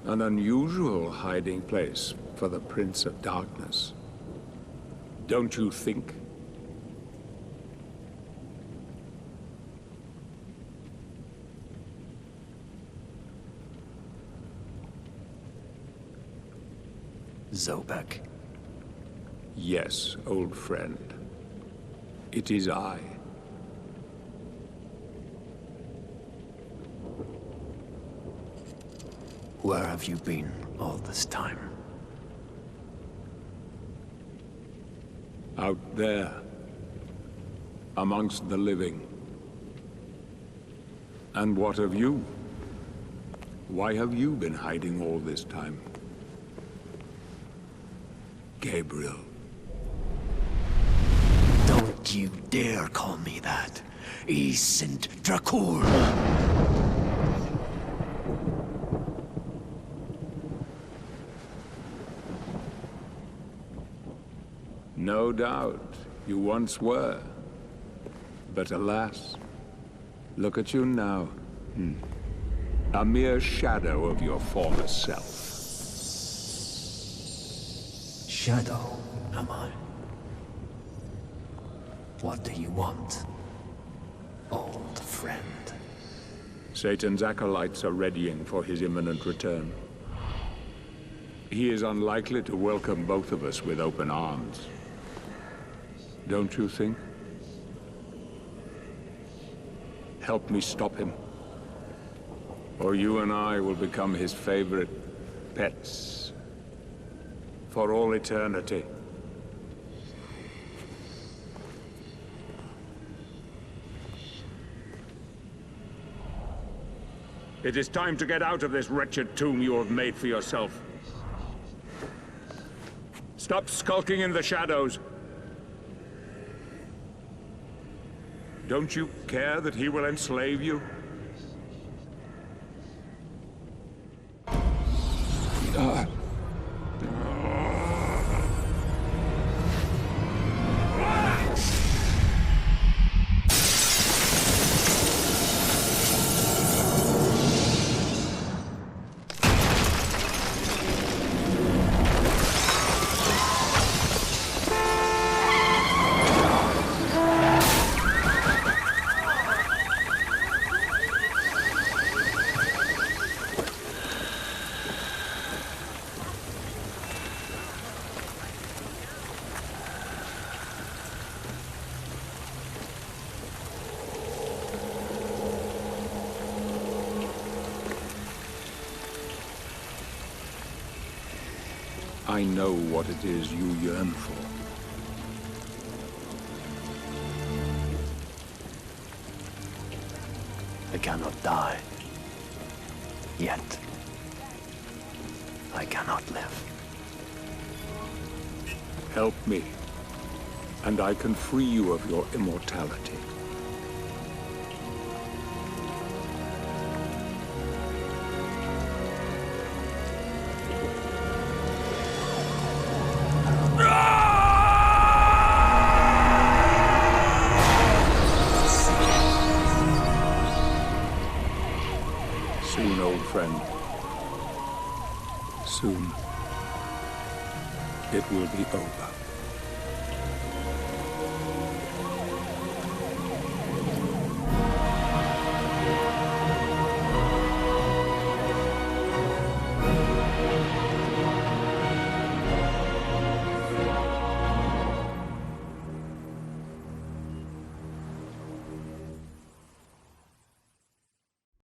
An unusual hiding place for the Prince of Darkness. Don't you think?
Zobek.
Yes, old friend. It is I.
Where have you been all this time?
Out there, amongst the living. And what of you? Why have you been hiding all this time? Gabriel.
Don't you dare call me that. Isint Drakur.
No doubt, you once were. But alas, look at you now. A mere shadow of your former self.
Shadow, am I? What do you want, old friend?
Satan's acolytes are readying for his imminent return. He is unlikely to welcome both of us with open arms. Don't you think? Help me stop him. Or you and I will become his favorite pets. For all eternity. It is time to get out of this wretched tomb you have made for yourself. Stop skulking in the shadows. Don't you care that he will enslave you? I know what it is you yearn for.
I cannot die. Yet. I cannot live.
Help me, and I can free you of your immortality. Soon, old friend. Soon, it will be over.